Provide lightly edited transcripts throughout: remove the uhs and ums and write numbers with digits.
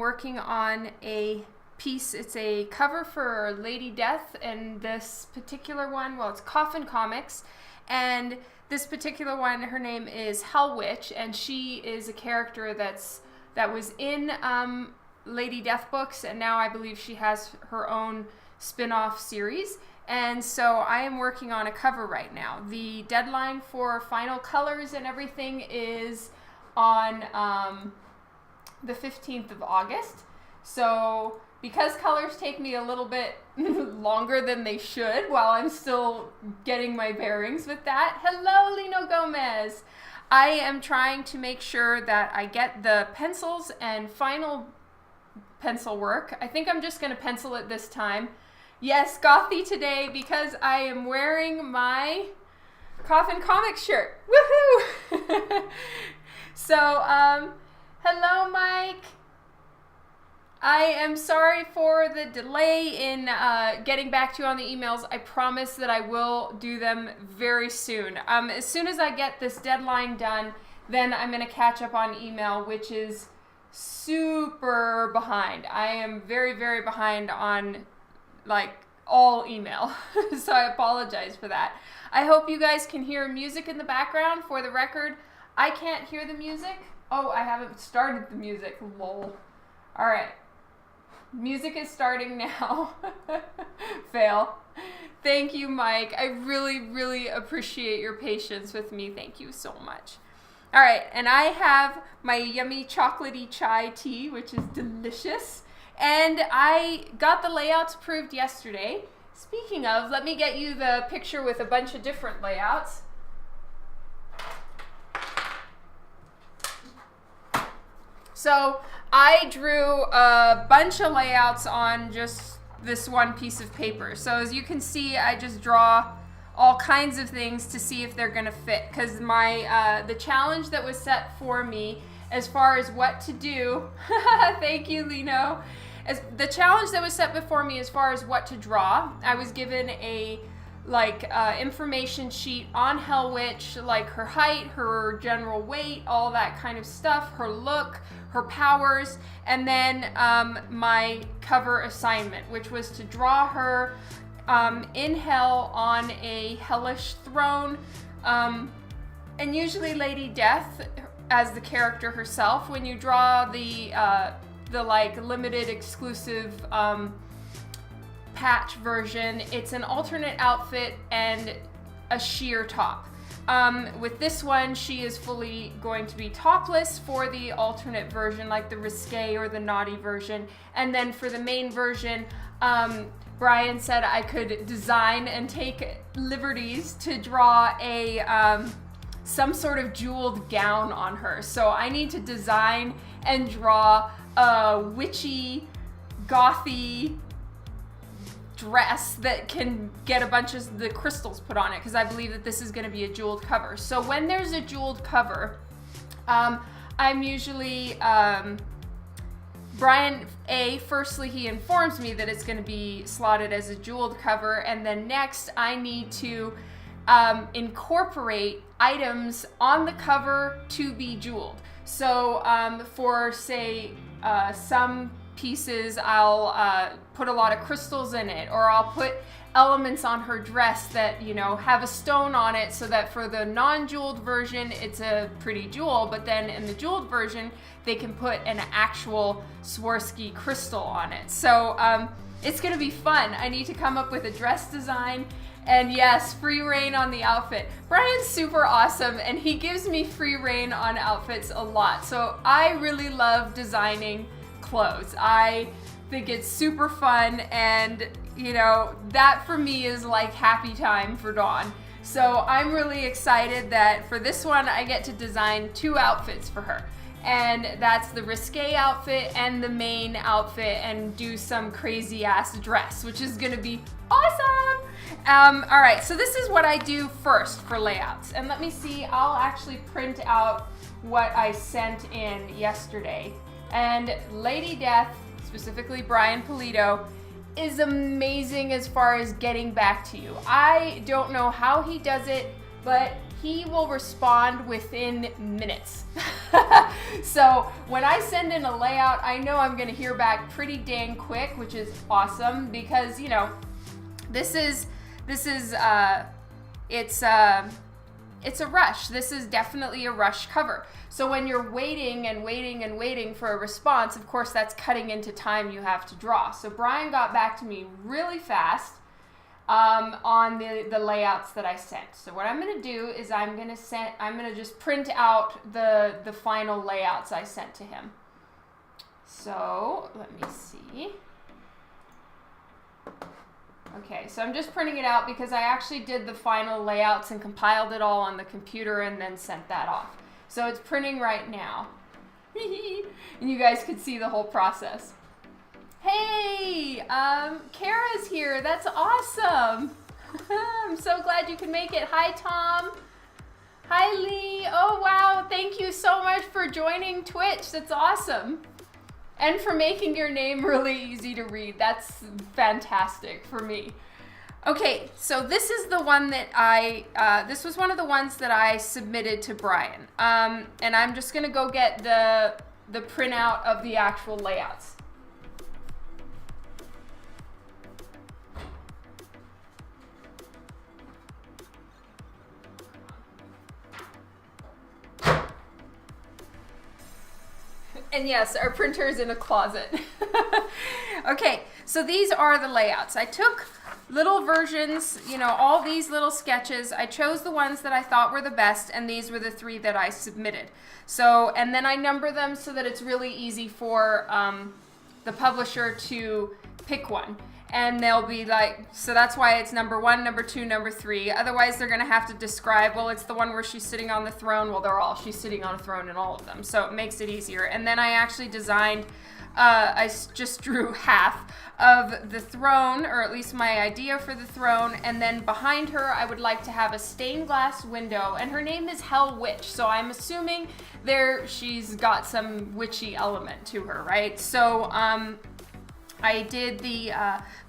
working on a piece. It's a cover for Lady Death, and this particular one, well, it's Coffin Comics, and this particular one, her name is Hellwitch, and she is a character that was in Lady Death books, and now I believe she has her own spin-off series. And so I am working on a cover right now. The deadline for final colors and everything is on the 15th of August. So because colors take me a little bit longer than they should while I'm still getting my bearings with that. Hello, Lino Gomez. I am trying to make sure that I get the pencils and final pencil work. I think I'm just going to pencil it this time. Yes, gothy today because I am wearing my Coffin Comics shirt. Woohoo! So, hello, Mike. I am sorry for the delay in getting back to you on the emails. I promise that I will do them very soon. As soon as I get this deadline done, then I'm going to catch up on email, which is super behind. I am very, very behind on like all email. So I apologize for that. I hope you guys can hear music in the background. For the record, I can't hear the music. Oh, I haven't started the music. Lol. All right. Music is starting now. Fail. Thank you, Mike. I really, really appreciate your patience with me. Thank you so much. All right, and I have my yummy chocolatey chai tea, which is delicious. And I got the layouts approved yesterday. Speaking of, let me get you the picture with a bunch of different layouts. So I drew a bunch of layouts on just this one piece of paper. So as you can see, I just draw all kinds of things to see if they're going to fit, because the challenge that was set for me as far as what to do thank you, Lino. As the challenge that was set before me as far as what to draw, I was given a information sheet on Hellwitch, like her height, her general weight, all that kind of stuff, her look, her powers, and then my cover assignment, which was to draw her in hell on a hellish throne, and usually Lady Death as the character herself. When you draw the like limited exclusive patch version, it's an alternate outfit and a sheer top. With this one, she is fully going to be topless for the alternate version, like the risque or the naughty version. And then for the main version, Brian said I could design and take liberties to draw a some sort of jeweled gown on her. So I need to design and draw a witchy, gothy dress that can get a bunch of the crystals put on it, because I believe that this is going to be a jeweled cover. So when there's a jeweled cover, I'm usually Brian, firstly he informs me that it's going to be slotted as a jeweled cover, and then next I need to incorporate items on the cover to be jeweled. So for say some pieces, I'll put a lot of crystals in it, or I'll put elements on her dress that, you know, have a stone on it, so that for the non-jeweled version it's a pretty jewel, but then in the jeweled version they can put an actual Swarovski crystal on it. So it's gonna be fun. I need to come up with a dress design, and yes, free reign on the outfit. Brian's super awesome, and he gives me free reign on outfits a lot. So I really love designing clothes. I think it's super fun, and you know, that for me is like happy time for Dawn. So I'm really excited that for this one I get to design 2 outfits for her, and that's the risque outfit and the main outfit, and do some crazy ass dress, which is gonna be awesome. All right, so this is what I do first for layouts, and let me see, I'll actually print out what I sent in yesterday. And Lady Death, specifically Brian Polito, is amazing as far as getting back to you. I don't know how he does it, but he will respond within minutes. So when I send in a layout, I know I'm going to hear back pretty dang quick, which is awesome because, you know, it's a rush. This is definitely a rush cover. So when you're waiting and waiting and waiting for a response, of course, that's cutting into time you have to draw. So Brian got back to me really fast on the layouts that I sent. So what I'm going to do is I'm going to just print out the final layouts I sent to him. So let me see. Okay, so I'm just printing it out because I actually did the final layouts and compiled it all on the computer and then sent that off. So it's printing right now. And you guys could see the whole process. Hey, Kara's here. That's awesome. I'm so glad you could make it. Hi, Tom. Hi, Lee. Oh, wow. Thank you so much for joining Twitch. That's awesome. And for making your name really easy to read. That's fantastic for me. Okay, so this is the one that this was one of the ones that I submitted to Brian. And I'm just going to go get the printout of the actual layouts. And yes, our printer is in a closet. Okay, so these are the layouts. I took little versions, you know, all these little sketches. I chose the ones that I thought were the best, and these were the 3 that I submitted. So, and then I number them so that it's really easy for the publisher to pick one. And they'll be like, so that's why it's number 1, number 2, number 3. Otherwise, they're going to have to describe, well, it's the one where she's sitting on the throne. Well, she's sitting on a throne in all of them. So it makes it easier. And then I actually designed, I just drew half of the throne, or at least my idea for the throne. And then behind her, I would like to have a stained glass window. And her name is Hellwitch. So I'm assuming she's got some witchy element to her, right? So, I did the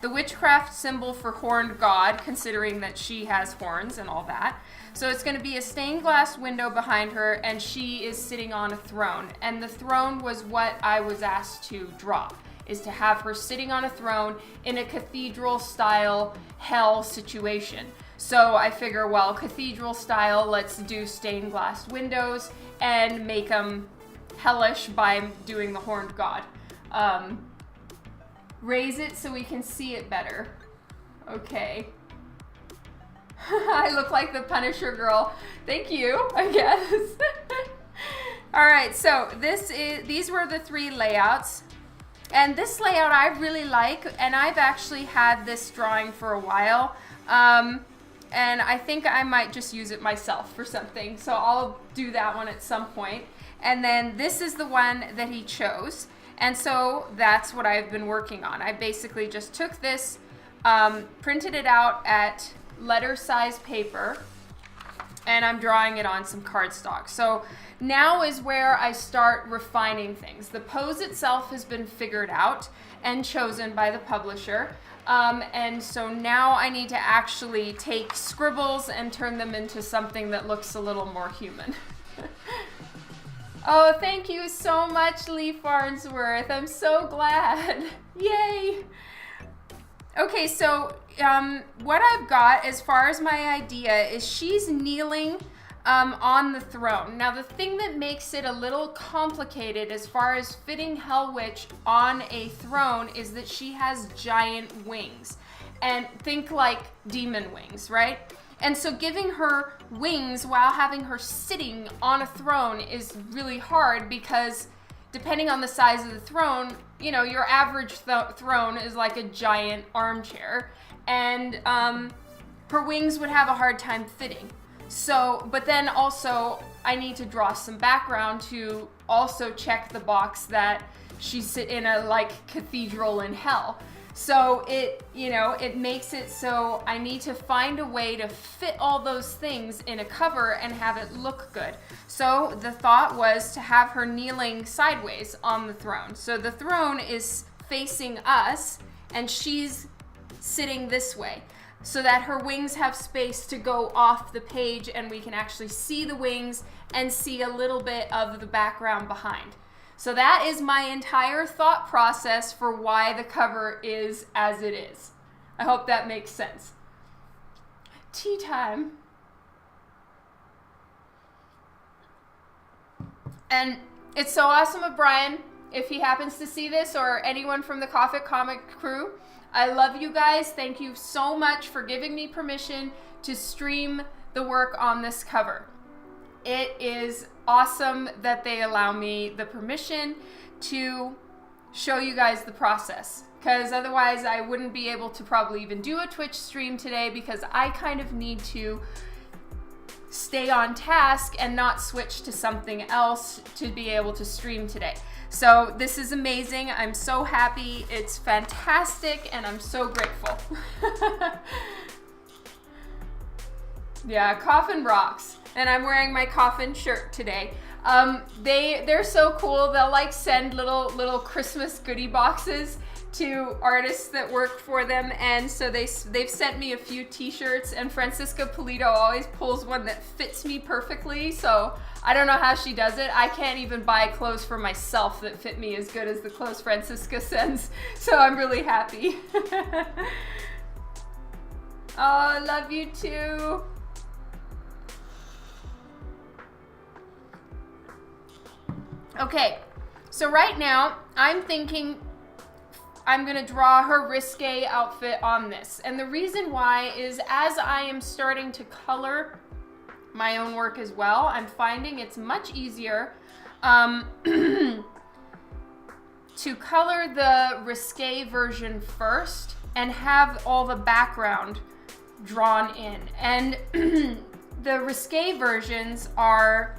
witchcraft symbol for horned god, considering that she has horns and all that. So it's going to be a stained glass window behind her, and she is sitting on a throne. And the throne was what I was asked to draw, is to have her sitting on a throne in a cathedral-style hell situation. So I figure, well, cathedral-style, let's do stained glass windows and make them hellish by doing the horned god. Raise it so we can see it better. Okay. I look like the Punisher girl. Thank you, I guess. All right, so these were the 3 layouts. And this layout I really like, and I've actually had this drawing for a while. And I think I might just use it myself for something. So I'll do that one at some point. And then this is the one that he chose. And so that's what I've been working on. I basically just took this, printed it out at letter size paper, and I'm drawing it on some cardstock. So now is where I start refining things. The pose itself has been figured out and chosen by the publisher. And so now I need to actually take scribbles and turn them into something that looks a little more human. Oh, thank you so much, Lee Farnsworth. I'm so glad. Yay. Okay, so what I've got as far as my idea is she's kneeling on the throne. Now, the thing that makes it a little complicated as far as fitting Hellwitch on a throne is that she has giant wings. And think like demon wings, right? And so giving her wings while having her sitting on a throne is really hard because depending on the size of the throne, you know, your average throne is like a giant armchair. And her wings would have a hard time fitting. So, but then also I need to draw some background to also check the box that she's in a like cathedral in hell. So it, you know, it makes it so I need to find a way to fit all those things in a cover and have it look good. So the thought was to have her kneeling sideways on the throne. So the throne is facing us and she's sitting this way. so that her wings have space to go off the page and we can actually see the wings and see a little bit of the background behind. So that is my entire thought process for why the cover is as it is. I hope that makes sense. Tea time. And it's so awesome of Brian, if he happens to see this, or anyone from the Coffin comic crew. I love you guys. Thank you so much for giving me permission to stream the work on this cover. It is awesome that they allow me the permission to show you guys the process, because otherwise I wouldn't be able to probably even do a Twitch stream today, because I kind of need to stay on task and not switch to something else to be able to stream today. So this is amazing. I'm so happy. It's fantastic, and I'm so grateful. Yeah, Coffin rocks. And I'm wearing my Coffin shirt today. They're so cool. They'll like send little Christmas goodie boxes to artists that work for them, and so they've sent me a few t-shirts, and Francisca Polito always pulls one that fits me perfectly, so I don't know how she does it. I can't even buy clothes for myself that fit me as good as the clothes Francisca sends, so I'm really happy. Oh, love you too. Okay, so right now I'm thinking I'm gonna draw her risque outfit on this. And the reason why is, as I am starting to color my own work as well, I'm finding it's much easier to color the risque version first and have all the background drawn in. And the risque versions are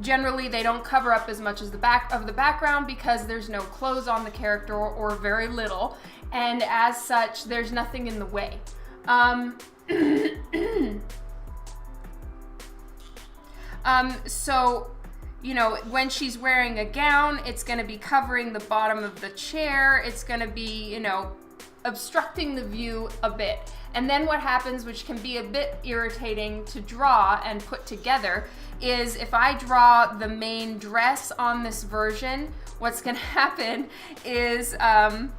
generally, they don't cover up as much as the back of the background because there's no clothes on the character, or very little, and as such there's nothing in the way. So, you know, when she's wearing a gown, it's going to be covering the bottom of the chair. It's going to be, you know, obstructing the view a bit. And then what happens, which can be a bit irritating to draw and put together, is if I draw the main dress on this version, what's going to happen is I'm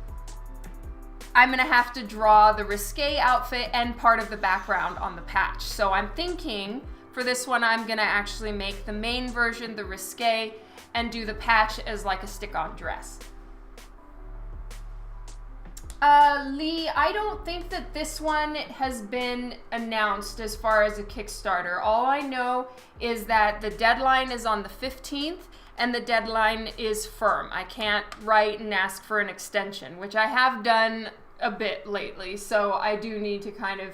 going to have to draw the risque outfit and part of the background on the patch. So I'm thinking for this one, I'm going to actually make the main version the risque and do the patch as like a stick-on dress. Lee, I don't think that this one has been announced as far as a Kickstarter. All I know is that the deadline is on the 15th and the deadline is firm. I can't write and ask for an extension, which I have done a bit lately, so I do need to kind of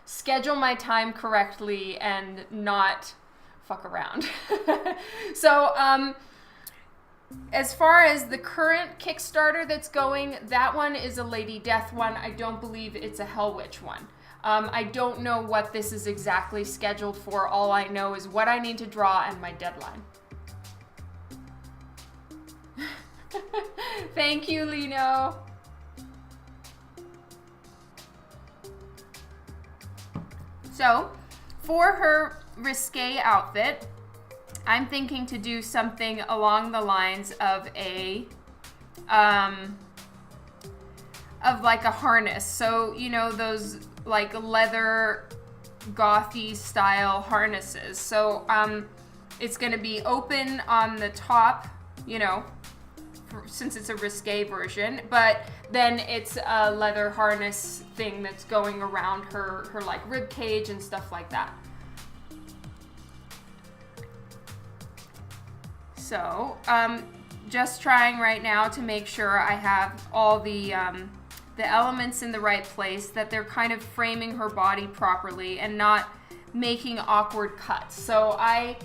schedule my time correctly and not fuck around. So, as far as the current Kickstarter that's going, that one is a Lady Death one. I don't believe it's a Hellwitch one. I don't know what this is exactly scheduled for. All I know is what I need to draw and my deadline. Thank you, Lino. So, for her risque outfit, I'm thinking to do something along the lines of of like a harness. So, you know, those like leather gothy style harnesses. So, it's going to be open on the top, you know, since it's a risque version, but then it's a leather harness thing that's going around her like rib cage and stuff like that. So, just trying right now to make sure I have all the elements in the right place, that they're kind of framing her body properly and not making awkward cuts. So I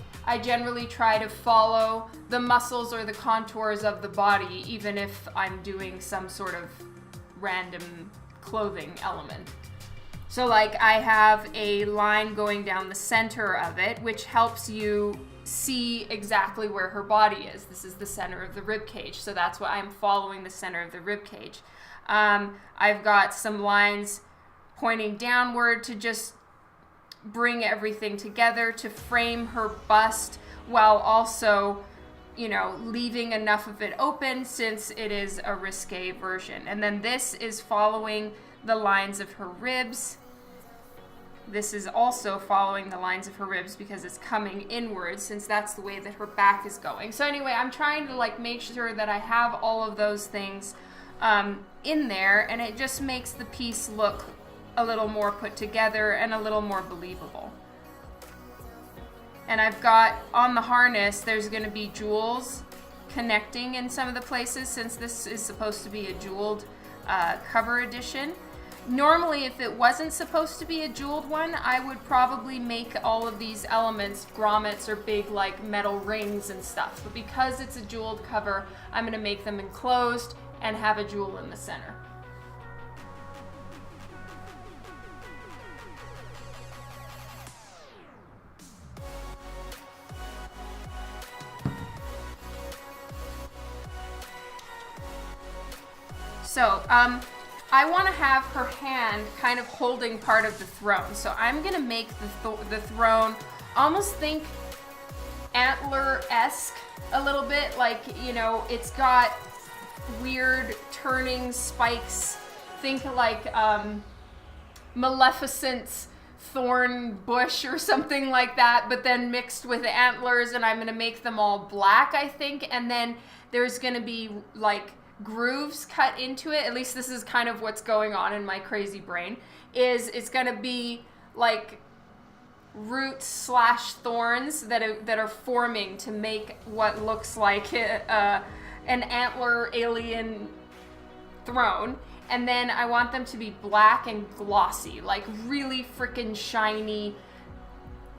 generally try to follow the muscles or the contours of the body, even if I'm doing some sort of random clothing element. So like I have a line going down the center of it, which helps you see exactly where her body is. This is the center of the rib cage, so that's why I'm following the center of the rib cage. I've got some lines pointing downward to just bring everything together to frame her bust while also, you know, leaving enough of it open since it is a risque version. And then this is following the lines of her ribs. This is also following the lines of her ribs because it's coming inwards since that's the way that her back is going. So anyway, I'm trying to like make sure that I have all of those things in there, and it just makes the piece look a little more put together and a little more believable. And I've got on the harness, there's going to be jewels connecting in some of the places since this is supposed to be a jeweled cover edition. Normally, if it wasn't supposed to be a jeweled one, I would probably make all of these elements grommets or big like metal rings and stuff. But because it's a jeweled cover, I'm going to make them enclosed and have a jewel in the center. So, I want to have her hand kind of holding part of the throne. So I'm going to make the throne almost think antler-esque a little bit. Like, you know, it's got weird turning spikes. Think like Maleficent's thorn bush or something like that, but then mixed with antlers, and I'm going to make them all black, I think. And then there's going to be like grooves cut into it. At least this is kind of what's going on in my crazy brain. Is it's going to be like roots slash thorns that are forming to make what looks like an antler alien throne. And then I want them to be black and glossy, like really freaking shiny,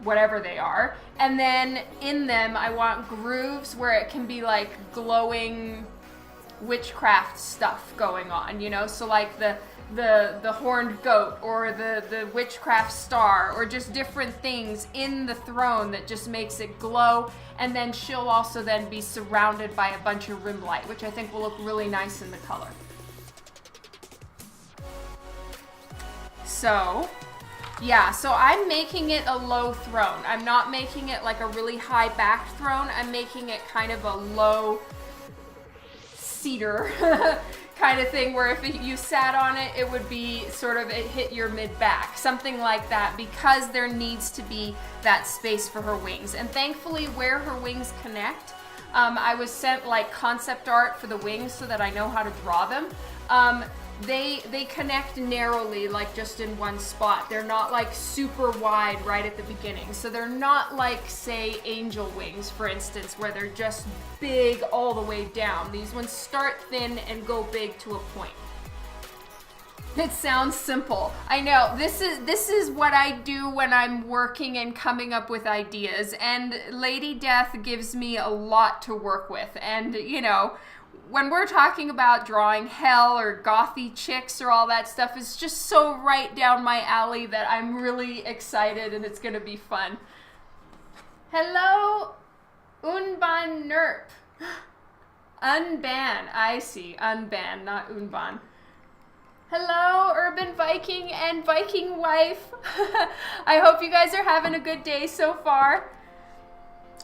whatever they are. And then in them I want grooves where it can be like glowing witchcraft stuff going on, you know, so like the horned goat or the witchcraft star or just different things in the throne that just makes it glow. And then she'll also then be surrounded by a bunch of rim light, which I think will look really nice in the color. So yeah, so I'm making it a low throne. I'm not making it like a really high backed throne. I'm making it kind of a low cedar kind of thing where if you sat on it, it would be sort of, it hit your mid-back, something like that, because there needs to be that space for her wings. And thankfully where her wings connect, I was sent like concept art for the wings so that I know how to draw them. They connect narrowly, like just in one spot. They're not like super wide right at the beginning. So they're not like, say, angel wings, for instance, where they're just big all the way down. These ones start thin and go big to a point. It sounds simple. I know, this is what I do when I'm working and coming up with ideas. And Lady Death gives me a lot to work with. And, you know, when we're talking about drawing hell or gothy chicks or all that stuff, it's just so right down my alley that I'm really excited and it's going to be fun. Hello, Unban Nerp. Unban, I see. Unban, not Unban. Hello, Urban Viking and Viking Wife. I hope you guys are having a good day so far.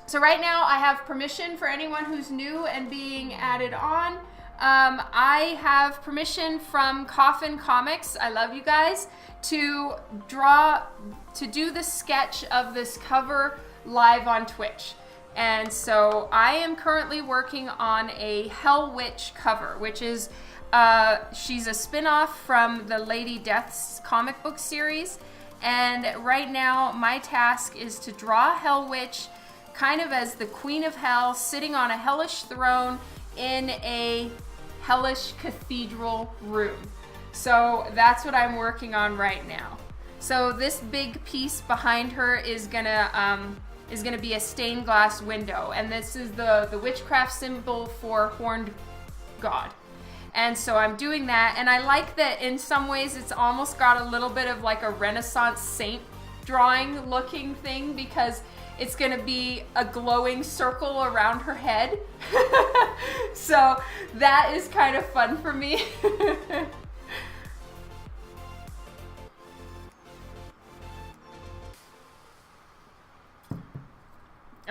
So right now I have permission for anyone who's new and being added on. I have permission from Coffin Comics, I love you guys, to do the sketch of this cover live on Twitch. And so I am currently working on a Hellwitch cover, which is, she's a spin-off from the Lady Death's comic book series. And right now my task is to draw Hellwitch kind of as the Queen of Hell sitting on a hellish throne in a hellish cathedral room. So that's what I'm working on right now. So this big piece behind her is gonna be a stained glass window, and this is the witchcraft symbol for horned god. And so I'm doing that, and I like that in some ways it's almost got a little bit of like a Renaissance saint drawing looking thing, because it's gonna be a glowing circle around her head. So that is kind of fun for me.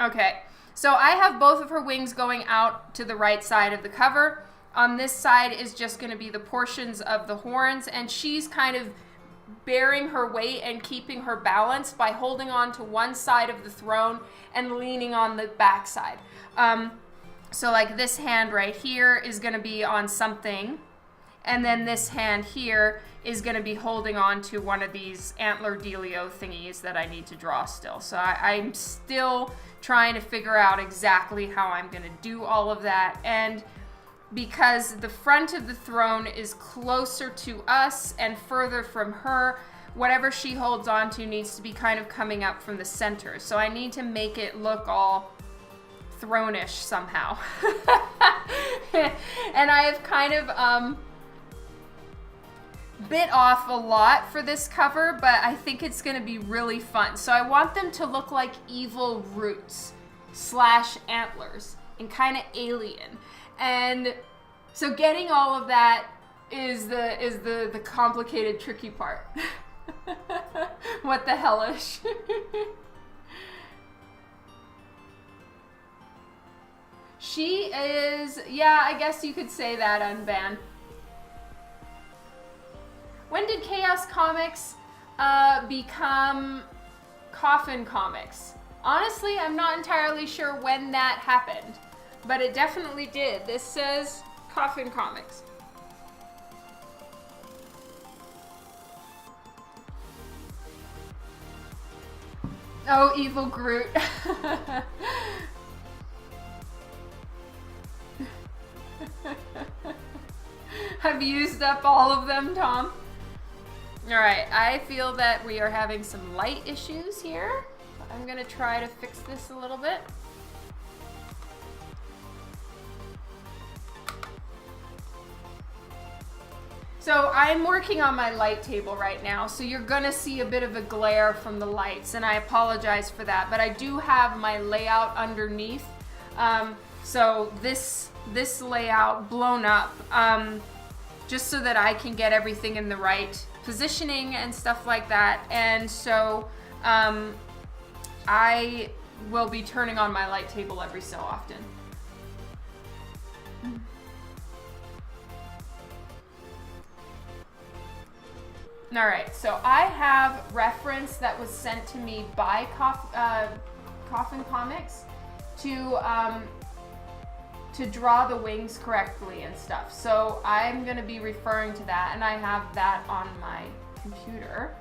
Okay, so I have both of her wings going out to the right side of the cover. On this side is just going to be the portions of the horns, and she's kind of bearing her weight and keeping her balance by holding on to one side of the throne and leaning on the back side. So like this hand right here is going to be on something, and then this hand here is going to be holding on to one of these antler dealio thingies that I need to draw still. So I'm still trying to figure out exactly how I'm going to do all of that. And because the front of the throne is closer to us and further from her, whatever she holds on to needs to be kind of coming up from the center. So I need to make it look all throne-ish somehow. And I have kind of bit off a lot for this cover, but I think it's going to be really fun. So I want them to look like evil roots / antlers and kind of alien. And so getting all of that is the complicated, tricky part. What the hellish. She is, yeah, I guess you could say that, Unban. When did Chaos Comics become Coffin Comics? Honestly, I'm not entirely sure when that happened, but it definitely did. This says Coffin Comics. Oh, evil Groot. I've used up all of them, Tom. Alright, I feel that we are having some light issues here. I'm going to try to fix this a little bit. So I'm working on my light table right now, so you're gonna see a bit of a glare from the lights, and I apologize for that, but I do have my layout underneath. So this layout blown up, just so that I can get everything in the right positioning and stuff like that. And so I will be turning on my light table every so often. All right, so I have reference that was sent to me by Coffin Comics to draw the wings correctly and stuff. So I'm going to be referring to that, and I have that on my computer.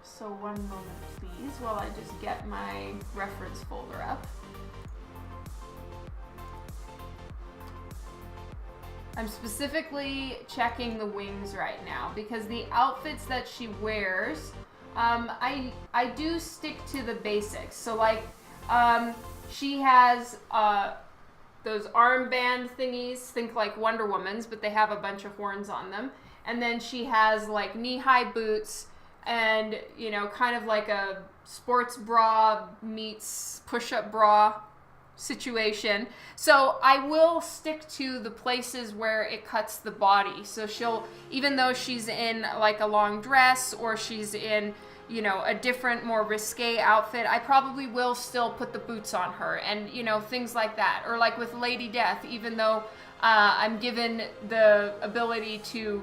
So one moment, please, while I just get my reference folder up. I'm specifically checking the wings right now because the outfits that she wears, I do stick to the basics. So like, she has those armband thingies, think like Wonder Woman's, but they have a bunch of horns on them. And then she has like knee-high boots and, you know, kind of like a sports bra meets push-up bra situation. So I will stick to the places where it cuts the body. So she'll, even though she's in like a long dress or she's in, you know, a different, more risque outfit, I probably will still put the boots on her and, you know, things like that. Or like with Lady Death, even though I'm given the ability to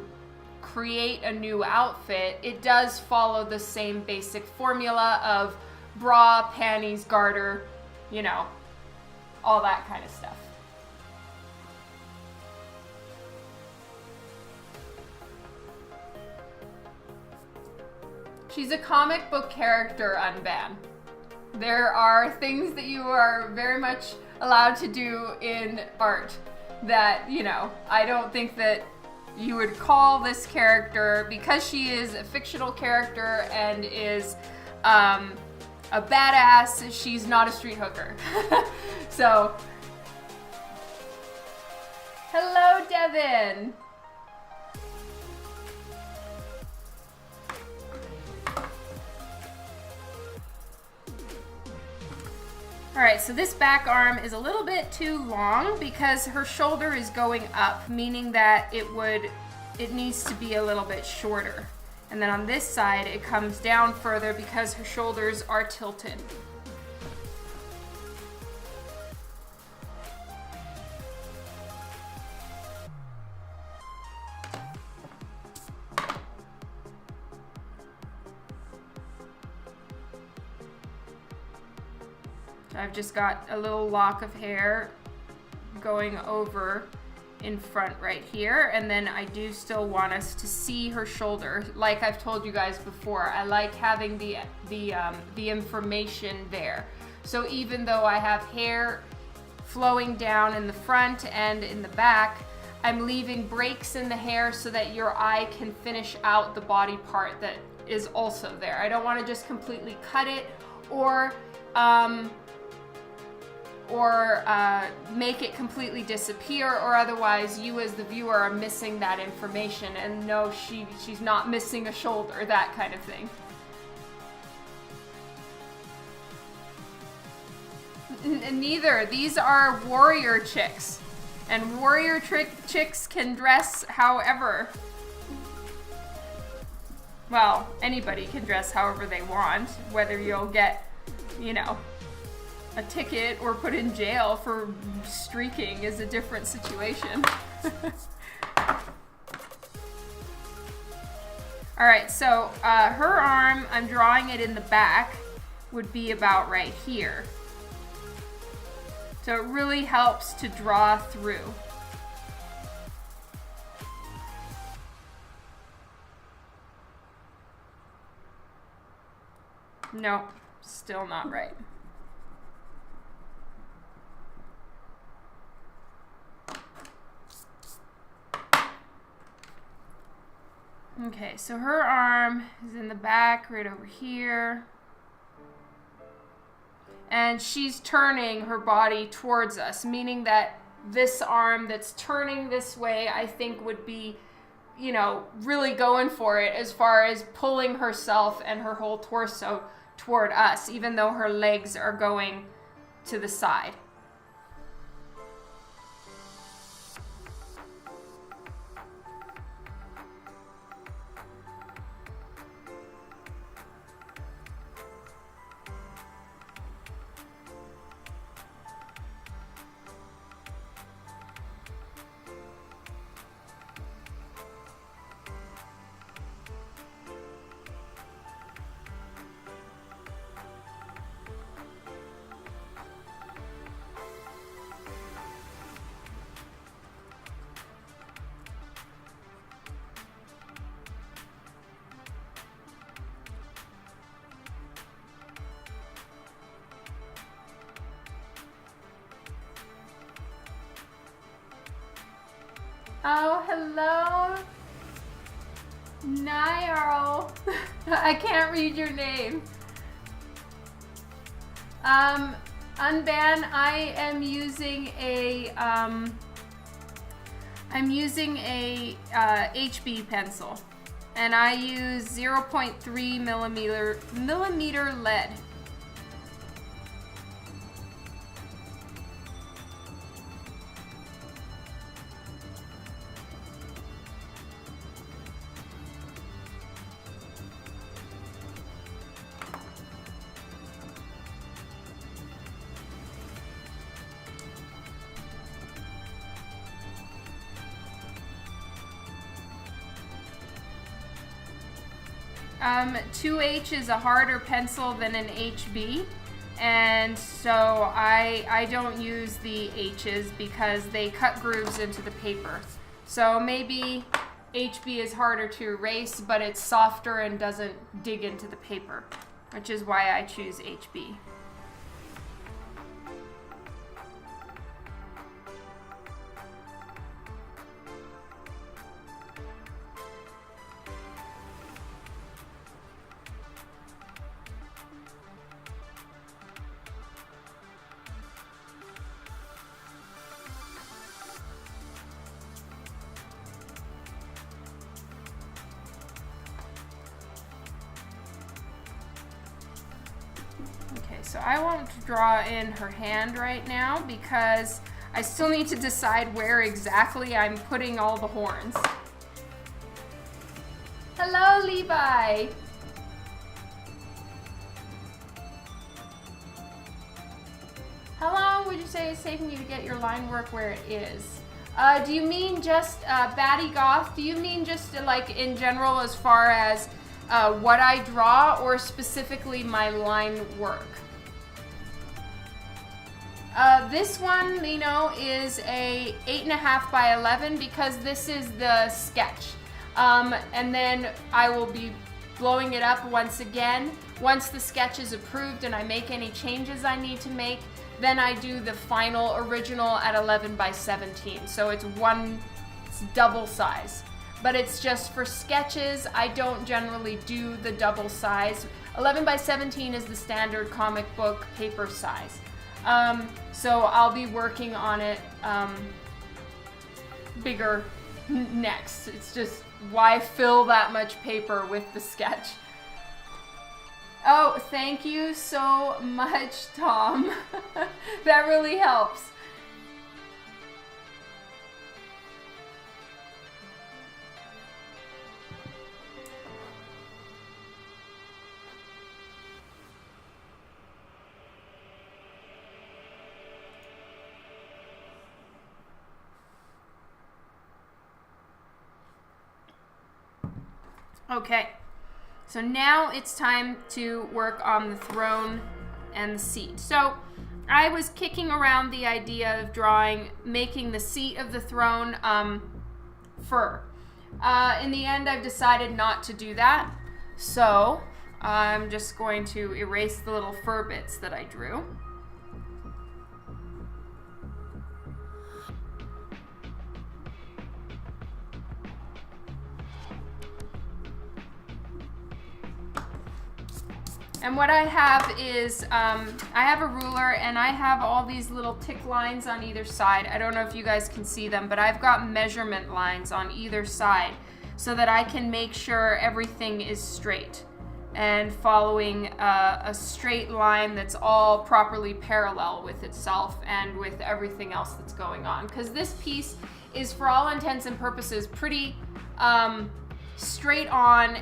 create a new outfit, it does follow the same basic formula of bra, panties, garter, you know, all that kind of stuff. She's a comic book character, Unban. There are things that you are very much allowed to do in art that, you know, I don't think that you would call this character, because she is a fictional character and is a badass, she's not a street hooker. So, hello, Devin. Alright, so this back arm is a little bit too long because her shoulder is going up, meaning that it needs to be a little bit shorter. And then on this side, it comes down further because her shoulders are tilted. I've just got a little lock of hair going over in front right here, and then I do still want us to see her shoulder. Like I've told you guys before, I like having the information there. So even though I have hair flowing down in the front and in the back, I'm leaving breaks in the hair so that your eye can finish out the body part that is also there. I don't want to just completely cut it or make it completely disappear, or otherwise you as the viewer are missing that information and no, she's not missing a shoulder, that kind of thing. Neither. These are warrior chicks, and warrior chicks can dress however. Well, anybody can dress however they want. Whether you'll get, you know, a ticket or put in jail for streaking is a different situation. All right, so her arm, I'm drawing it in the back, would be about right here. So it really helps to draw through. Nope, still not right. Okay, so her arm is in the back, right over here. And she's turning her body towards us, meaning that this arm that's turning this way, I think would be, you know, really going for it as far as pulling herself and her whole torso toward us, even though her legs are going to the side. Oh, hello, Niall. I can't read your name. Unban, I am using a HB pencil, and I use 0.3 millimeter lead. Um, 2H is a harder pencil than an HB, and so I don't use the H's because they cut grooves into the paper. So maybe HB is harder to erase, but it's softer and doesn't dig into the paper, which is why I choose HB. So I won't draw in her hand right now because I still need to decide where exactly I'm putting all the horns. Hello, Levi. How long would you say it's taking you to get your line work where it is? Do you mean just Batty Goth? Do you mean just like in general as far as what I draw, or specifically my line work? This one, you know, is a 8.5 by 11 because this is the sketch. And then I will be blowing it up once again. Once the sketch is approved and I make any changes I need to make, then I do the final original at 11 by 17. So it's double size. But it's just for sketches. I don't generally do the double size. 11 by 17 is the standard comic book paper size. So I'll be working on it bigger next. It's just, why fill that much paper with the sketch? Oh, thank you so much, Tom. That really helps. Okay, so now it's time to work on the throne and the seat. So I was kicking around the idea of making the seat of the throne fur. In the end, I've decided not to do that. So I'm just going to erase the little fur bits that I drew. And what I have is, I have a ruler and I have all these little tick lines on either side. I don't know if you guys can see them, but I've got measurement lines on either side so that I can make sure everything is straight and following a straight line that's all properly parallel with itself and with everything else that's going on. Because this piece is, for all intents and purposes, pretty straight on.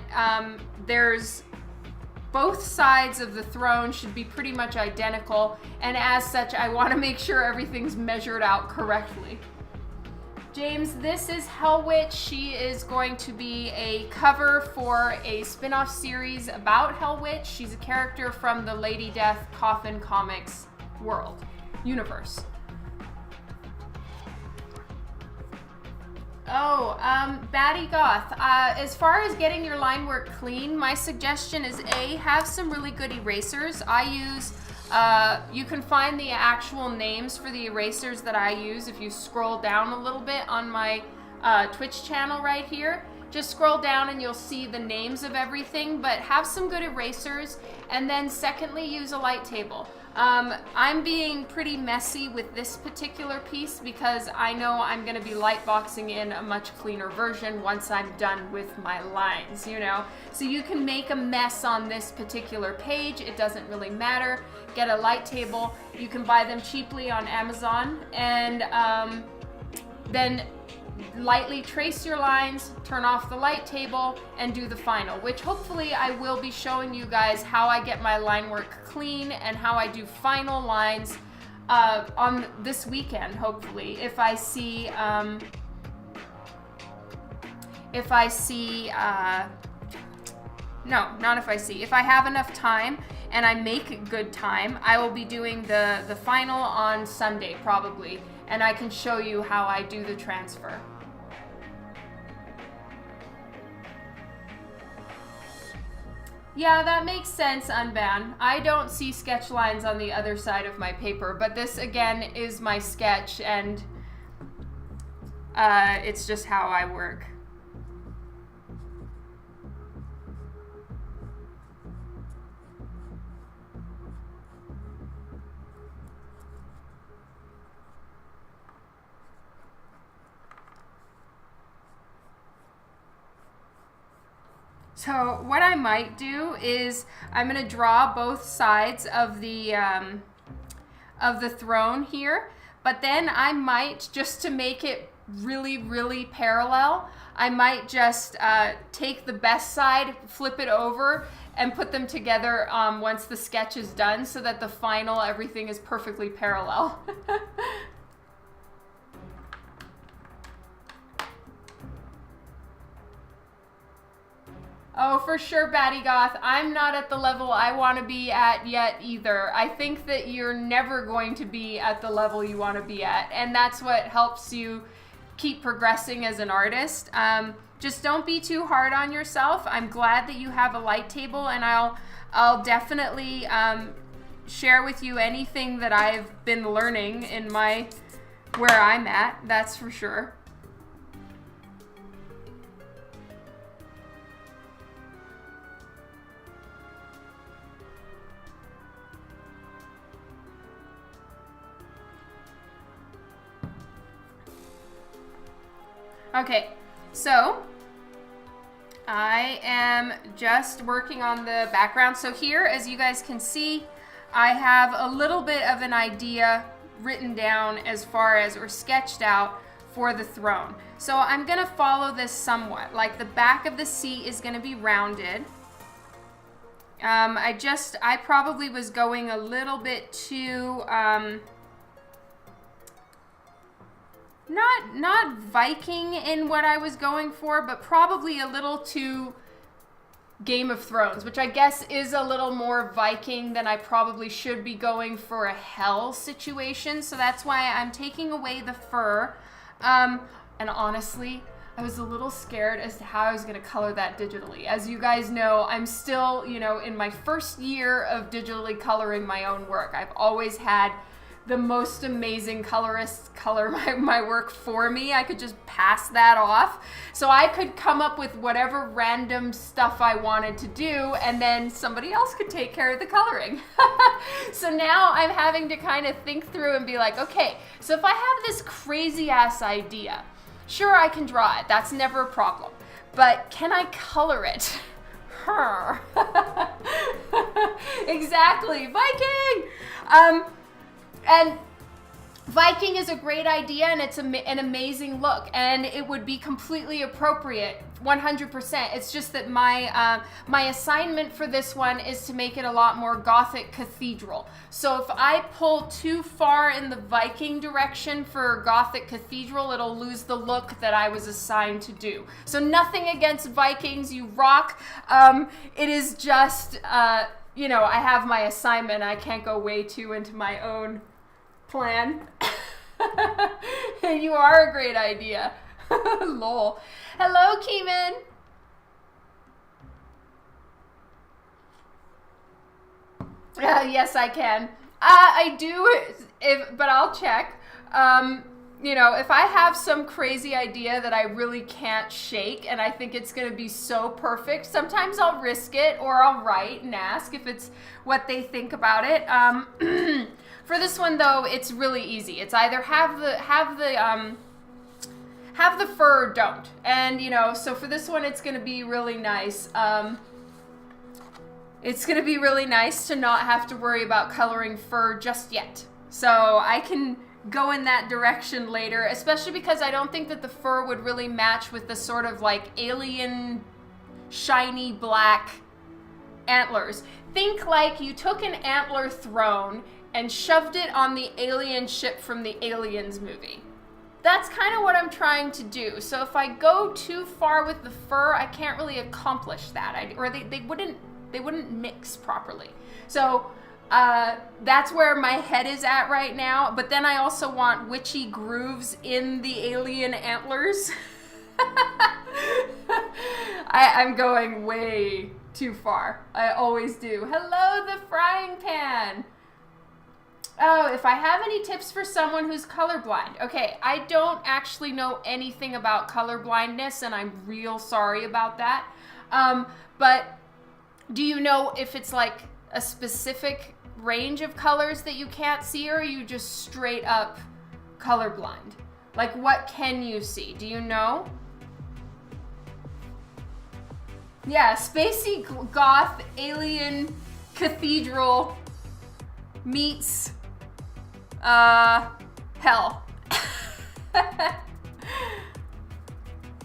There's both sides of the throne should be pretty much identical, and as such, I want to make sure everything's measured out correctly. James, this is Hellwitch. She is going to be a cover for a spin-off series about Hellwitch. She's a character from the Lady Death Coffin comics universe. Oh, Batty Goth. As far as getting your line work clean, my suggestion is A, have some really good erasers. I use, you can find the actual names for the erasers that I use if you scroll down a little bit on my Twitch channel right here. Just scroll down and you'll see the names of everything, but have some good erasers. And then secondly, use a light table. I'm being pretty messy with this particular piece because I know I'm going to be lightboxing in a much cleaner version once I'm done with my lines, you know. So you can make a mess on this particular page. It doesn't really matter. Get a light table. You can buy them cheaply on Amazon, and then lightly trace your lines, turn off the light table, and do the final, which hopefully I will be showing you guys how I get my line work clean and how I do final lines on this weekend, hopefully. If I have enough time and I make good time, I will be doing the final on Sunday probably, and I can show you how I do the transfer. Yeah, that makes sense, Unban. I don't see sketch lines on the other side of my paper, but this again is my sketch, and it's just how I work. So what I might do is I'm going to draw both sides of the throne here, but then I might, just to make it really, really parallel, I might just take the best side, flip it over, and put them together once the sketch is done so that the final everything is perfectly parallel. Oh, for sure, Batty Goth. I'm not at the level I want to be at yet either. I think that you're never going to be at the level you want to be at, and that's what helps you keep progressing as an artist. Just don't be too hard on yourself. I'm glad that you have a light table, and I'll definitely share with you anything that I've been learning in where I'm at. That's for sure. Okay, so I am just working on the background. So here, as you guys can see, I have a little bit of an idea written down as far as, or sketched out for the throne. So I'm gonna follow this somewhat. Like the back of the seat is gonna be rounded. I probably was going a little bit too, not Viking in what I was going for, but probably a little too Game of Thrones, which I guess is a little more Viking than I probably should be going for a hell situation. So that's why I'm taking away the fur. And honestly, I was a little scared as to how I was going to color that digitally. As you guys know, I'm still, in my first year of digitally coloring my own work. I've always had the most amazing colorists color my work for me. I could just pass that off. So I could come up with whatever random stuff I wanted to do, and then somebody else could take care of the coloring. So now I'm having to kind of think through and be like, okay, so if I have this crazy ass idea, sure, I can draw it. That's never a problem. But can I color it? Exactly, Viking! And Viking is a great idea, and it's an amazing look, and it would be completely appropriate, 100%. It's just that my assignment for this one is to make it a lot more Gothic cathedral. So if I pull too far in the Viking direction for Gothic cathedral, it'll lose the look that I was assigned to do. So nothing against Vikings, you rock. It is just, I have my assignment. I can't go way too into my own plan. You are a great idea. Lol. Hello, Keeman. Yes, I can. I do, but I'll check. If I have some crazy idea that I really can't shake and I think it's going to be so perfect, sometimes I'll risk it, or I'll write and ask if it's what they think about it. For this one though, it's really easy. It's either have the fur or don't. And so for this one, it's going to be really nice. It's going to be really nice to not have to worry about coloring fur just yet. So I can go in that direction later, especially because I don't think that the fur would really match with the sort of like alien shiny black antlers. Think like you took an antler throne and shoved it on the alien ship from the Aliens movie. That's kind of what I'm trying to do. So if I go too far with the fur, I can't really accomplish that. They wouldn't mix properly. So that's where my head is at right now. But then I also want witchy grooves in the alien antlers. I'm going way too far. I always do. Hello, the frying pan. Oh, if I have any tips for someone who's colorblind. Okay, I don't actually know anything about colorblindness, and I'm real sorry about that. But do you know if it's like a specific range of colors that you can't see, or are you just straight up colorblind? Like, what can you see? Do you know? Yeah, spacey goth alien cathedral meets hell.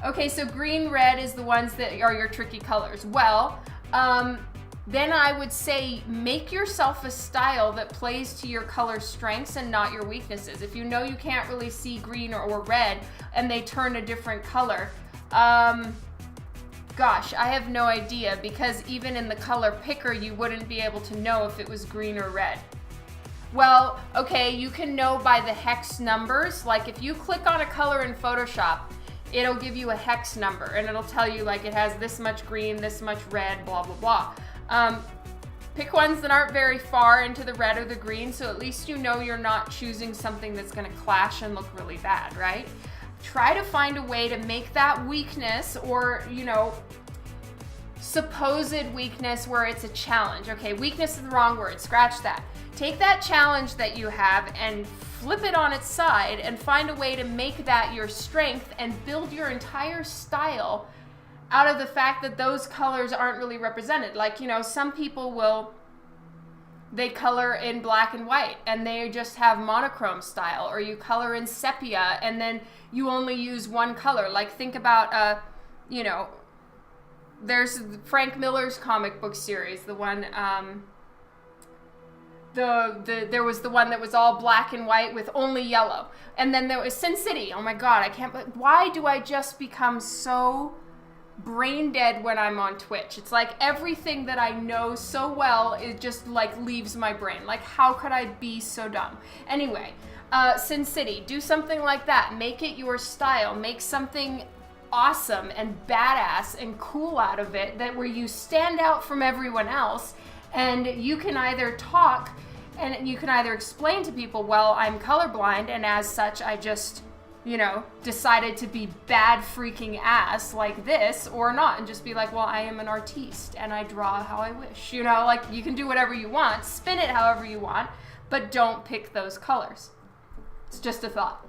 Okay, so green, red is the ones that are your tricky colors. Well, then I would say make yourself a style that plays to your color strengths and not your weaknesses. If you know you can't really see green or red and they turn a different color, gosh, I have no idea, because even in the color picker, you wouldn't be able to know if it was green or red. Well, okay, you can know by the hex numbers. Like if you click on a color in Photoshop, it'll give you a hex number and it'll tell you like it has this much green, this much red, blah, blah, blah. Pick ones that aren't very far into the red or the green, so at least you know you're not choosing something that's gonna clash and look really bad, right? Try to find a way to make that weakness, or, you know, supposed weakness where it's a challenge. Okay, weakness is the wrong word, scratch that. Take that challenge that you have and flip it on its side and find a way to make that your strength and build your entire style out of the fact that those colors aren't really represented. Like, you know, some people they color in black and white and they just have monochrome style, or you color in sepia and then you only use one color. Like think about, you know, there's Frank Miller's comic book series, the one, there was the one that was all black and white with only yellow. And then there was Sin City. Oh my God, why do I just become so brain dead when I'm on Twitch? It's like everything that I know so well, it just like leaves my brain. Like how could I be so dumb? Anyway, Sin City, do something like that. Make it your style. Make something awesome and badass and cool out of it, that where you stand out from everyone else, and you can either talk and you can either explain to people, well, I'm colorblind and as such I just, you know, decided to be bad freaking ass like this, or not, and just be like, well, I am an artiste and I draw how I wish. You know, like you can do whatever you want, spin it however you want, but don't pick those colors. It's just a thought.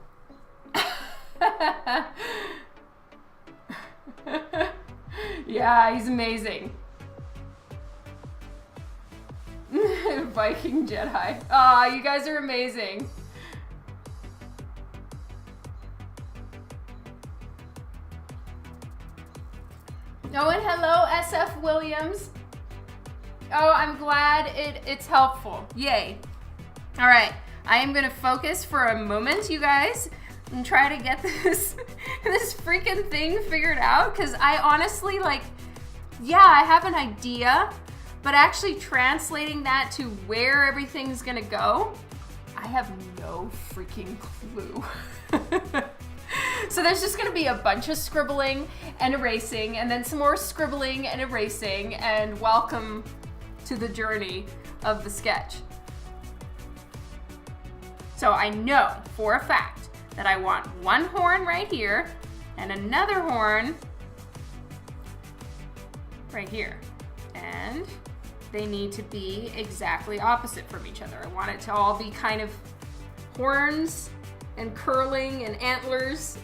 Yeah, he's amazing. Viking Jedi. Aw, you guys are amazing. Oh, and hello, SF Williams. Oh, I'm glad it's helpful. Yay. All right, I am gonna focus for a moment, you guys, and try to get this this freaking thing figured out, because I honestly, like, yeah, I have an idea, but actually translating that to where everything's gonna go, I have no freaking clue. So there's just gonna be a bunch of scribbling and erasing, and then some more scribbling and erasing, and welcome to the journey of the sketch. So I know for a fact that I want one horn right here and another horn right here. And they need to be exactly opposite from each other. I want it to all be kind of horns and curling and antlers.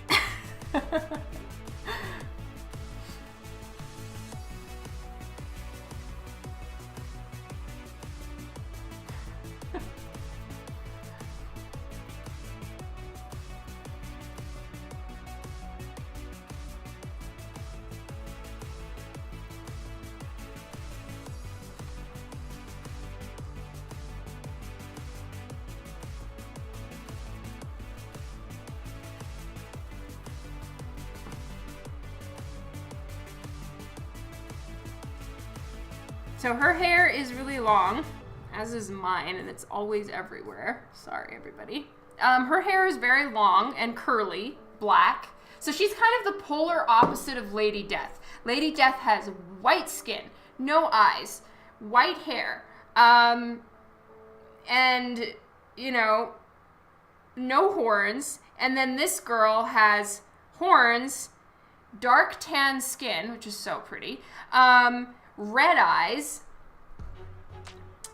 So her hair is really long, as is mine, and it's always everywhere. Sorry, everybody. Her hair is very long and curly, black. So she's kind of the polar opposite of Lady Death. Lady Death has white skin, no eyes, white hair, and, you know, no horns. And then this girl has horns, dark tan skin, which is so pretty, red eyes,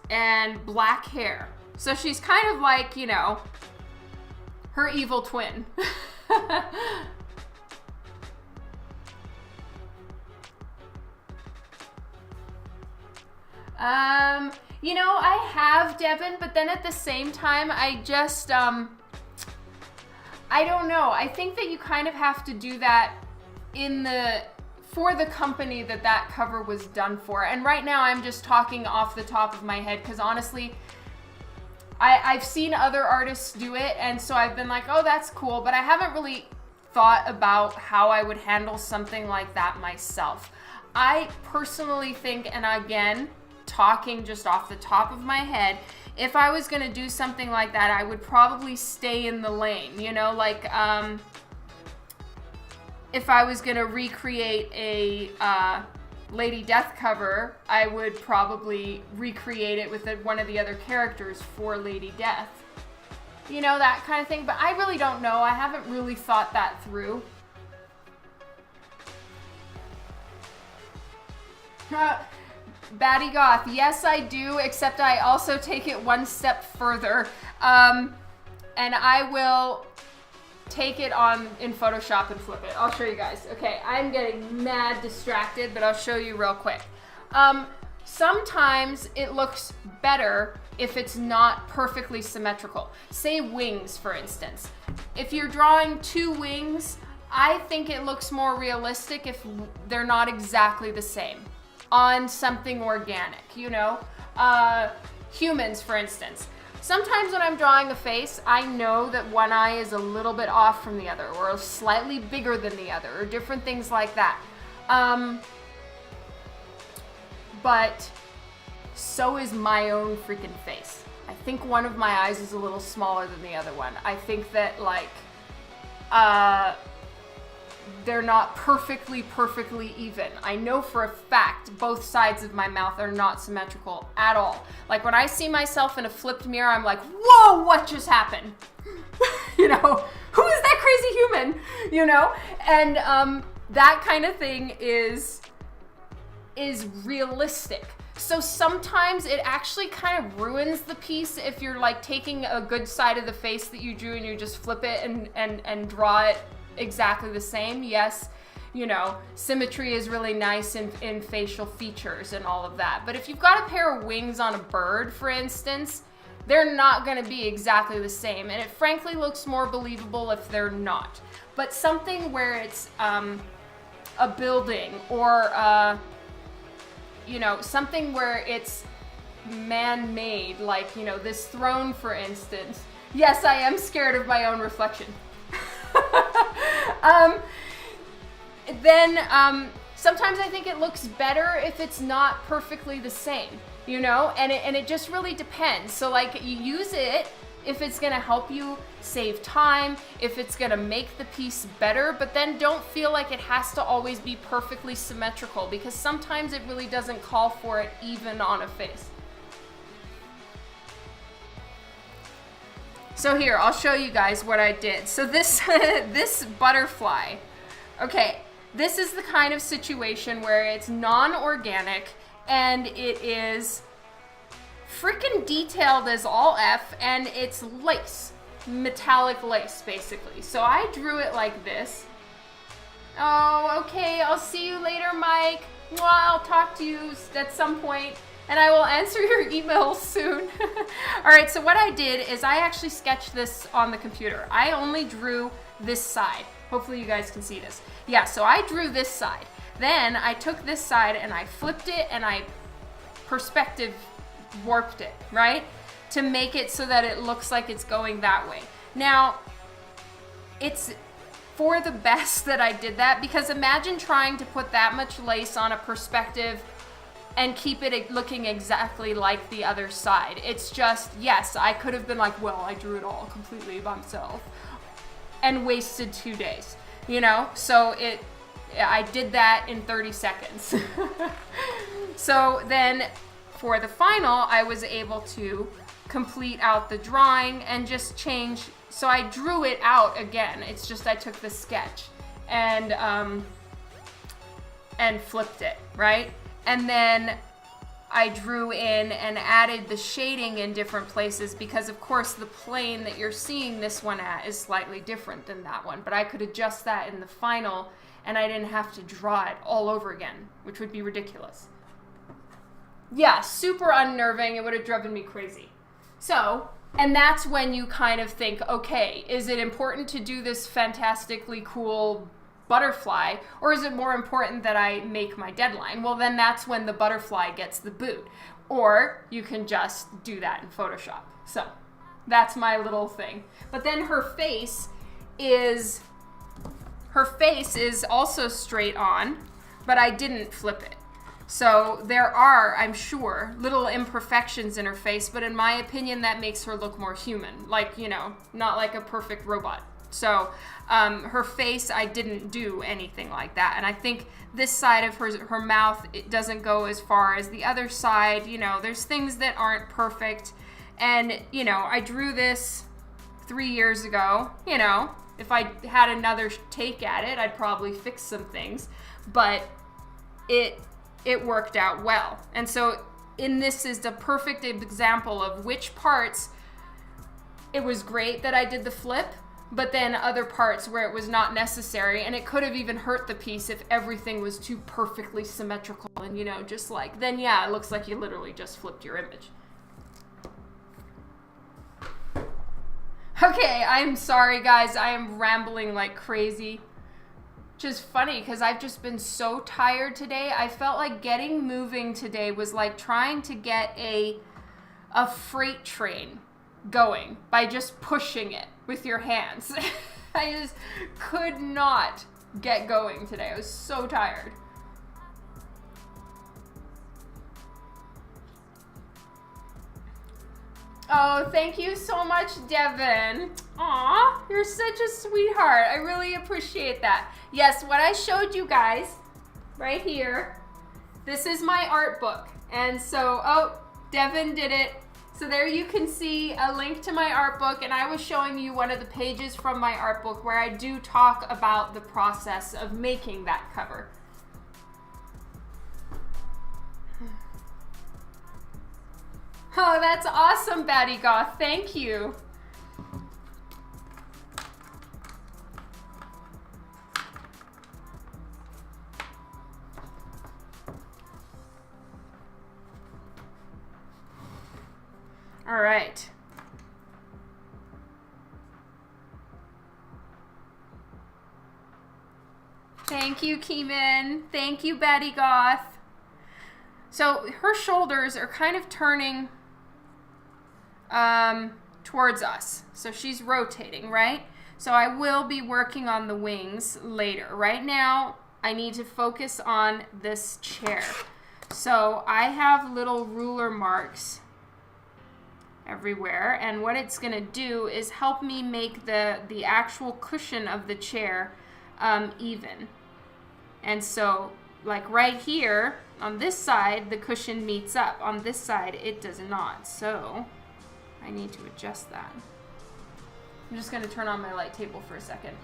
and black hair. So she's kind of like, you know, her evil twin. You know, I have Devin, but then at the same time, I just, I don't know. I think that you kind of have to do that for the company that cover was done for. And right now I'm just talking off the top of my head because honestly, I've seen other artists do it, and so I've been like, oh, that's cool, but I haven't really thought about how I would handle something like that myself. I personally think, and again, talking just off the top of my head, if I was going to do something like that, I would probably stay in the lane, you know, like if I was going to recreate a Lady Death cover, I would probably recreate it with one of the other characters for Lady Death. You know, that kind of thing, but I really don't know. I haven't really thought that through. Batty Goth, yes I do, except I also take it one step further. And I will take it in Photoshop and flip it. I'll show you guys. Okay, I'm getting mad distracted, but I'll show you real quick. Sometimes it looks better if it's not perfectly symmetrical. Say wings, for instance. If you're drawing 2 wings, I think it looks more realistic if they're not exactly the same on something organic, you know? Humans, for instance. Sometimes when I'm drawing a face, I know that one eye is a little bit off from the other, or slightly bigger than the other, or different things like that. But so is my own freaking face. I think one of my eyes is a little smaller than the other one. I think that, like, they're not perfectly even. I know for a fact both sides of my mouth are not symmetrical at all. Like when I see myself in a flipped mirror, I'm like, whoa, what just happened? You know, who is that crazy human? You know? And that kind of thing is realistic. So sometimes it actually kind of ruins the piece if you're like taking a good side of the face that you drew and you just flip it and draw it exactly the same. Yes, you know, symmetry is really nice in facial features and all of that. But if you've got a pair of wings on a bird, for instance, they're not going to be exactly the same. And it frankly looks more believable if they're not. But something where it's a building or, you know, something where it's man-made, like, you know, this throne, for instance. Yes, I am scared of my own reflection. Then sometimes I think it looks better if it's not perfectly the same, you know, and it just really depends. So like you use it if it's gonna help you save time, if it's gonna make the piece better, but then don't feel like it has to always be perfectly symmetrical because sometimes it really doesn't call for it even on a face. So here, I'll show you guys what I did. So this this butterfly, okay, this is the kind of situation where it's non-organic and it is freaking detailed as all F, and it's lace, metallic lace, basically. So I drew it like this. Oh, okay, I'll see you later, Mike. Well, I'll talk to you at some point. And I will answer your emails soon. All right, so what I did is I actually sketched this on the computer. I only drew this side. Hopefully you guys can see this. Yeah, so I drew this side. Then I took this side and I flipped it and I perspective warped it, right? To make it so that it looks like it's going that way. Now, it's for the best that I did that because imagine trying to put that much lace on a perspective and keep it looking exactly like the other side. It's just, yes, I could have been like, well, I drew it all completely by myself and wasted 2 days, you know? So I did that in 30 seconds. So then for the final, I was able to complete out the drawing and just change. So I drew it out again. It's just I took the sketch and flipped it, right? And then I drew in and added the shading in different places because, of course, the plane that you're seeing this one at is slightly different than that one. But I could adjust that in the final, and I didn't have to draw it all over again, which would be ridiculous. Yeah, super unnerving. It would have driven me crazy. So, and that's when you kind of think, okay, is it important to do this fantastically cool butterfly, or is it more important that I make my deadline? Well, then that's when the butterfly gets the boot. Or you can just do that in Photoshop. So that's my little thing. But then her face is also straight on, but I didn't flip it. So there are, I'm sure, little imperfections in her face, but in my opinion, that makes her look more human. Like, you know, not like a perfect robot. So her face, I didn't do anything like that. And I think this side of her mouth, it doesn't go as far as the other side. You know, there's things that aren't perfect. And, you know, I drew this 3 years ago. You know, if I had another take at it, I'd probably fix some things. But it worked out well. And so this is the perfect example of which parts it was great that I did the flip, but then other parts where it was not necessary, and it could have even hurt the piece if everything was too perfectly symmetrical and, you know, just like, then yeah, it looks like you literally just flipped your image. Okay, I'm sorry guys, I am rambling like crazy. Which is funny because I've just been so tired today. I felt like getting moving today was like trying to get a freight train going by just pushing it with your hands. I just could not get going today. I was so tired. Oh, thank you so much, Devin. Aw, you're such a sweetheart. I really appreciate that. Yes, what I showed you guys right here, this is my art book. And so, oh, Devin did it. So there you can see a link to my art book, and I was showing you one of the pages from my art book where I do talk about the process of making that cover. Oh, that's awesome, Batty Goth. Thank you. All right. Thank you, Keeman. Thank you, Batty Goth. So her shoulders are kind of turning towards us. So she's rotating, right? So I will be working on the wings later. Right now, I need to focus on this chair. So I have little ruler marks everywhere, and what it's going to do is help me make the actual cushion of the chair even. And so, like right here, on this side, the cushion meets up. On this side, it does not. So I need to adjust that. I'm just going to turn on my light table for a second.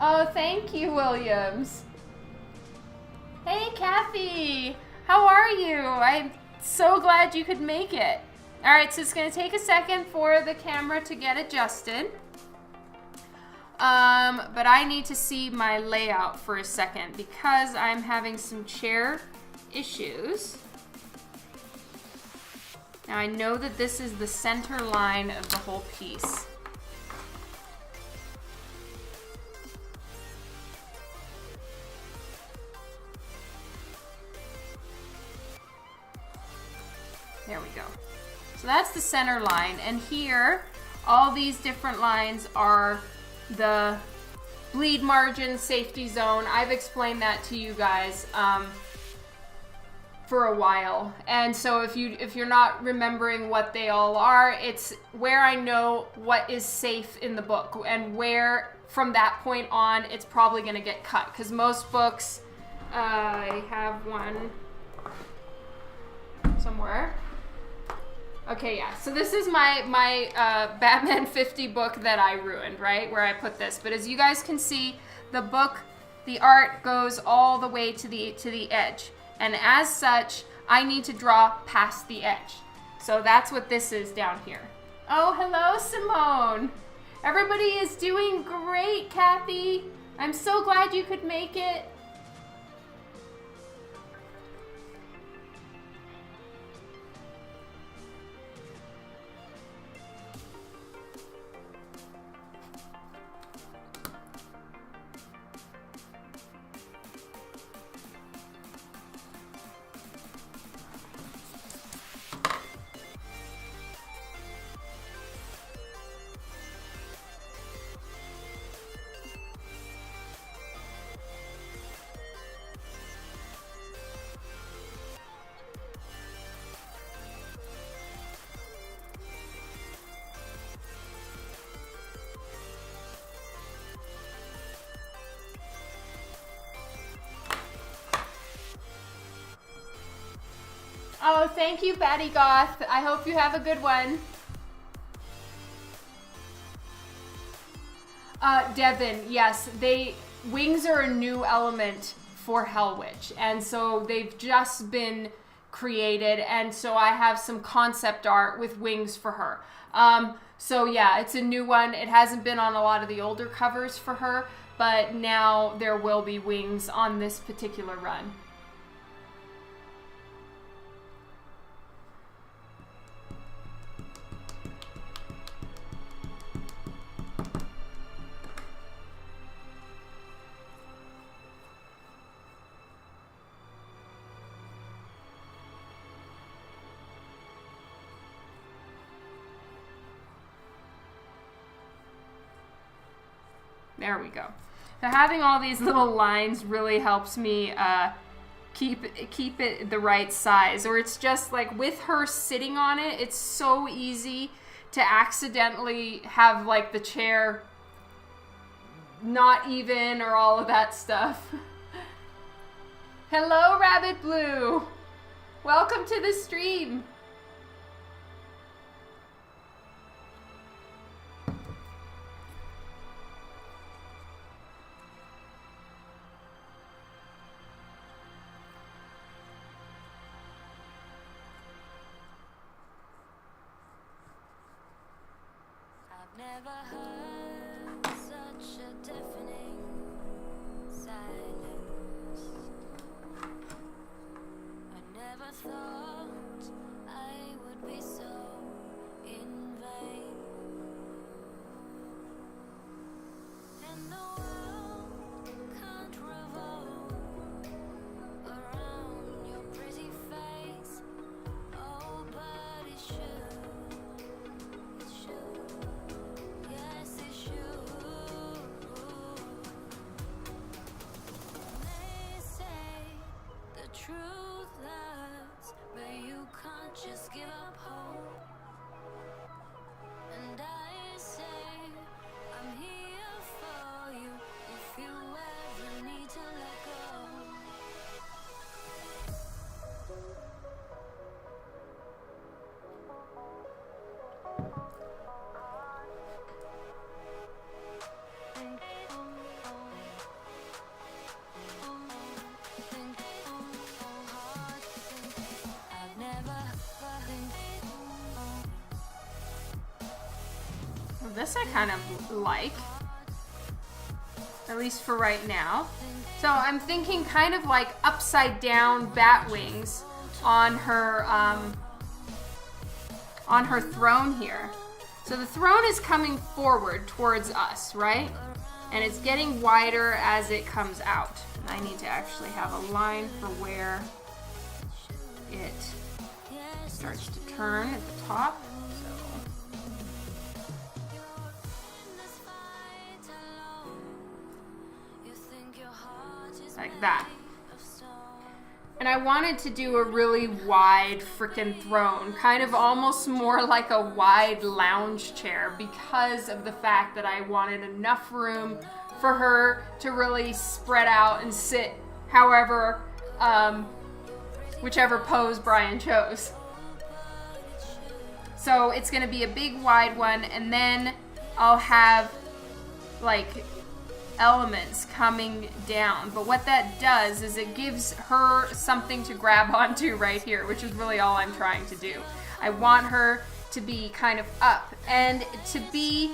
Oh, thank you, Williams. Hey, Kathy. How are you? I'm so glad you could make it. All right, so it's going to take a second for the camera to get adjusted. But I need to see my layout for a second because I'm having some chair issues. Now I know that this is the center line of the whole piece. There we go. So that's the center line, and here all these different lines are the bleed margin, safety zone. I've explained that to you guys for a while, and so if you're not remembering what they all are, it's where I know what is safe in the book and where from that point on it's probably going to get cut, because most books, I have one somewhere. Okay, yeah, so this is my Batman 50 book that I ruined, right, where I put this. But as you guys can see, the book, the art goes all the way to the edge. And as such, I need to draw past the edge. So that's what this is down here. Oh, hello, Simone. Everybody is doing great, Kathy. I'm so glad you could make it. thank you, Patty Goth. I hope you have a good one. Devin, yes, wings are a new element for Hellwitch, and so they've just been created, and so I have some concept art with wings for her. So yeah, it's a new one. It hasn't been on a lot of the older covers for her, but now there will be wings on this particular run. There we go. So having all these little lines really helps me keep it the right size. Or it's just like with her sitting on it, it's so easy to accidentally have like the chair not even or all of that stuff. Hello, Rabbit Blue. Welcome to the stream. Never heard such a deafening silence. I never thought I would be so in vain. And the world can't revolve around your pretty face. Oh, but it should. It should. Yes, it should. They say the truth hurts, but you can't just give up hope. And I say I'm here for you if you ever need to let go. Well, this I kind of like, at least for right now. So I'm thinking kind of like upside down bat wings on her throne here. So the throne is coming forward towards us, right? And it's getting wider as it comes out. And I need to actually have a line for where it starts to turn at the top. Like that. And I wanted to do a really wide frickin' throne, kind of almost more like a wide lounge chair, because of the fact that I wanted enough room for her to really spread out and sit however, whichever pose Brian chose. So it's gonna be a big wide one, and then I'll have like elements coming down. But what that does is it gives her something to grab onto right here, which is really all I'm trying to do. I want her to be kind of up and to be,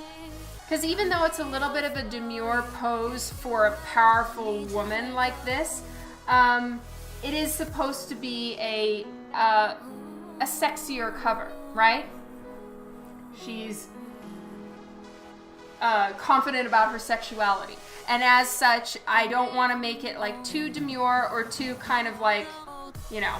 because even though it's a little bit of a demure pose for a powerful woman like this, it is supposed to be a sexier cover, right? She's confident about her sexuality. And as such, I don't want to make it like too demure or too kind of like, you know,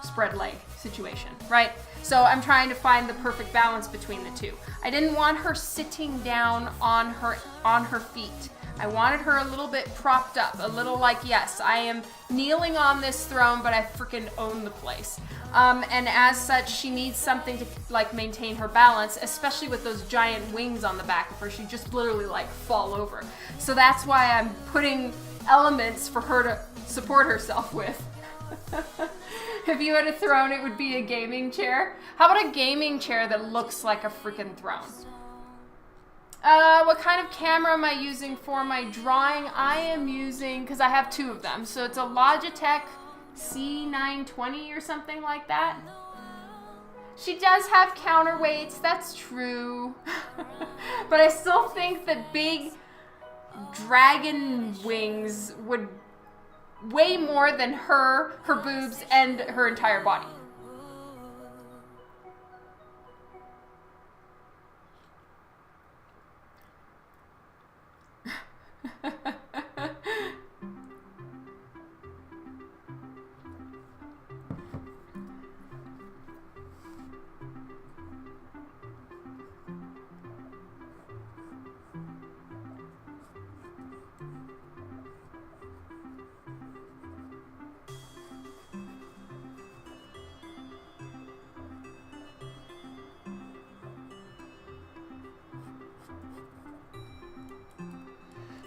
spread leg situation, right? So I'm trying to find the perfect balance between the two. I didn't want her sitting down on her feet. I wanted her a little bit propped up, a little like, yes, I am kneeling on this throne, but I freaking own the place. And as such, she needs something to like maintain her balance, especially with those giant wings on the back of her. She just literally like fall over. So that's why I'm putting elements for her to support herself with. If you had a throne, it would be a gaming chair. How about a gaming chair that looks like a freaking throne? What kind of camera am I using for my drawing? I am using, because I have two of them, so it's a Logitech C920 or something like that. She does have counterweights, that's true. But I still think that big dragon wings would weigh more than her boobs, and her entire body.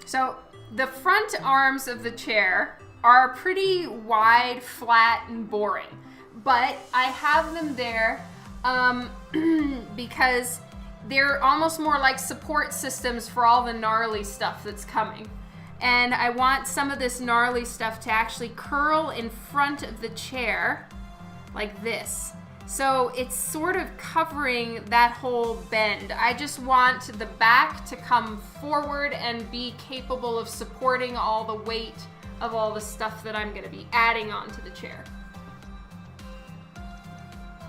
So the front arms of the chair are pretty wide, flat, and boring. But I have them there because they're almost more like support systems for all the gnarly stuff that's coming. And I want some of this gnarly stuff to actually curl in front of the chair like this. So it's sort of covering that whole bend. I just want the back to come forward and be capable of supporting all the weight of all the stuff that I'm gonna be adding onto the chair.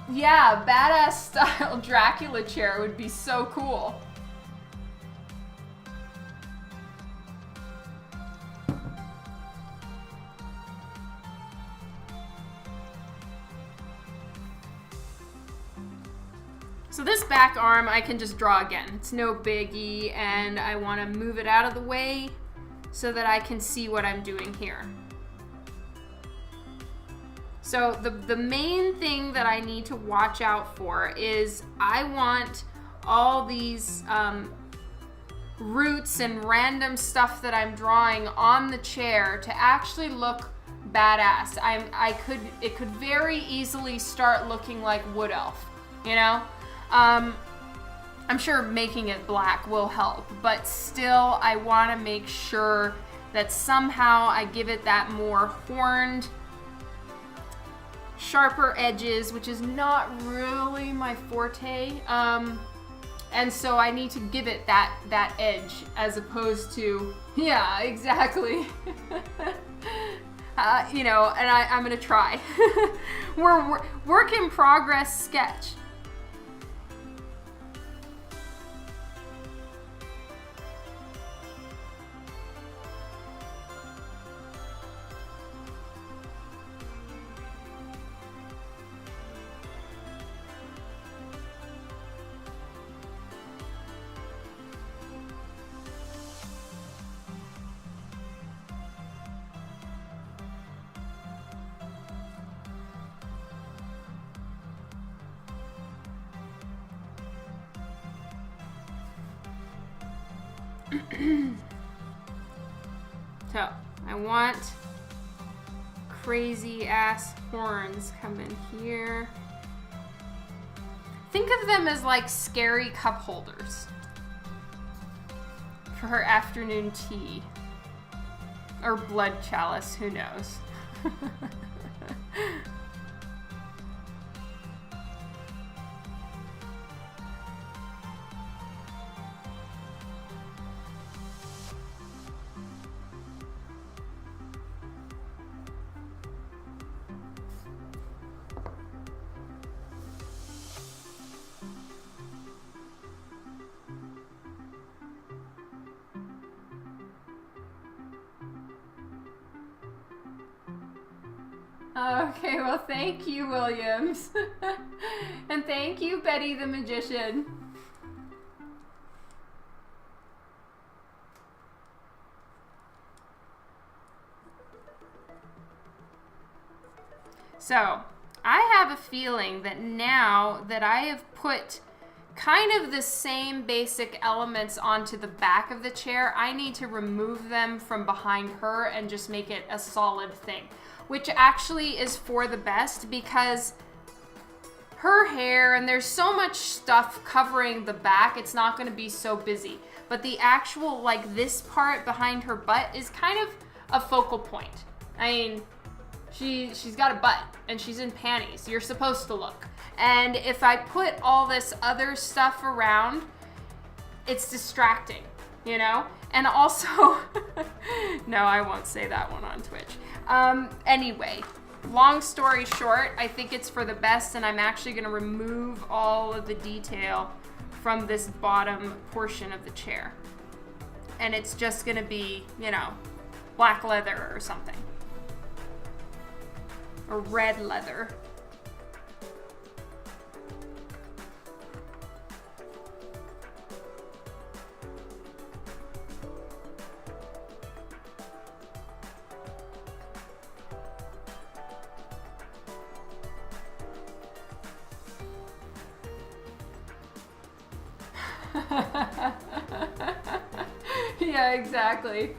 Yeah, badass style Dracula chair would be so cool. So this back arm I can just draw again. It's no biggie, and I want to move it out of the way so that I can see what I'm doing here. So the main thing that I need to watch out for is I want all these roots and random stuff that I'm drawing on the chair to actually look badass. It could very easily start looking like Wood Elf, you know? I'm sure making it black will help, but still I want to make sure that somehow I give it that more horned, sharper edges, which is not really my forte. And so I need to give it that edge as opposed to, yeah, exactly. You know, and I'm gonna try. We're work in progress sketch. So, I want crazy ass horns coming here. Think of them as like scary cup holders for her afternoon tea. Or blood chalice, who knows. Okay, well, thank you, Williams. And thank you, Betty the Magician. So, I have a feeling that now that I have put kind of the same basic elements onto the back of the chair. I need to remove them from behind her and just make it a solid thing, which actually is for the best because her hair, and there's so much stuff covering the back, it's not going to be so busy. But the actual, like, this part behind her butt is kind of a focal point. I mean, she's got a butt and she's in panties. You're supposed to look. And if I put all this other stuff around, it's distracting, you know? And also, no, I won't say that one on Twitch. Anyway, long story short, I think it's for the best, and I'm actually going to remove all of the detail from this bottom portion of the chair. And it's just going to be, you know, black leather or something. Or red leather. Yeah, exactly.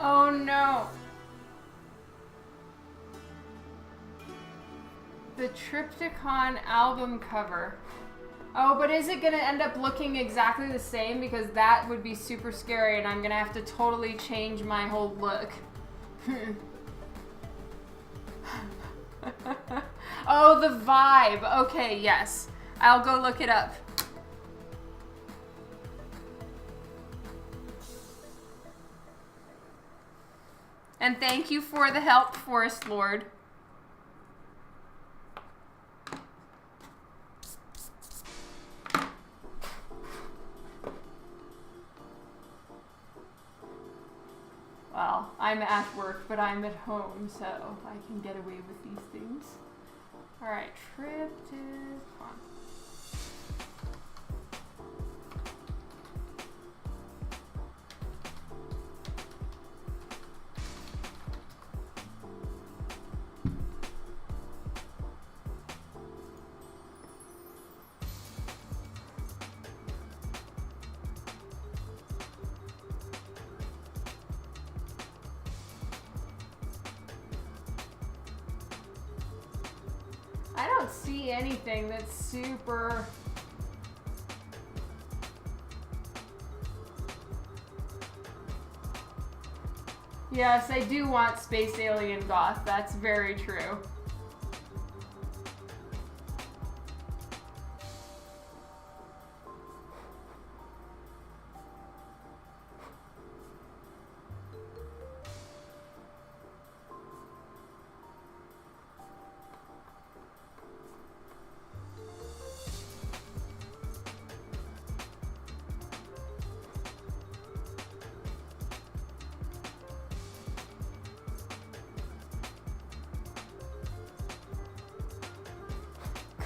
Oh no. The Triptychon album cover. Oh, but is it going to end up looking exactly the same? Because that would be super scary and I'm going to have to totally change my whole look. Oh, the vibe. Okay, yes. I'll go look it up. And thank you for the help, Forest Lord. Well, I'm at work, but I'm at home, so I can get away with these things. Alright, Triptychon. I don't see anything that's super... Yes, I do want Space Alien Goth. That's very true.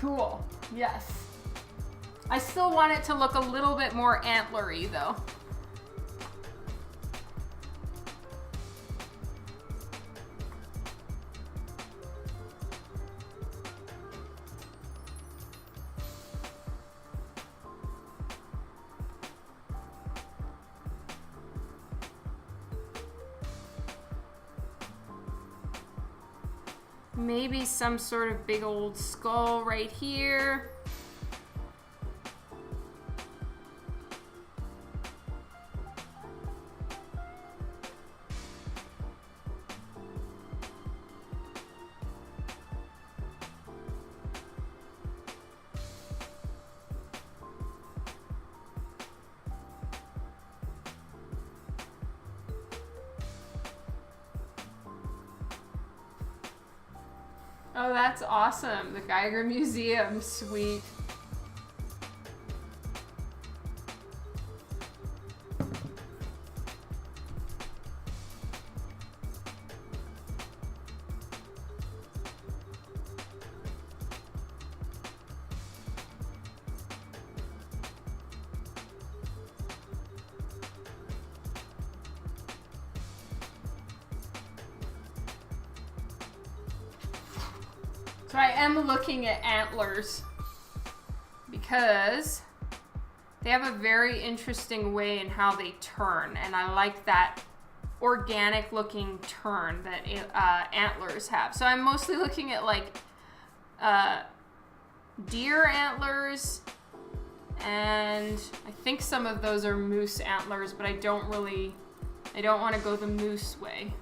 Cool. Yes. I still want it to look a little bit more antlery, though. Maybe some sort of big old skull right here. Oh, that's awesome. The Geiger Museum, sweet. So I am looking at antlers because they have a very interesting way in how they turn, and I like that organic looking turn that antlers have. So I'm mostly looking at like deer antlers, and I think some of those are moose antlers, but I don't want to go the moose way.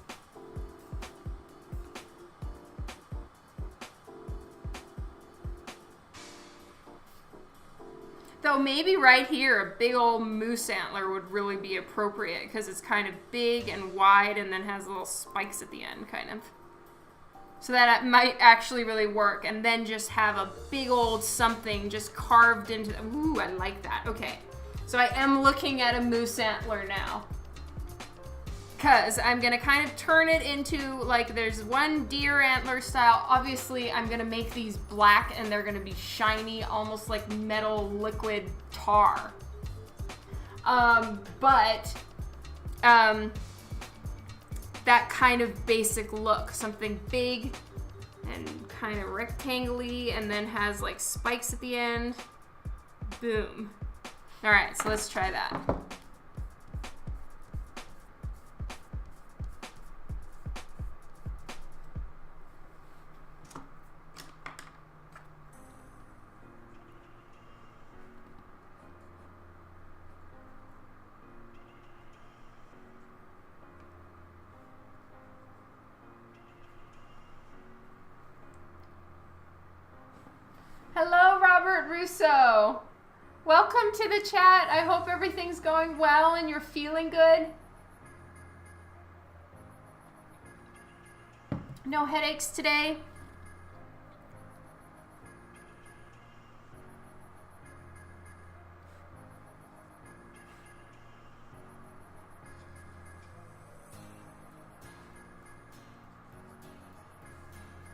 Though maybe right here, a big old moose antler would really be appropriate because it's kind of big and wide and then has little spikes at the end, kind of. So that might actually really work. And then just have a big old something just carved into the... Ooh, I like that. Okay. So I am looking at a moose antler now. Because I'm going to kind of turn it into, like, there's one deer antler style. Obviously, I'm going to make these black, and they're going to be shiny, almost like metal liquid tar. But that kind of basic look. Something big and kind of rectangle-y, and then has, like, spikes at the end. Boom. All right, so let's try that. Hello, Robert Russo. Welcome to the chat. I hope everything's going well and you're feeling good. No headaches today?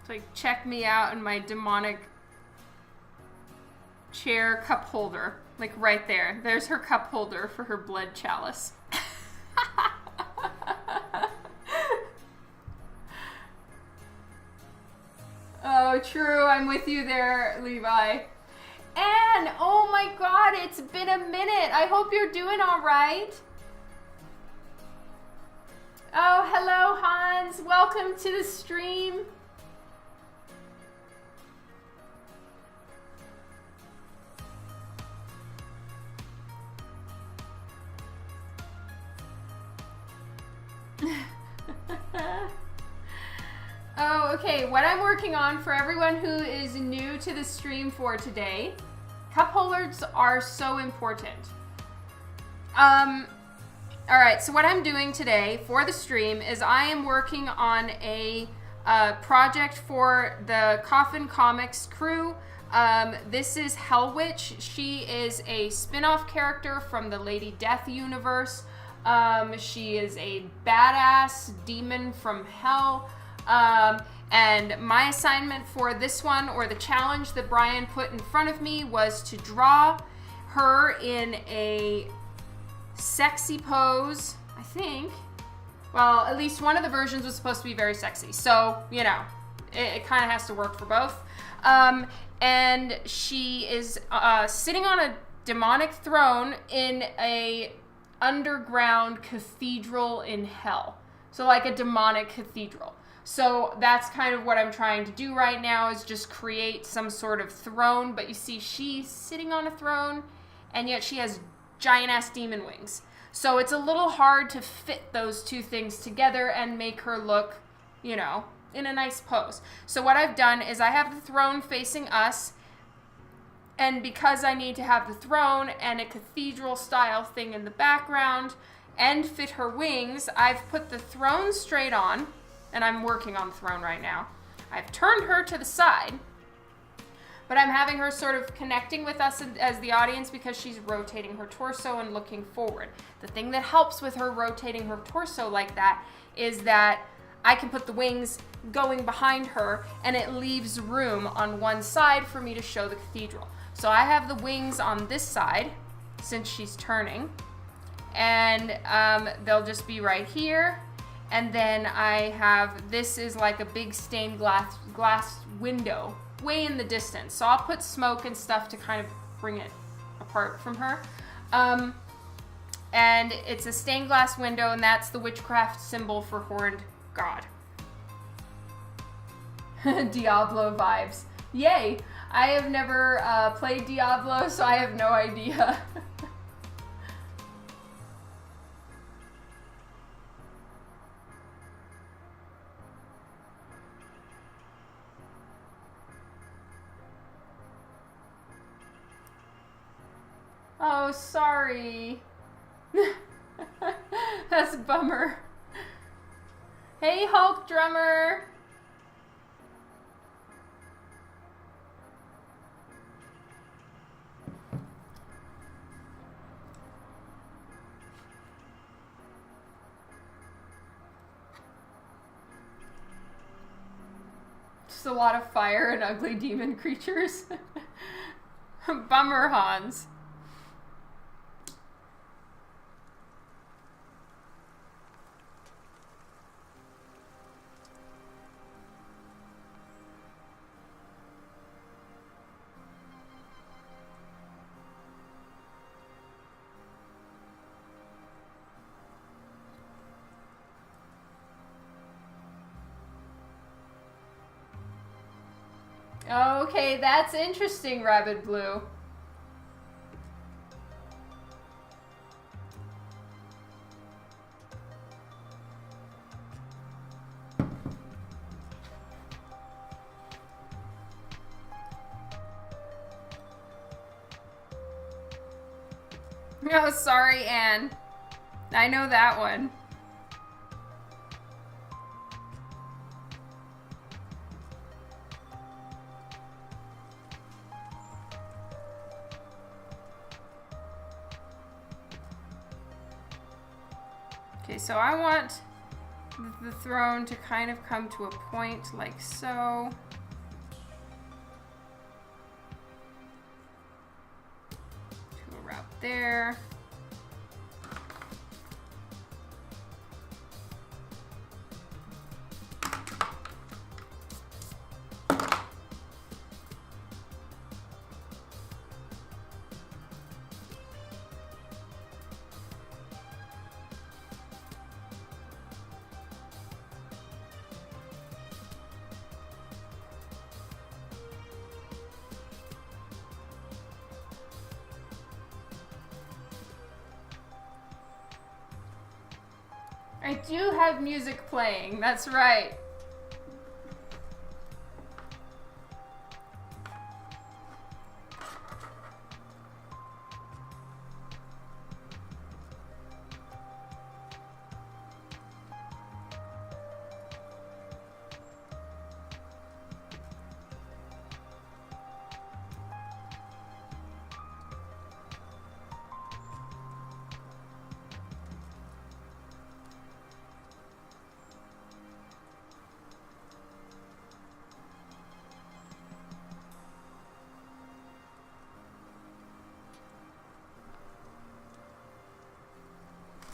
It's like, check me out in my demonic chair cup holder, like right there. There's her cup holder for her blood chalice. Oh, true. I'm with you there, Levi. And oh my God, it's been a minute. I hope you're doing all right. Oh, hello, Hans. Welcome to the stream. Oh, okay. What I'm working on for everyone who is new to the stream for today, cup holders are so important. All right, so what I'm doing today for the stream is I am working on a project for the Coffin Comics crew. This is Hellwitch. She is a spin-off character from the Lady Death universe. She is a badass demon from hell. And my assignment for this one, or the challenge that Brian put in front of me, was to draw her in a sexy pose, I think. Well, at least one of the versions was supposed to be very sexy. So, you know, it kind of has to work for both. And she is sitting on a demonic throne in a underground cathedral in hell. So like a demonic cathedral. So that's kind of what I'm trying to do right now, is just create some sort of throne. But you see, she's sitting on a throne, and yet she has giant-ass demon wings. So it's a little hard to fit those two things together and make her look, you know, in a nice pose. So what I've done is I have the throne facing us, and because I need to have the throne and a cathedral-style thing in the background and fit her wings, I've put the throne straight on, and I'm working on the throne right now. I've turned her to the side, but I'm having her sort of connecting with us as the audience because she's rotating her torso and looking forward. The thing that helps with her rotating her torso like that is that I can put the wings going behind her and it leaves room on one side for me to show the cathedral. So I have the wings on this side since she's turning, and they'll just be right here. And then I have, this is like a big stained glass window way in the distance. So I'll put smoke and stuff to kind of bring it apart from her. And it's a stained glass window, and that's the witchcraft symbol for horned god. Diablo vibes. Yay! I have never played Diablo, so I have no idea. Oh, sorry. That's a bummer. Hey, Hulk drummer. Just a lot of fire and ugly demon creatures. Bummer, Hans. Okay, that's interesting, Rabbit Blue. Oh, sorry, Anne. I know that one. Okay, so I want the throne to kind of come to a point like so. To a route there. I do have music playing, that's right.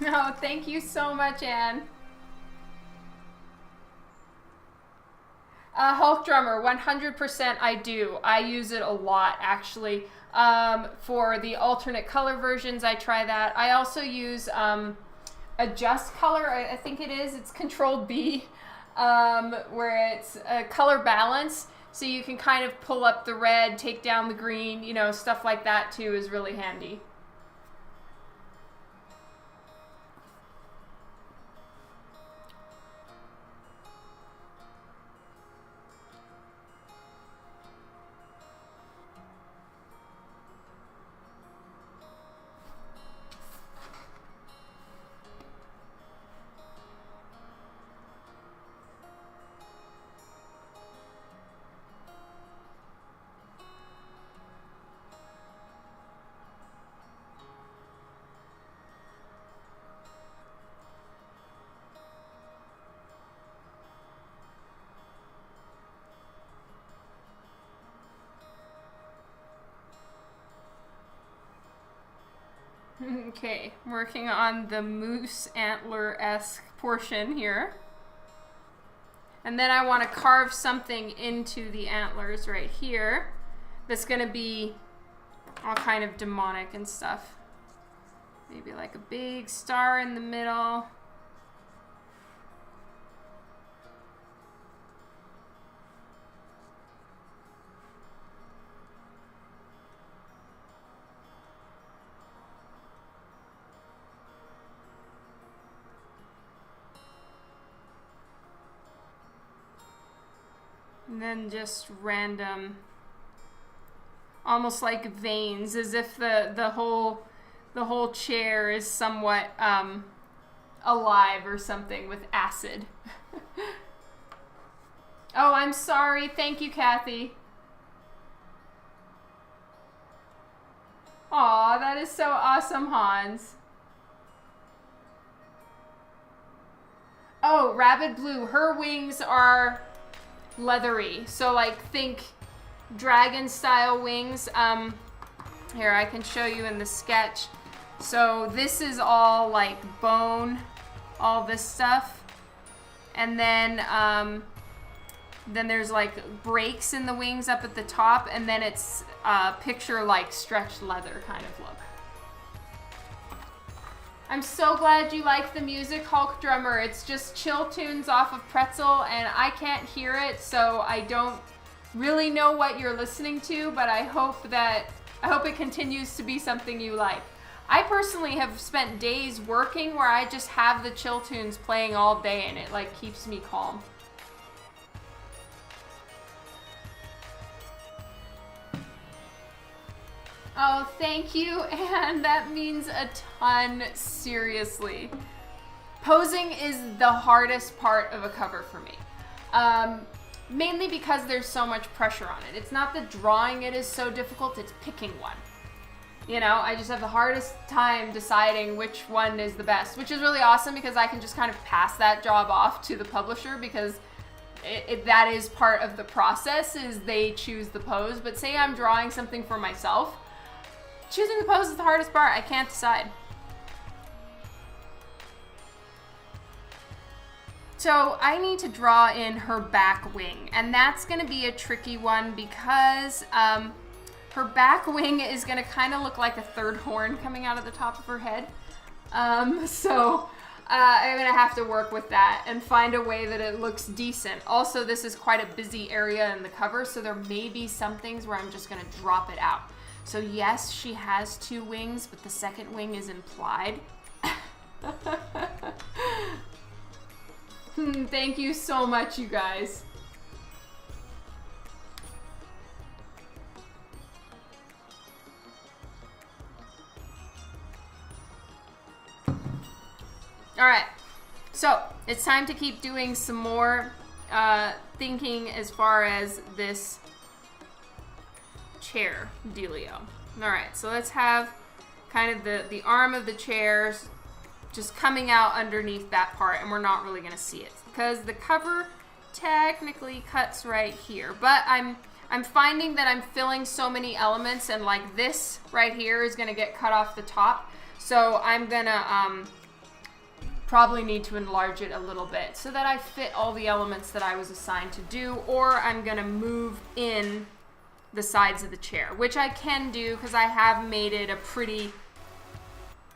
No, thank you so much, Anne. Hulk Drummer, 100% I do. I use it a lot, actually. For the alternate color versions, I try that. I also use Adjust Color, I think it is. It's Control B, where it's a color balance. So you can kind of pull up the red, take down the green, you know, stuff like that too is really handy. Okay, working on the moose antler-esque portion here. And then I want to carve something into the antlers right here that's going to be all kind of demonic and stuff. Maybe like a big star in the middle. And then just random, almost like veins, as if the whole chair is somewhat alive or something with acid. Oh, I'm sorry. Thank you, Kathy. Aw, that is so awesome, Hans. Oh, Rabid Blue. Her wings are leathery, so like think dragon style wings. Here, I can show you in the sketch. So this is all like bone, all this stuff, and then there's like breaks in the wings up at the top, and then it's picture like stretched leather kind of look. I'm so glad you like the music, Hulk Drummer. It's just chill tunes off of Pretzel, and I can't hear it, so I don't really know what you're listening to, but I hope it continues to be something you like. I personally have spent days working where I just have the chill tunes playing all day, and it like keeps me calm. Oh, thank you, and that means a ton, seriously. Posing is the hardest part of a cover for me. Mainly because there's so much pressure on it. It's not that drawing it is so difficult, it's picking one. You know, I just have the hardest time deciding which one is the best, which is really awesome because I can just kind of pass that job off to the publisher because that is part of the process, is they choose the pose. But say I'm drawing something for myself, choosing the pose is the hardest part. I can't decide. So I need to draw in her back wing, and that's going to be a tricky one because her back wing is going to kind of look like a third horn coming out of the top of her head. So I'm going to have to work with that and find a way that it looks decent. Also, this is quite a busy area in the cover, so there may be some things where I'm just going to drop it out. So yes, she has two wings, but the second wing is implied. Thank you so much, you guys. All right, so it's time to keep doing some more thinking as far as this chair dealio. All right, so let's have kind of the arm of the chairs just coming out underneath that part, and we're not really going to see it because the cover technically cuts right here. But I'm finding that I'm filling so many elements, and like this right here is going to get cut off the top. So I'm going to probably need to enlarge it a little bit so that I fit all the elements that I was assigned to do, or I'm going to move in the sides of the chair, which I can do because I have made it a pretty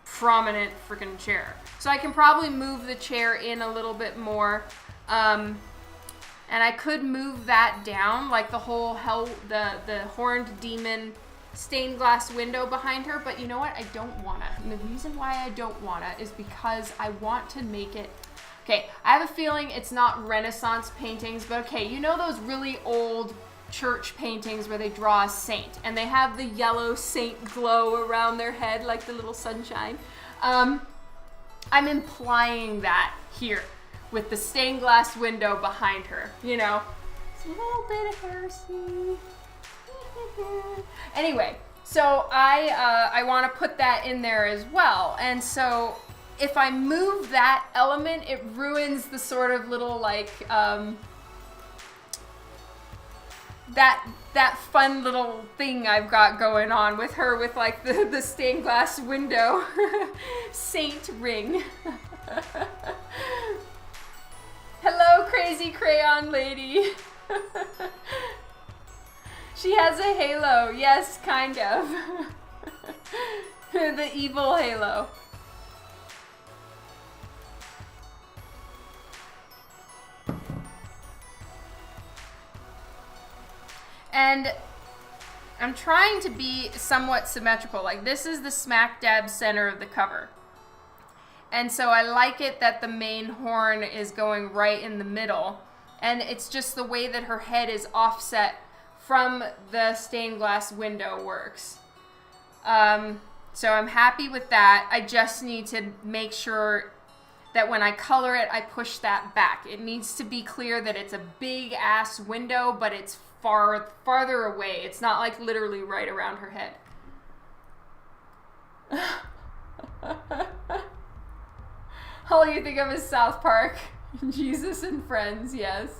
prominent freaking chair. So I can probably move the chair in a little bit more, and I could move that down, like the whole the horned demon stained glass window behind her. But you know what? I don't wanna. And the reason why I don't wanna is because I want to make it. Okay, I have a feeling it's not Renaissance paintings, but okay, you know those really old church paintings where they draw a saint and they have the yellow saint glow around their head like the little sunshine. I'm implying that here with the stained glass window behind her, you know. It's a little bit of heresy. Anyway, so I want to put that in there as well. And so if I move that element, it ruins the sort of little like that fun little thing I've got going on with her with like the stained glass window. Saint ring. Hello, crazy crayon lady. She has a halo. Yes, kind of. The evil halo. And I'm trying to be somewhat symmetrical. Like, this is the smack dab center of the cover. And so I like it that the main horn is going right in the middle. And it's just the way that her head is offset from the stained glass window works. So I'm happy with that. I just need to make sure that when I color it, I push that back. It needs to be clear that it's a big ass window, but it's farther away. It's not like literally right around her head. All you think of is South Park. Jesus and Friends, yes.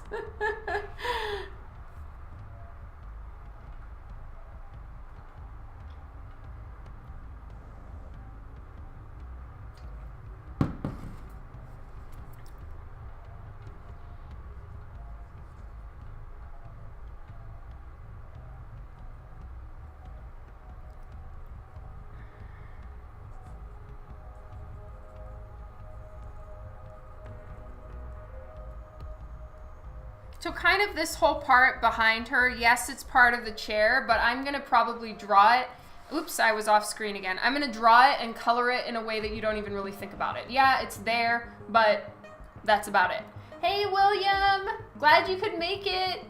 So kind of this whole part behind her, yes, it's part of the chair, but I'm going to probably draw it. Oops, I was off screen again. I'm going to draw it and color it in a way that you don't even really think about it. Yeah, it's there, but that's about it. Hey, William! Glad you could make it!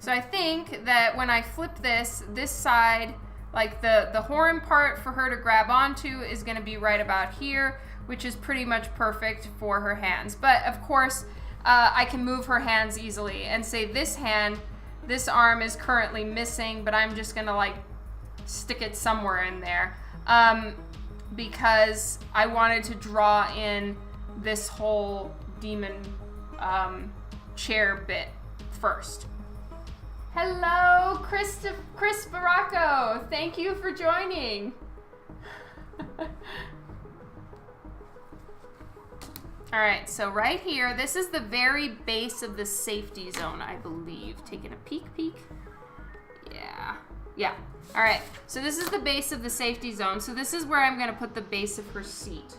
So I think that when I flip this side, like the horn part for her to grab onto is going to be right about here, which is pretty much perfect for her hands. But of course, I can move her hands easily and say this arm is currently missing, but I'm just going to like stick it somewhere in there because I wanted to draw in this whole demon chair bit first. Hello, Chris Baracco. Thank you for joining. All right, so right here, this is the very base of the safety zone, I believe. Taking a peek. Yeah. All right, so this is the base of the safety zone. So this is where I'm gonna put the base of her seat.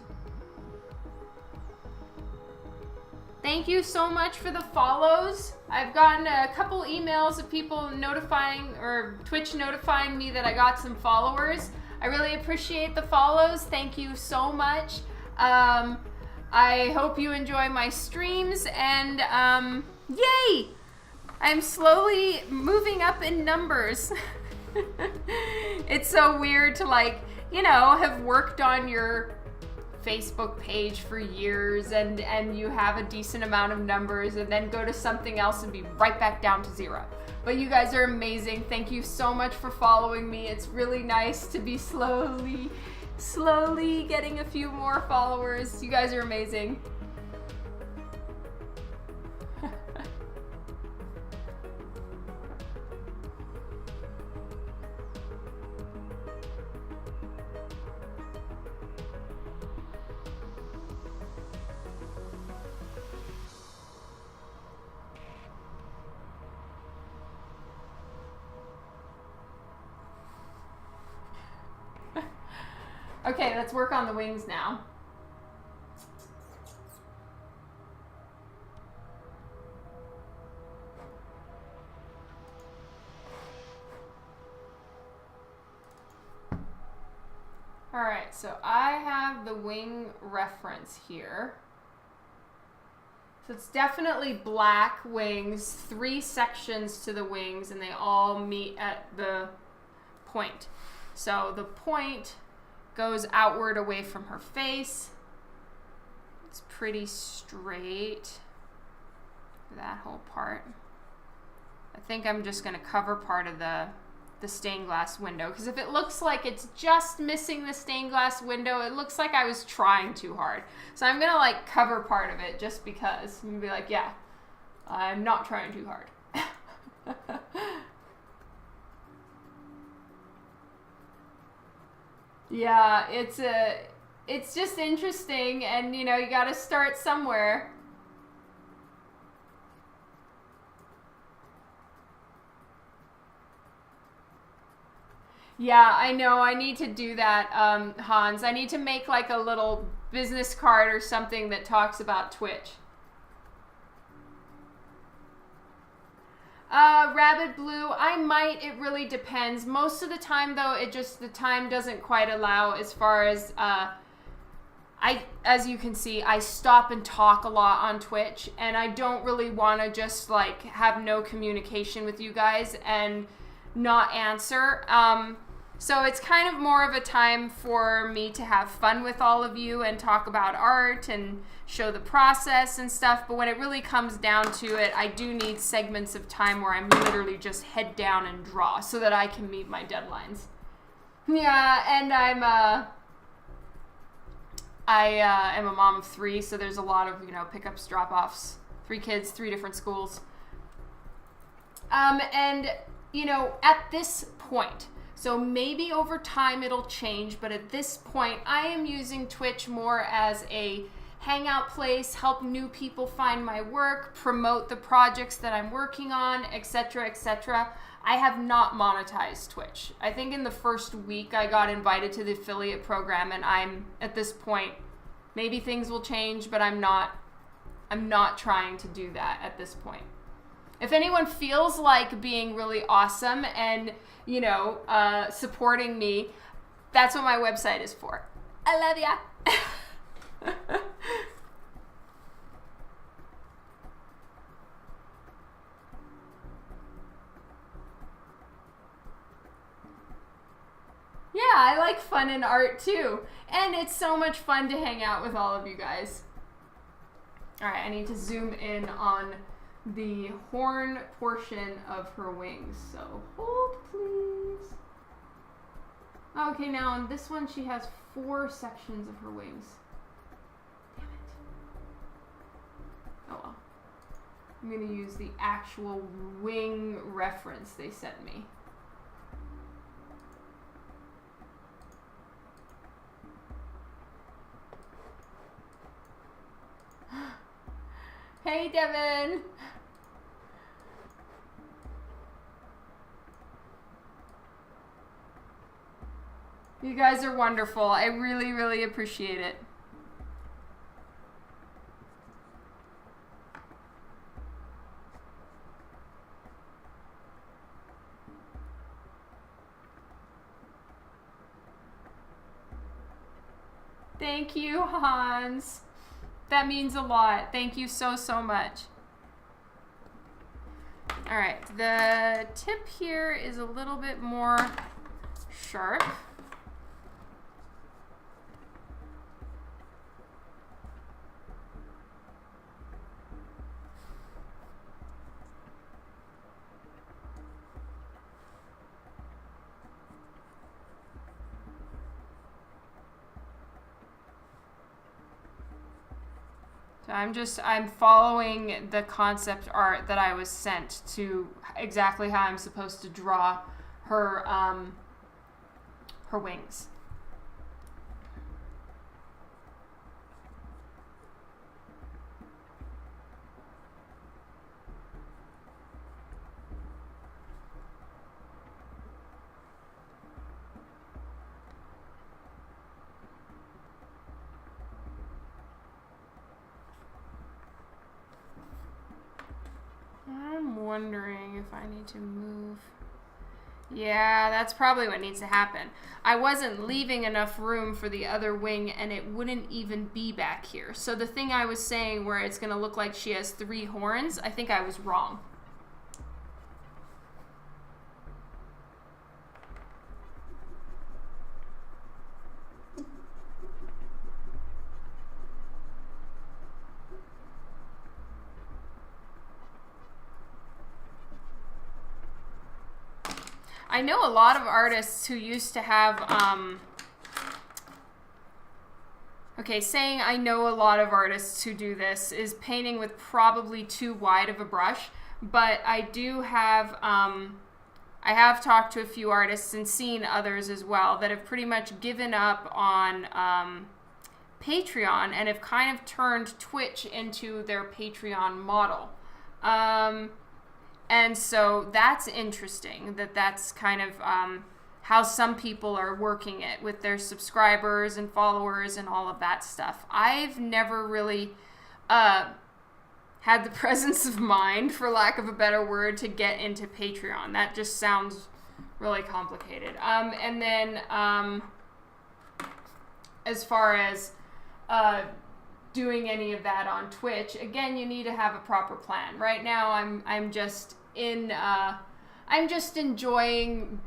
Thank you so much for the follows. I've gotten a couple emails of people notifying, or Twitch notifying me that I got some followers. I really appreciate the follows. Thank you so much. I hope you enjoy my streams, and yay! I'm slowly moving up in numbers. It's so weird to have worked on your Facebook page for years and you have a decent amount of numbers and then go to something else and be right back down to zero. But you guys are amazing. Thank you so much for following me. It's really nice to be slowly getting a few more followers. You guys are amazing. Okay, let's work on the wings now. All right, so I have the wing reference here. So it's definitely black wings, 3 sections to the wings, and they all meet at the point. So the point goes outward away from her face. It's pretty straight for that whole part. I think I'm just going to cover part of the the stained glass window, because if it looks like it's just missing the stained glass window, it looks like I was trying too hard. So I'm gonna like cover part of it just because. I'm gonna be like, yeah, I'm not trying too hard. Yeah, it's just interesting, and you know, you gotta start somewhere. Yeah, I know. I need to do that, Hans. I need to make like a little business card or something that talks about Twitch. Rabbit Blue, I might. It really depends. Most of the time, though, the time doesn't quite allow as far as, as you can see, I stop and talk a lot on Twitch, and I don't really want to just, like, have no communication with you guys and not answer. So it's kind of more of a time for me to have fun with all of you and talk about art and show the process and stuff. But when it really comes down to it, I do need segments of time where I'm literally just head down and draw so that I can meet my deadlines. Yeah, and I am a mom of 3, so there's a lot of, you know, pickups, drop-offs, 3 kids, 3 different schools. And, you know, at this point, so maybe over time it'll change, but at this point, I am using Twitch more as a hangout place, help new people find my work, promote the projects that I'm working on, etc., etc. I have not monetized Twitch. I think in the first week I got invited to the affiliate program, and I'm at this point, maybe things will change, but I'm not trying to do that at this point. If anyone feels like being really awesome and, you know, supporting me, that's what my website is for. I love ya. Yeah, I like fun and art too. And it's so much fun to hang out with all of you guys. Alright, I need to zoom in on the horn portion of her wings. So hold, please. Okay, now on this one she has 4 sections of her wings. Damn it. Oh well. I'm gonna use the actual wing reference they sent me. Hey, Devin! You guys are wonderful. I really, really appreciate it. Thank you, Hans. That means a lot. Thank you so, so much. All right, the tip here is a little bit more sharp. So I'm following the concept art that I was sent to exactly how I'm supposed to draw her, her wings. I'm wondering if I need to move. Yeah, that's probably what needs to happen. I wasn't leaving enough room for the other wing, and it wouldn't even be back here. So the thing I was saying where it's going to look like she has 3 horns, I think I was wrong. I know a lot of artists who used to have, okay, saying I know a lot of artists who do this is painting with probably too wide of a brush, but I do have, I have talked to a few artists and seen others as well that have pretty much given up on Patreon and have kind of turned Twitch into their Patreon model. And so that's interesting that's kind of how some people are working it with their subscribers and followers and all of that stuff. I've never really had the presence of mind, for lack of a better word, to get into Patreon. That just sounds really complicated. And then as far as doing any of that on Twitch, again, you need to have a proper plan. Right now, I'm just enjoying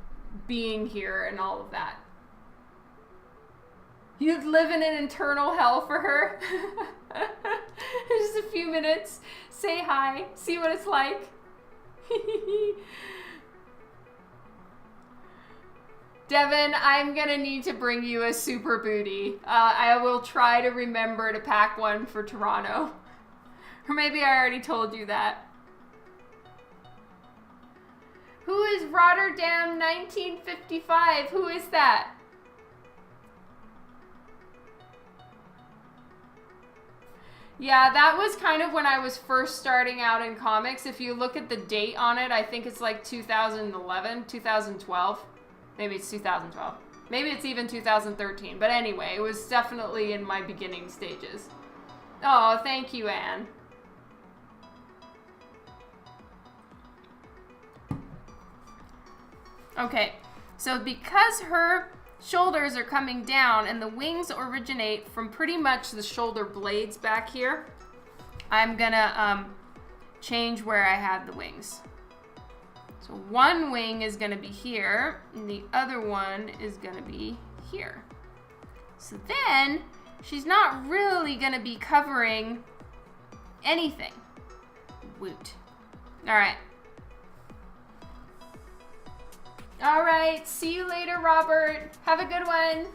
being here and all of that. You'd live in an internal hell for her. Just a few minutes. Say hi. See what it's like. Devin, I'm gonna need to bring you a super booty. I will try to remember to pack one for Toronto. Or maybe I already told you that. Who is Rotterdam 1955? Who is that? Yeah, that was kind of when I was first starting out in comics. If you look at the date on it, I think it's like 2011, 2012. Maybe it's 2012. Maybe it's even 2013. But anyway, it was definitely in my beginning stages. Oh, thank you, Anne. Okay, so because her shoulders are coming down and the wings originate from pretty much the shoulder blades back here, I'm gonna change where I have the wings. So one wing is gonna be here and the other one is gonna be here. So then she's not really gonna be covering anything. Woot. All right. All right, see you later, Robert. Have a good one.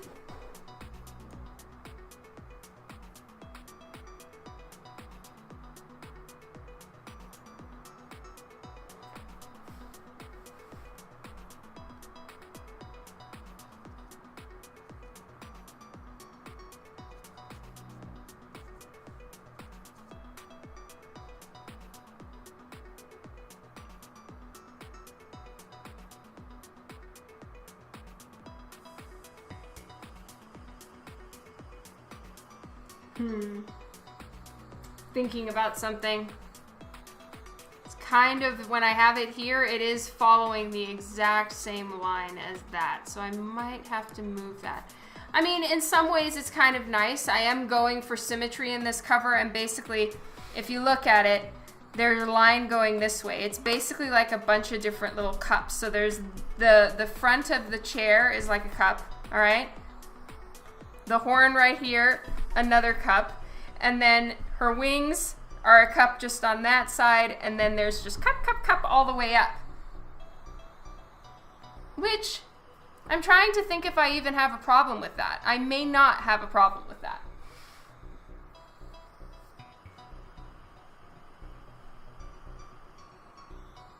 Thinking about something. It's kind of, when I have it here, it is following the exact same line as that. So I might have to move that. I mean, in some ways it's kind of nice. I am going for symmetry in this cover, and basically, if you look at it, there's a line going this way. It's basically like a bunch of different little cups. So there's the front of the chair is like a cup, all right? The horn right here, another cup. And then her wings are a cup just on that side, and then there's just cup, cup, cup all the way up. Which, I'm trying to think if I even have a problem with that. I may not have a problem with that.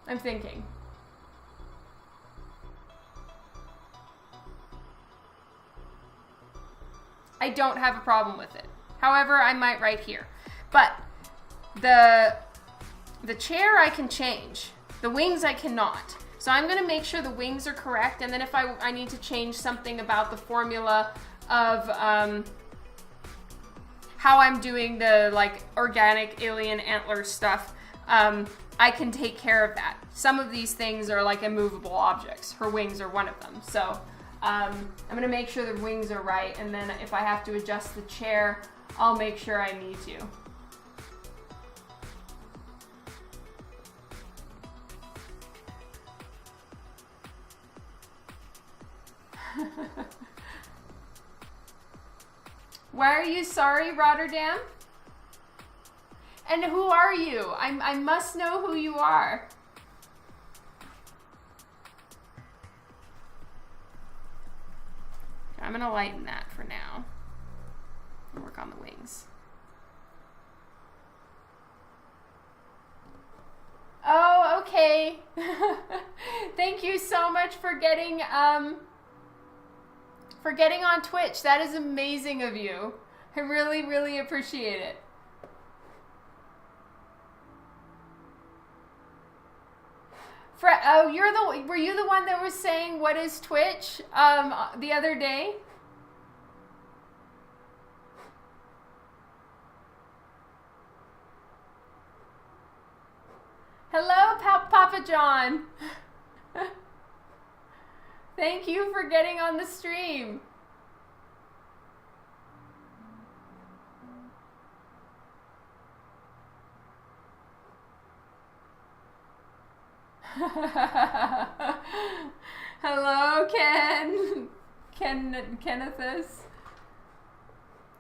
I'm thinking. I don't have a problem with it. However, I might right here. But the chair I can change. The wings I cannot. So I'm going to make sure the wings are correct, and then if I need to change something about the formula of how I'm doing the like organic alien antler stuff, I can take care of that. Some of these things are like immovable objects. Her wings are one of them. So I'm going to make sure the wings are right, and then if I have to adjust the chair, I'll make sure I need to. Why are you sorry, Rotterdam? And who are you? I must know who you are. gonna lighten that for now. Work on the wings. Oh, okay. Thank you so much for getting on Twitch. That is amazing of you. I really, really appreciate it. Oh, were you the one that was saying what is Twitch the other day? Hello, Papa John. Thank you for getting on the stream. Hello, Kennethus.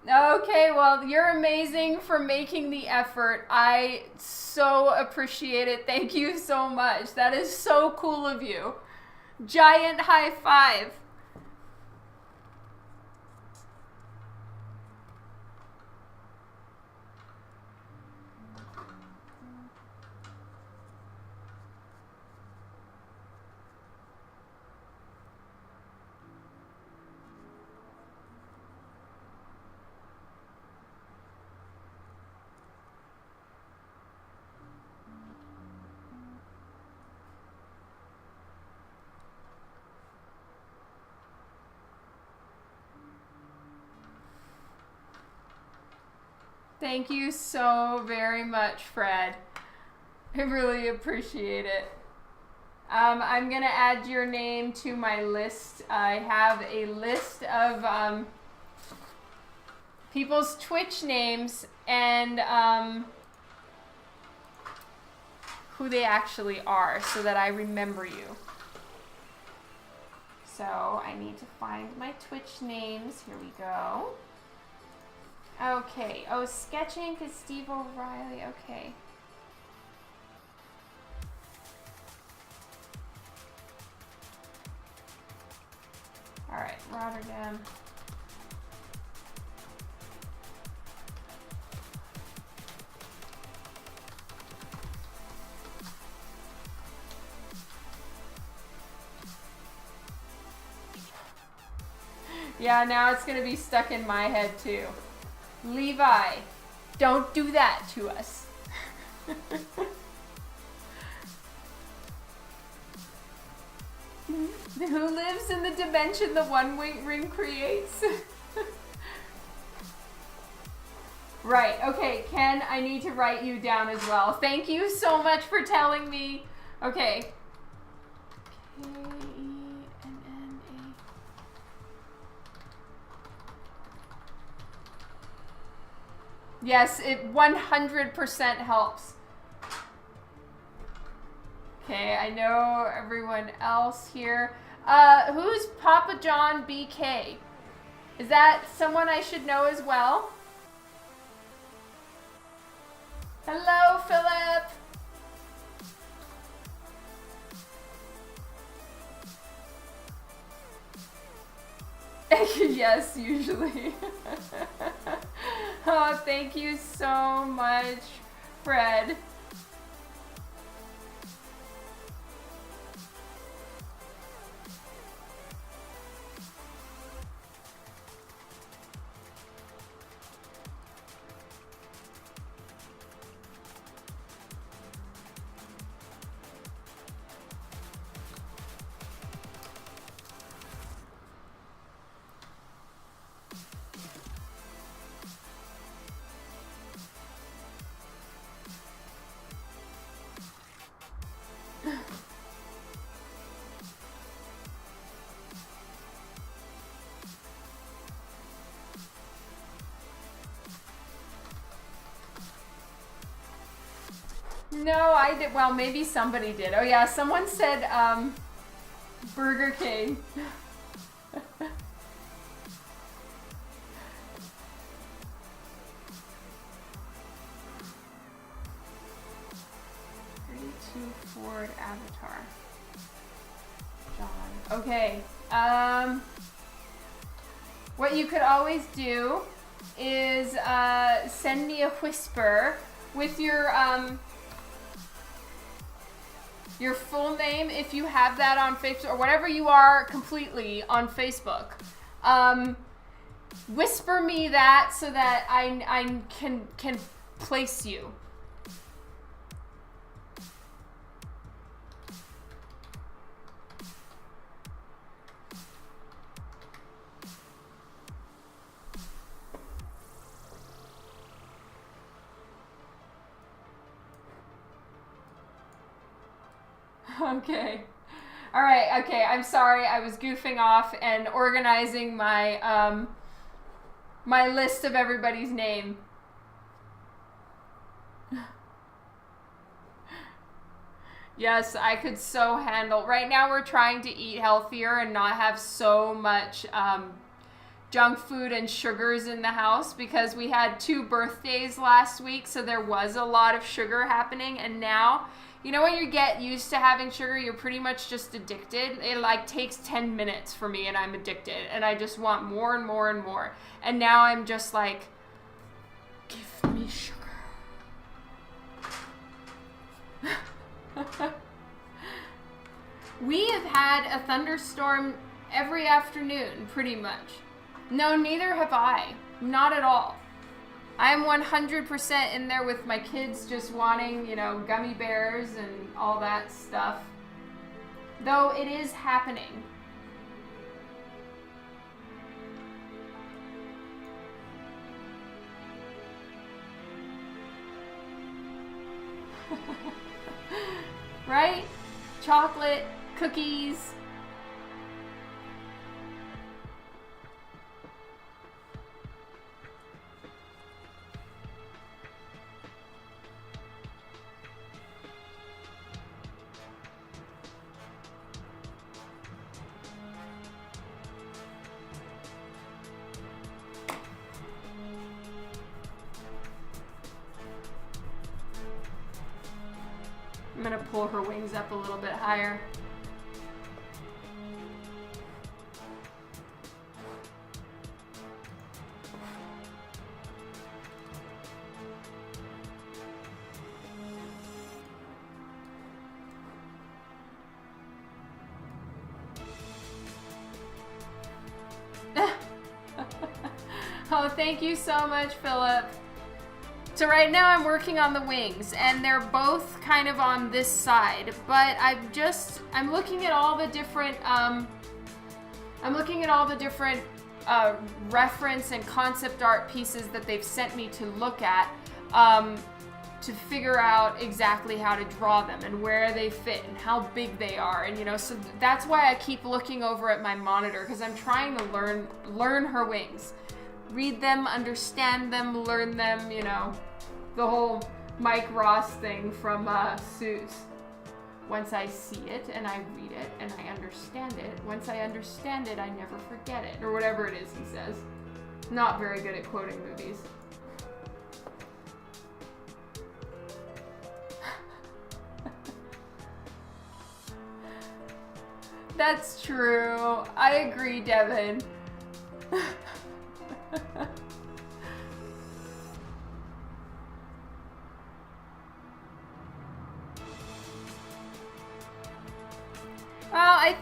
Okay, well, you're amazing for making the effort. I so appreciate it. Thank you so much. That is so cool of you. Giant high five. Thank you so very much, Fred. I really appreciate it. I'm going to add your name to my list. I have a list of people's Twitch names and who they actually are so that I remember you. So I need to find my Twitch names. Here we go. Okay. Oh, Sketch Ink is Steve O'Reilly. Okay. All right, Rotterdam. Yeah, now it's going to be stuck in my head too. Levi, don't do that to us. Who lives in the dimension the one ring creates? Right, okay, Ken, I need to write you down as well. Thank you so much for telling me. Okay. K-E-N-N-A. Yes, it 100% helps. Okay, I know everyone else here. Who's Papa John BK? Is that someone I should know as well? Hello, Philip. Yes, usually. Oh, thank you so much, Fred. No, I did. Well, maybe somebody did. Oh, yeah. Someone said Burger King. Ford Avatar. John. Okay. What you could always do is send me a whisper with your full name, if you have that on Facebook, or whatever you are completely on Facebook. Whisper me that so that I can place you. Okay. All right. Okay. I'm sorry. I was goofing off and organizing my my list of everybody's name. Yes, I could so handle. Right now we're trying to eat healthier and not have so much junk food and sugars in the house because we had 2 birthdays last week, so there was a lot of sugar happening. And now, you know, when you get used to having sugar, you're pretty much just addicted. It like takes 10 minutes for me and I'm addicted and I just want more and more and more. And now I'm just like, give me sugar. We have had a thunderstorm every afternoon, pretty much. No, neither have I. Not at all. I'm 100% in there with my kids just wanting, you know, gummy bears and all that stuff. Though it is happening. Right? Chocolate, cookies. I'm gonna pull her wings up a little bit higher. Oh, thank you so much, Philip. So right now I'm working on the wings and they're both kind of on this side, but I'm looking at all the different, reference and concept art pieces that they've sent me to look at, to figure out exactly how to draw them and where they fit and how big they are. And, you know, so that's why I keep looking over at my monitor, because I'm trying to learn her wings. Read them, understand them, learn them, you know, the whole Mike Ross thing from Suits. Once I see it and I read it and I understand it, once I understand it, I never forget it, or whatever it is he says. Not very good at quoting movies. That's true. I agree, Devin. Well, I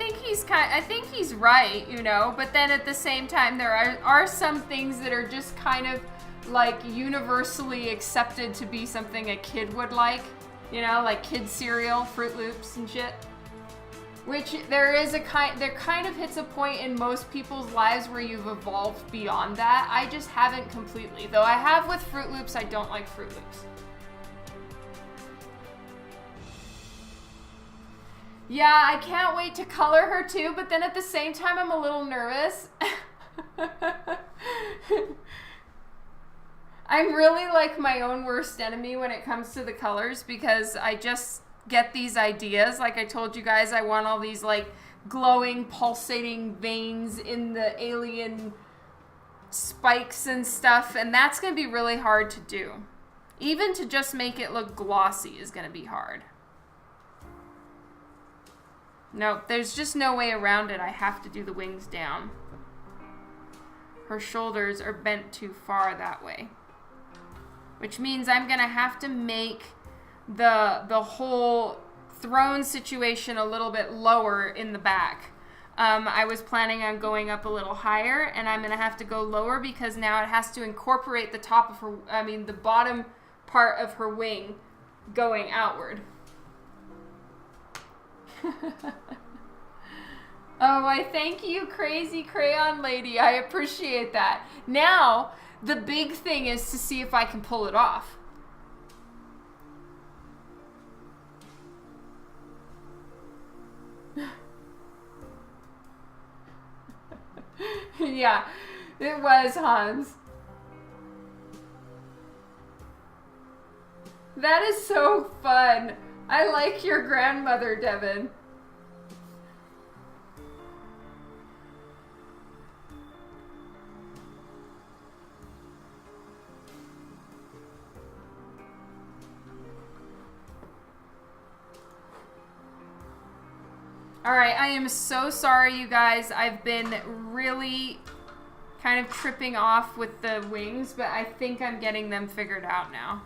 think he's right, you know, but then at the same time there are some things that are just kind of like universally accepted to be something a kid would like, you know, like kid cereal, Fruit Loops and shit. Which there kind of hits a point in most people's lives where you've evolved beyond that. I just haven't completely. Though I have with Fruit Loops, I don't like Fruit Loops. Yeah, I can't wait to color her too, but then at the same time I'm a little nervous. I'm really like my own worst enemy when it comes to the colors because I just get these ideas. Like I told you guys, I want all these like glowing, pulsating veins in the alien spikes and stuff, and that's going to be really hard to do. Even to just make it look glossy is going to be hard. No, there's just no way around it. I have to do the wings down. her shoulders are bent too far that way. Which means I'm gonna have to make the whole throne situation a little bit lower in the back. I was planning on going up a little higher, and I'm gonna have to go lower because now it has to incorporate the top of her, the bottom part of her wing going outward. Oh, I thank you, Crazy Crayon Lady. I appreciate that. Now, the big thing is to see if I can pull it off. Yeah, it was, Hans. That is so fun. I like your grandmother, Devin. All right, I am so sorry, you guys. I've been really kind of tripping off with the wings, but I think I'm getting them figured out now.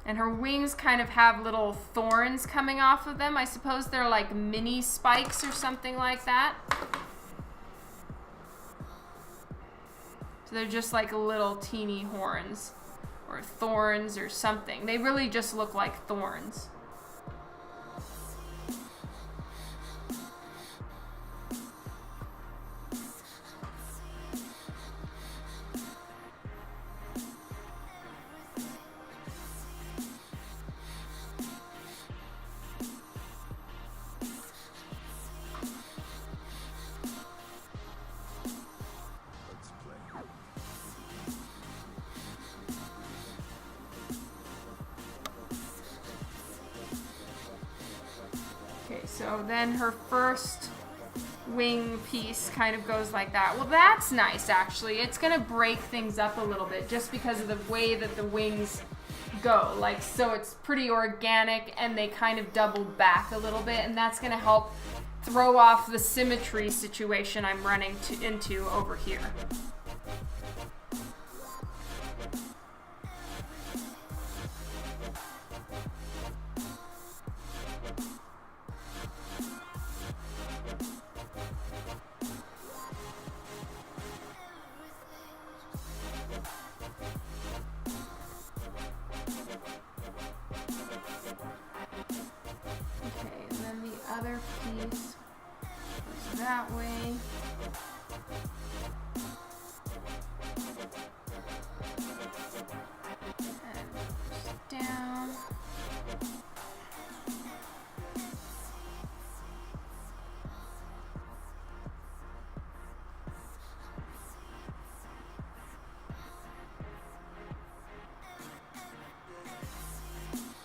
And her wings kind of have little thorns coming off of them. I suppose they're like mini spikes or something like that. So they're just like little teeny horns or thorns or something. They really just look like thorns. So then her first wing piece kind of goes like that. Well, that's nice, actually. It's going to break things up a little bit just because of the way that the wings go. Like, so it's pretty organic and they kind of double back a little bit, and that's going to help throw off the symmetry situation I'm running into over here. Other piece goes that way. And goes down.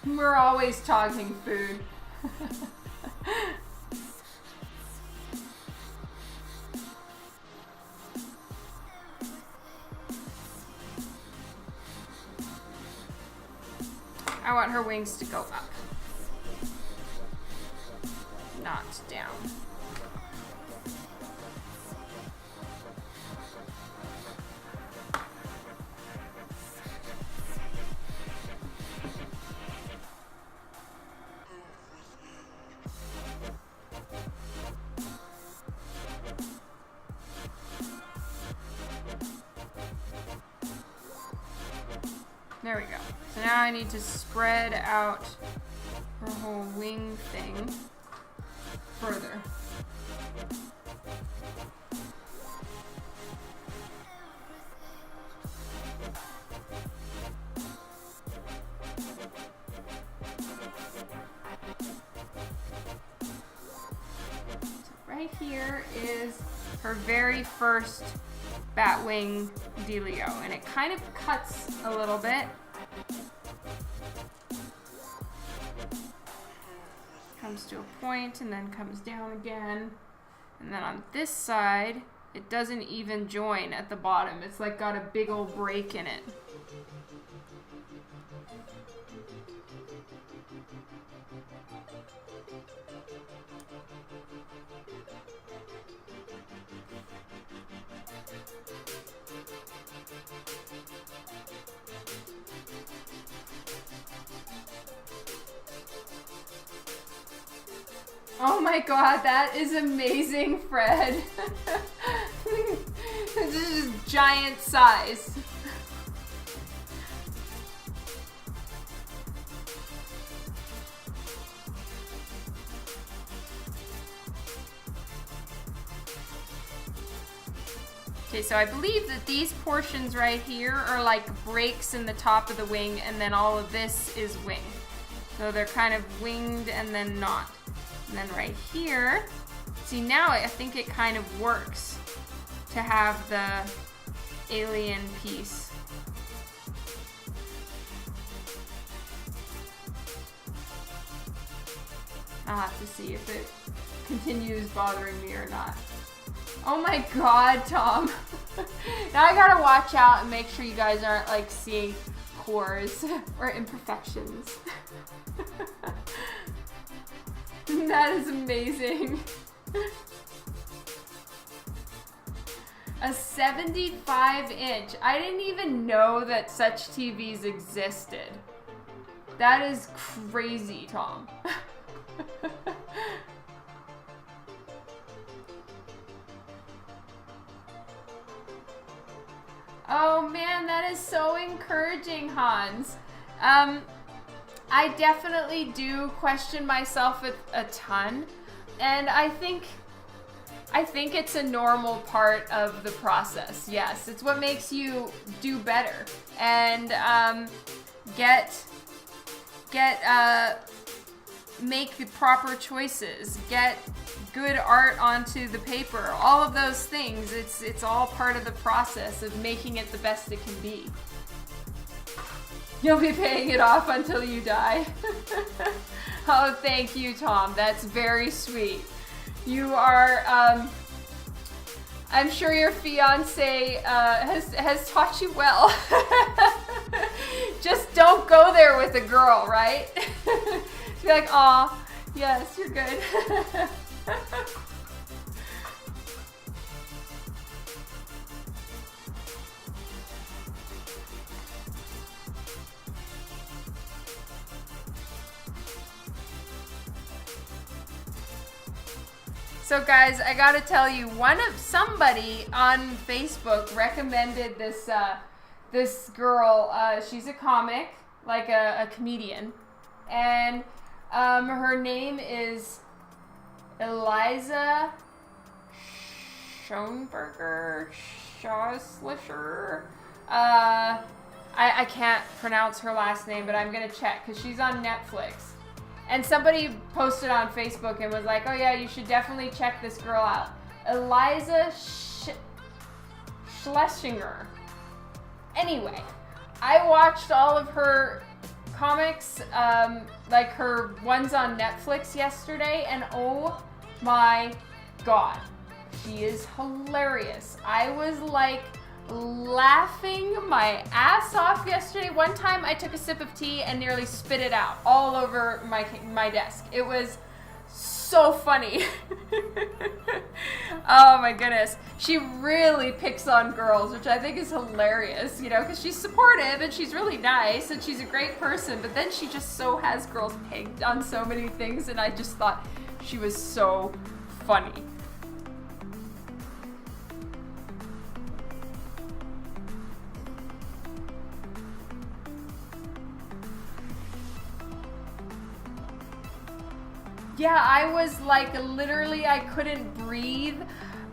We're always talking food. I want her wings to go up, not down. There we go. So now I need to spread out her whole wing thing further. So right here is her very first bat wing dealio, and it kind of cuts a little bit. Comes comes to a point and then comes down again. And then on this side, it doesn't even join at the bottom. It's like got a big old break in it. Oh my god, that is amazing, Fred. This is giant size. Okay, so I believe that these portions right here are like breaks in the top of the wing, and then all of this is wing. So they're kind of winged and then not. And then right here, see now I think it kind of works to have the alien piece. I'll have to see if it continues bothering me or not. Oh my god, Tom. Now I gotta watch out and make sure you guys aren't like seeing pores or imperfections. That is amazing. A 75-inch. I didn't even know that such TVs existed. That is crazy, Tom. Oh man, that is so encouraging, Hans. I definitely do question myself a ton, and I think it's a normal part of the process. Yes, it's what makes you do better and make the proper choices, get good art onto the paper, all of those things. It's all part of the process of making it the best it can be. You'll be paying it off until you die. Oh, thank you, Tom. That's very sweet. You are, I'm sure your fiance has taught you well. Just don't go there with a girl, right? Be like, aw, yes, you're good. So guys, I gotta tell you, somebody on Facebook recommended this this girl. She's a comic, like a comedian, and her name is Eliza Schoenberger Schausslicher. I can't pronounce her last name, but I'm gonna check because she's on Netflix. And somebody posted on Facebook and was like, oh yeah, you should definitely check this girl out. Eliza Schlesinger. Anyway, I watched all of her comics, like her ones on Netflix yesterday, and oh my god, she is hilarious. I was like laughing my ass off yesterday. One time I took a sip of tea and nearly spit it out all over my desk. It was so funny. Oh my goodness. She really picks on girls, which I think is hilarious, you know, because she's supportive and she's really nice and she's a great person, but then she just so has girls pegged on so many things, and I just thought she was so funny. Yeah, I was like, literally, I couldn't breathe.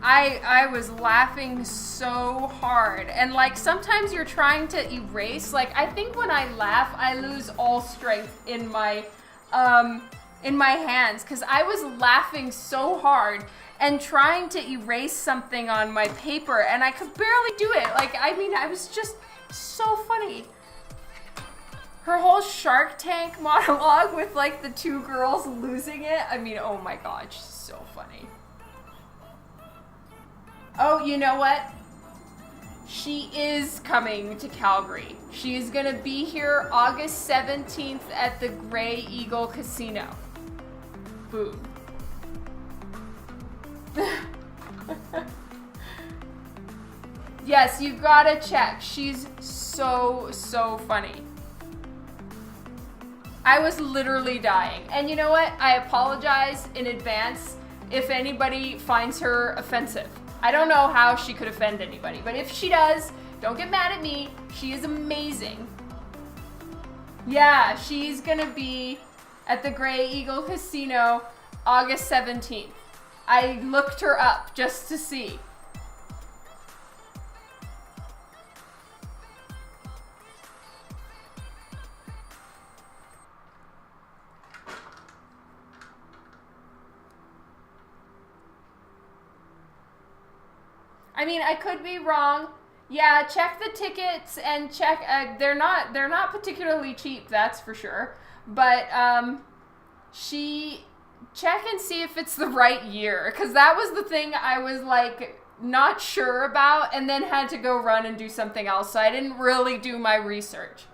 I was laughing so hard. And like, sometimes you're trying to erase. Like, I think when I laugh, I lose all strength in my hands. Because I was laughing so hard and trying to erase something on my paper. And I could barely do it. Like, I mean, I was just so funny. Her whole Shark Tank monologue with like the two girls losing it. I mean, oh my god, she's so funny. Oh, you know what? She is coming to Calgary. She is gonna be here August 17th at the Grey Eagle Casino. Boom. Yes, you gotta check. She's so funny. I was literally dying. And you know what? I apologize in advance if anybody finds her offensive. I don't know how she could offend anybody, but if she does, don't get mad at me. She is amazing. Yeah, she's gonna be at the Grey Eagle Casino August 17th. I looked her up just to see. I mean, I could be wrong. Yeah, check the tickets and check. They're not particularly cheap, that's for sure. But check and see if it's the right year, because that was the thing I was like not sure about, and then had to go run and do something else. So I didn't really do my research.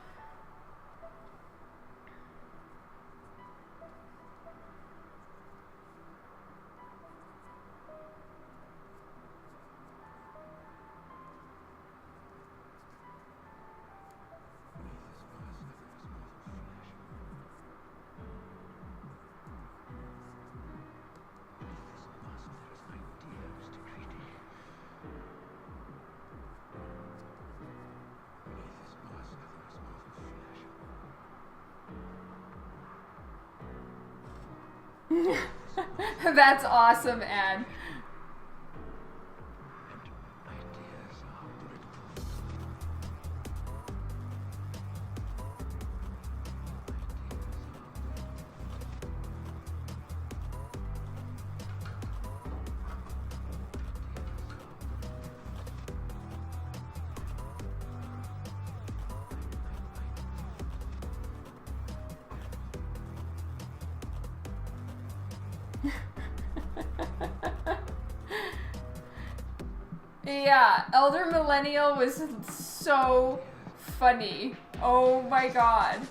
That's awesome, Anne. Yeah, Elder Millennial was so funny. Oh my god.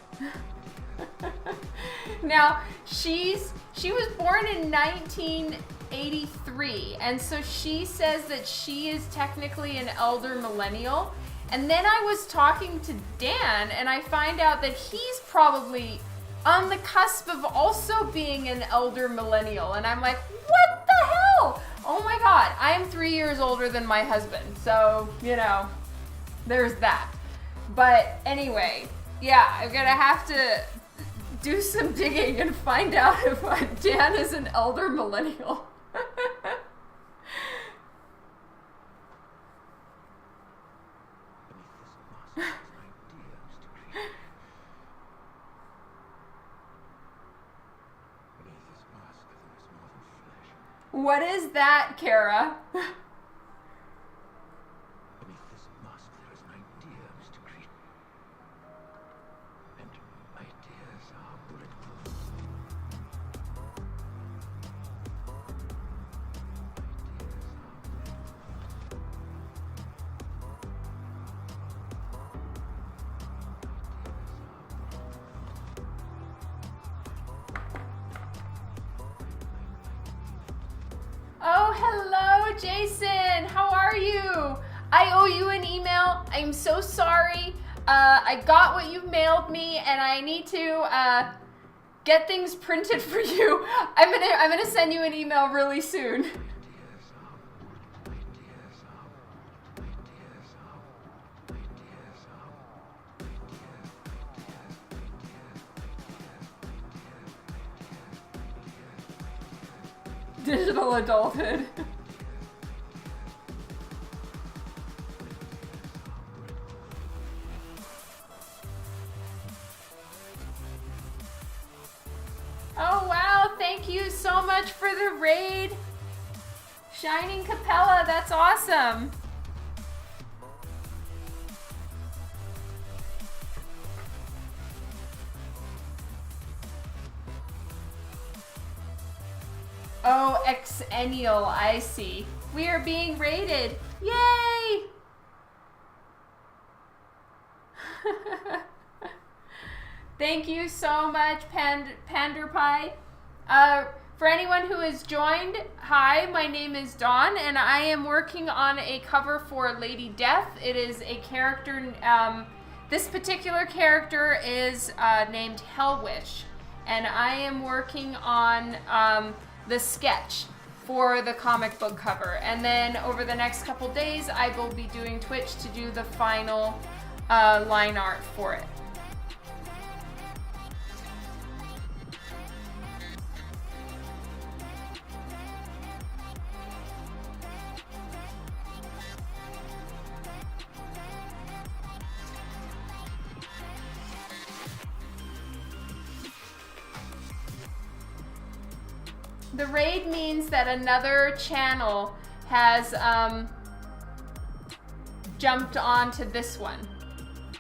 Now, she was born in 1983, and so she says that she is technically an Elder Millennial. And then I was talking to Dan, and I find out that he's probably on the cusp of also being an Elder Millennial. And I'm like, what the hell? Oh my god, I am 3 years older than my husband, so, you know, there's that. But anyway, yeah, I'm gonna have to do some digging and find out if Dan is an Elder Millennial. What is that, Kara? Oh, hello, Jason. How are you? I owe you an email. I'm so sorry. I got what you mailed me, and I need to get things printed for you. I'm gonna send you an email really soon. Digital adulthood. Oh wow, thank you so much for the raid. Shining Capella, that's awesome. Oh, exennial, I see. We are being rated. Yay! Thank you so much, Panderpie. For anyone who has joined, hi, my name is Dawn, and I am working on a cover for Lady Death. It is a character, this particular character is named Hellwitch, and I am working on the sketch for the comic book cover. And then over the next couple days, I will be doing Twitch to do the final line art for it. The raid means that another channel has jumped onto this one.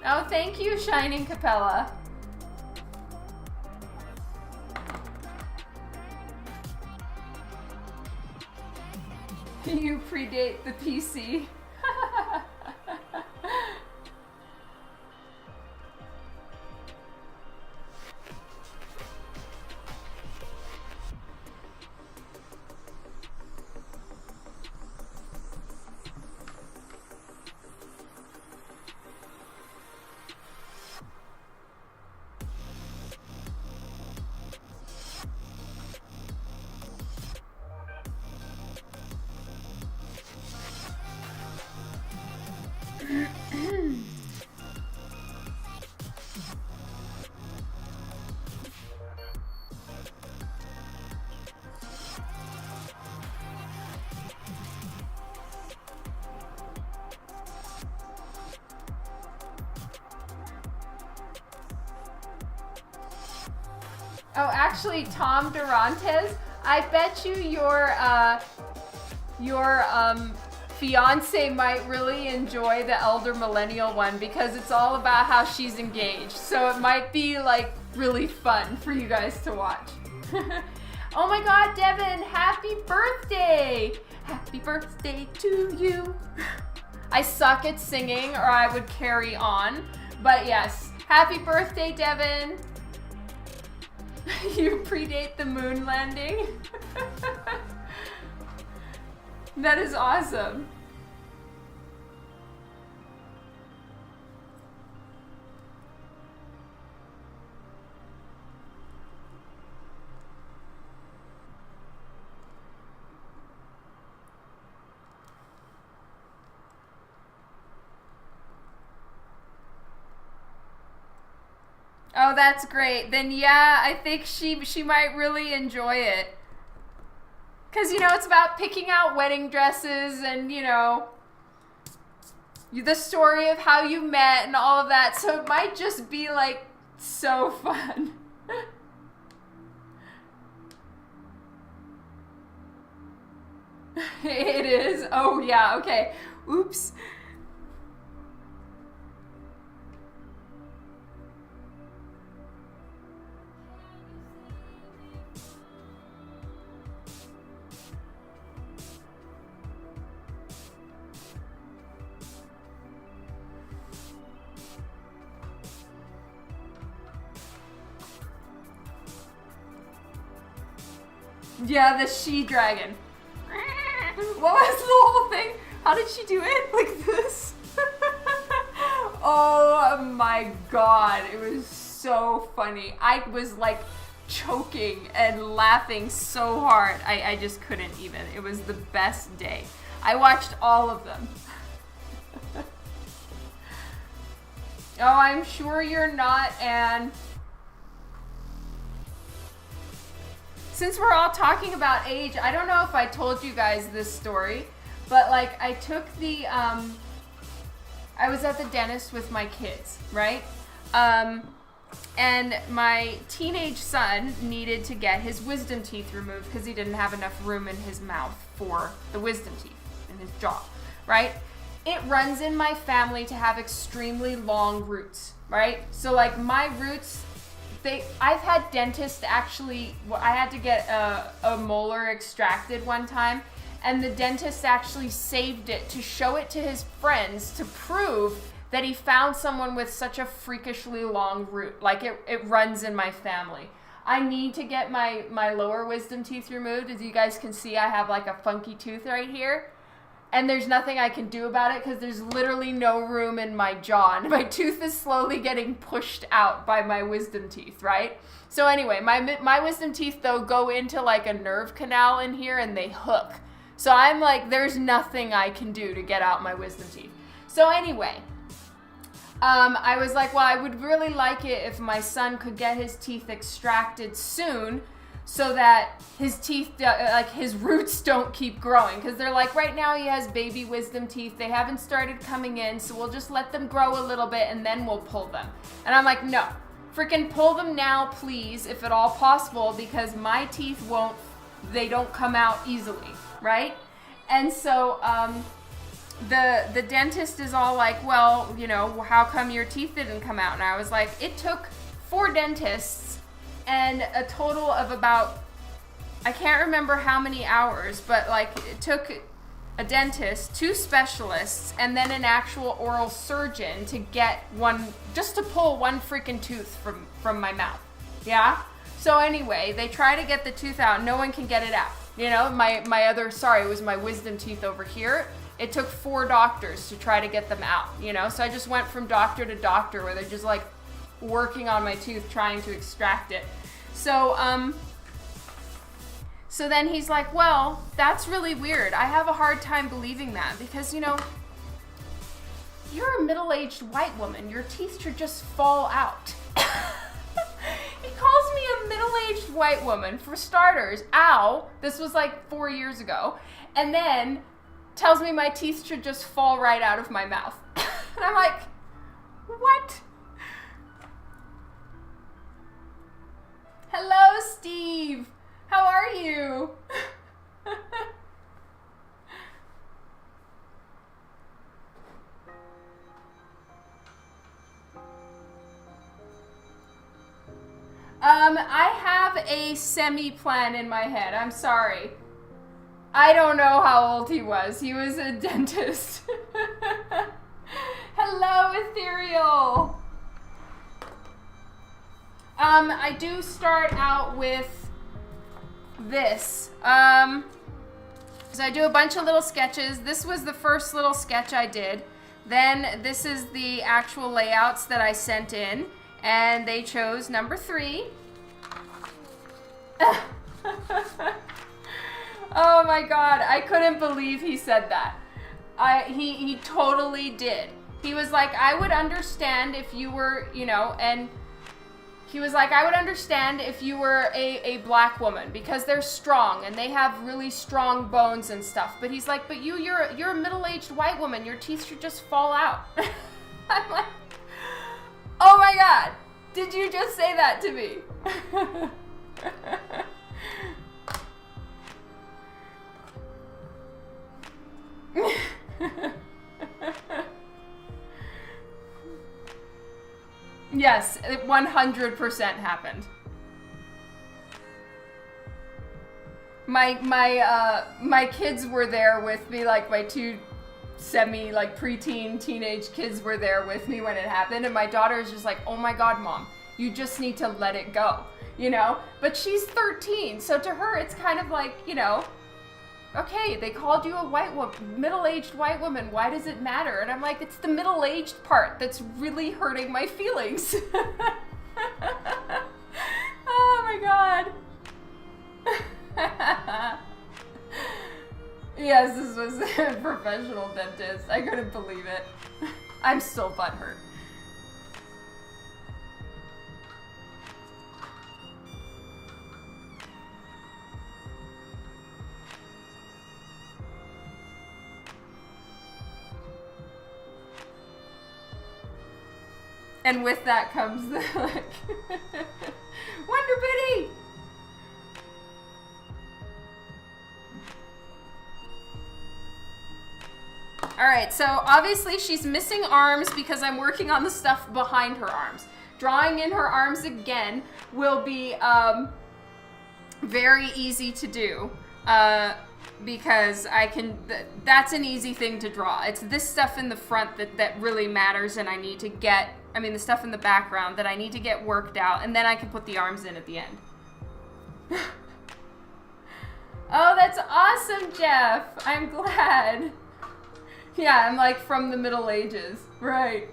Oh, thank you, Shining Capella. You predate the PC. Oh, actually, Tom Durantes, I bet you your fiance might really enjoy the Elder Millennial one because it's all about how she's engaged. So it might be like really fun for you guys to watch. Oh my God, Devin, happy birthday! Happy birthday to you. I suck at singing or I would carry on, but yes, happy birthday, Devin. You predate the moon landing. That is awesome. Oh, that's great. Then yeah, I think she might really enjoy it. Cause you know, it's about picking out wedding dresses and you know, the story of how you met and all of that. So it might just be like so fun. It is. Oh yeah, okay. Oops. Yeah, the she-dragon. What was the whole thing? How did she do it? Like this? Oh my God, it was so funny. I was like choking and laughing so hard. I just couldn't even. It was the best day. I watched all of them. Oh, I'm sure you're not, Anne. Since we're all talking about age, I don't know if I told you guys this story, but like I took the, I was at the dentist with my kids, right? And my teenage son needed to get his wisdom teeth removed because he didn't have enough room in his mouth for the wisdom teeth in his jaw, right? It runs in my family to have extremely long roots, right? So like my roots, I've had dentists actually, I had to get a molar extracted one time, and the dentist actually saved it to show it to his friends to prove that he found someone with such a freakishly long root. Like it runs in my family. I need to get my lower wisdom teeth removed. As you guys can see, I have like a funky tooth right here. And there's nothing I can do about it because there's literally no room in my jaw. And my tooth is slowly getting pushed out by my wisdom teeth, right? So anyway, my wisdom teeth, though, go into like a nerve canal in here and they hook. So I'm like, there's nothing I can do to get out my wisdom teeth. So anyway, I was like, well, I would really like it if my son could get his teeth extracted soon so that his teeth, like his roots don't keep growing. Because they're like, right now he has baby wisdom teeth. They haven't started coming in, so we'll just let them grow a little bit and then we'll pull them. And I'm like, no, freaking pull them now, please, if at all possible, because my teeth they don't come out easily, right? And so the dentist is all like, well, you know, how come your teeth didn't come out? And I was like, it took 4 dentists and a total of about, I can't remember how many hours, but like it took a dentist, 2 specialists, and then an actual oral surgeon to get just to pull one freaking tooth from my mouth. Yeah? So anyway, they try to get the tooth out. No one can get it out. You know, it was my wisdom teeth over here. It took 4 doctors to try to get them out, you know? So I just went from doctor to doctor where they're just like working on my tooth trying to extract it. So then he's like, well, that's really weird. I have a hard time believing that because, you know, you're a middle-aged white woman. Your teeth should just fall out. He calls me a middle-aged white woman, for starters. Ow. This was like 4 years ago. And then tells me my teeth should just fall right out of my mouth. And I'm like, what? Hello, Steve. How are you? I have a semi-plan in my head. I'm sorry. I don't know how old he was. He was a dentist. Hello, Ethereal. I do start out with this. So I do a bunch of little sketches. This was the first little sketch I did. Then this is the actual layouts that I sent in. And they chose number 3. Oh my god, I couldn't believe he said that. He totally did. He was like, I would understand if you were, you know, and he was like, I would understand if you were a black woman because they're strong and they have really strong bones and stuff. But he's like, but you're a middle-aged white woman. Your teeth should just fall out. I'm like, oh my god, did you just say that to me? Yes, it 100% happened. My kids were there with me, like my 2 preteen teenage kids were there with me when it happened, and my daughter is just like, oh my god, Mom, you just need to let it go, you know? But she's 13, so to her it's kind of like, you know, okay, they called you a middle-aged white woman, why does it matter? And I'm like, it's the middle-aged part that's really hurting my feelings. Oh my god. Yes, this was a professional dentist. I couldn't believe it. I'm still butthurt. And with that comes the, like, Wonder Bitty! Alright, so obviously she's missing arms because I'm working on the stuff behind her arms. Drawing in her arms again will be very easy to do because I can, that's an easy thing to draw. It's this stuff in the front that really matters, and I need to get, I mean the stuff in the background that I need to get worked out, and then I can put the arms in at the end. Oh, that's awesome, Jeff. I'm glad. Yeah, I'm like from the Middle Ages. Right.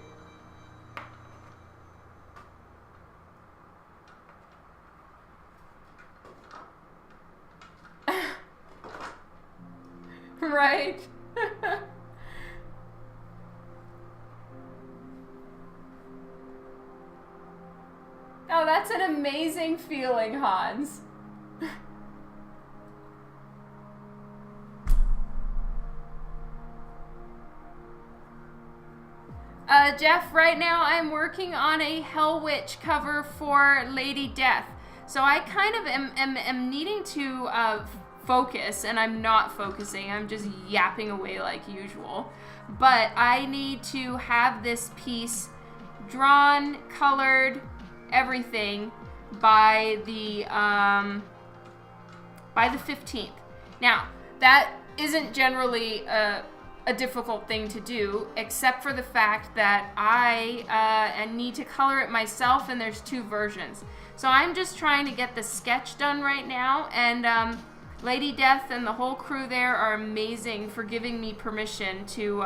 Right. Oh, that's an amazing feeling, Hans. Jeff, right now I'm working on a Hellwitch cover for Lady Death. So I kind of am needing to focus, and I'm not focusing. I'm just yapping away like usual. But I need to have this piece drawn, colored, everything by the 15th. Now, that isn't generally a difficult thing to do, except for the fact that I need to color it myself, and there's 2 versions. So I'm just trying to get the sketch done right now, and Lady Death and the whole crew there are amazing for giving me permission to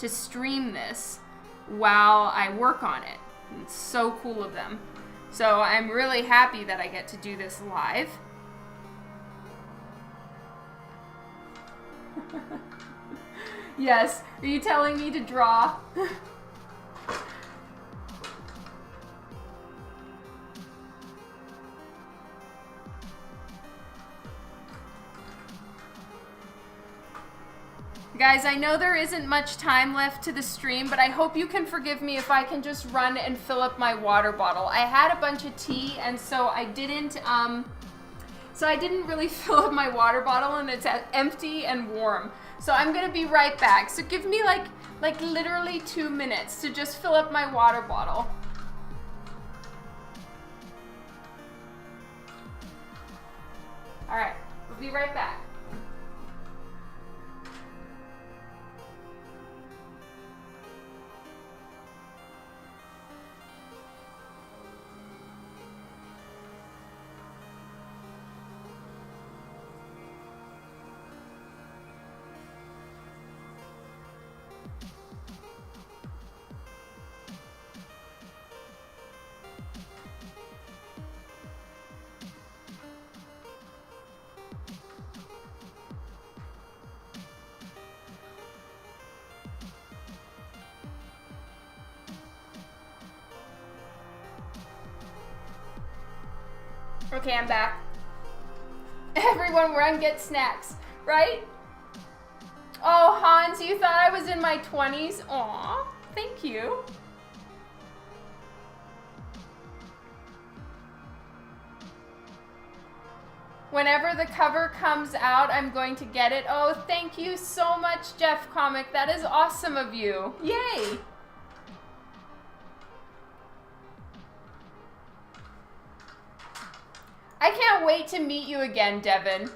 stream this while I work on it. It's so cool of them. So I'm really happy that I get to do this live. Yes, are you telling me to draw? Guys, I know there isn't much time left to the stream, but I hope you can forgive me if I can just run and fill up my water bottle. I had a bunch of tea, and so I didn't really fill up my water bottle, and it's empty and warm. So I'm gonna be right back. So give me like literally 2 minutes to just fill up my water bottle. All right, we'll be right back. Okay, I'm back. Everyone run get snacks, right? Oh, Hans, you thought I was in my 20s? Aw, thank you. Whenever the cover comes out, I'm going to get it. Oh, thank you so much, Jeff Comic. That is awesome of you. Yay! I can't wait to meet you again, Devin.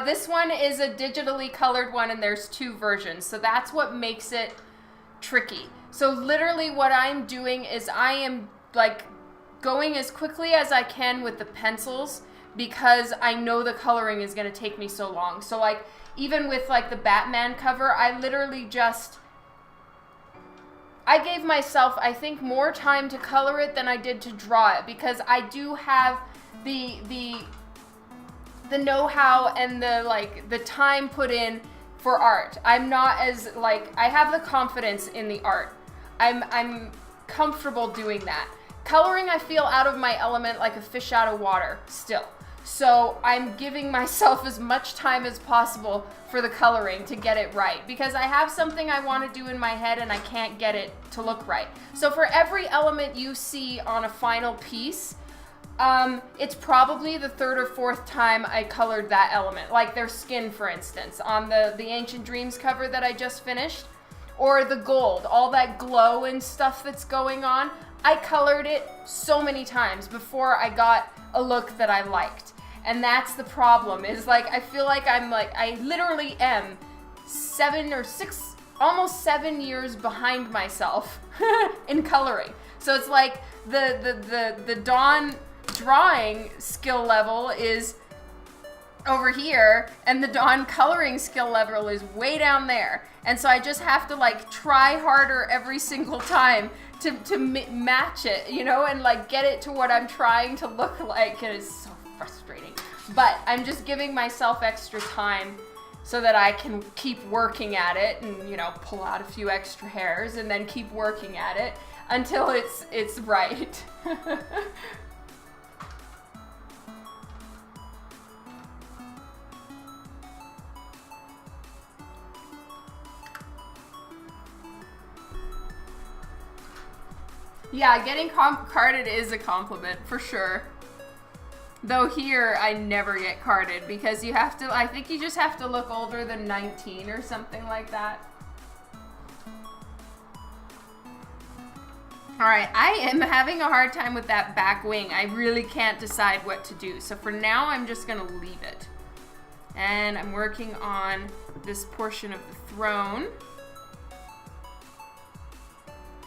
This one is a digitally colored one, and there's 2 versions, so that's what makes it tricky. So literally what I'm doing is I am like going as quickly as I can with the pencils, because I know the coloring is going to take me so long. So like even with like the Batman cover, I literally just, I gave myself, I think, more time to color it than I did to draw it, because I do have the know-how and the time put in for art. I'm not as like, I have the confidence in the art. I'm comfortable doing that. Coloring, I feel out of my element like a fish out of water still. So I'm giving myself as much time as possible for the coloring to get it right, because I have something I want to do in my head and I can't get it to look right. So for every element you see on a final piece, It's probably the third or fourth time I colored that element. Like their skin, for instance, on the Ancient Dreams cover that I just finished. Or the gold, all that glow and stuff that's going on. I colored it so many times before I got a look that I liked. And that's the problem, is like, I feel like I literally am 7 or 6, almost 7 years behind myself in coloring. So it's like the Dawn drawing skill level is over here and the Dawn coloring skill level is way down there. And so I just have to like try harder every single time to match it, you know, and like get it to what I'm trying to look like. And it's so frustrating. But I'm just giving myself extra time so that I can keep working at it and, you know, pull out a few extra hairs and then keep working at it until it's right. Yeah, getting carded is a compliment, for sure. Though here, I never get carded because you have to, I think you just have to look older than 19 or something like that. Alright, I am having a hard time with that back wing. I really can't decide what to do. So for now, I'm just going to leave it. And I'm working on this portion of the throne.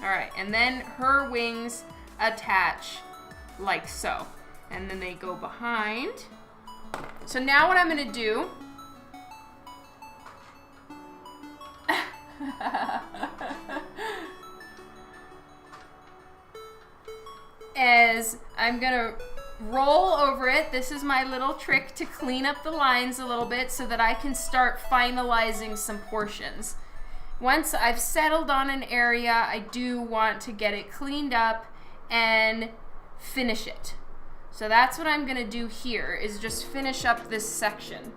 Alright, and then her wings attach like so. And then they go behind. So now what I'm going to do is I'm going to roll over it. This is my little trick to clean up the lines a little bit so that I can start finalizing some portions. Once I've settled on an area, I do want to get it cleaned up and finish it. So that's what I'm going to do here, is just finish up this section.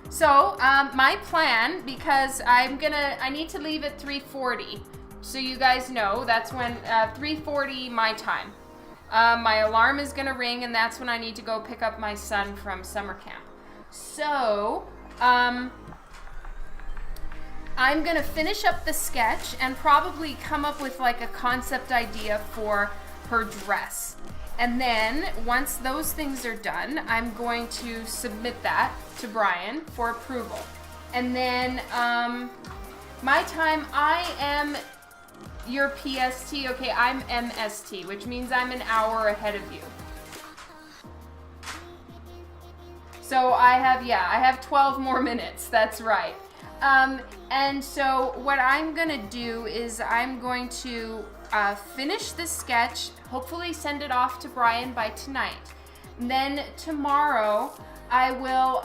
So my plan, because I need to leave at 3:40. So you guys know that's when 3:40 my time. My alarm is gonna ring, and that's when I need to go pick up my son from summer camp. So I'm gonna finish up the sketch and probably come up with like a concept idea for her dress. And then once those things are done, I'm going to submit that to Brian for approval. And then my time, I am your PST. Okay, I'm MST, which means I'm an hour ahead of you. So I have 12 more minutes. That's right. And so what I'm gonna do is I'm going to finish this sketch, hopefully send it off to Brian by tonight. And then tomorrow I will,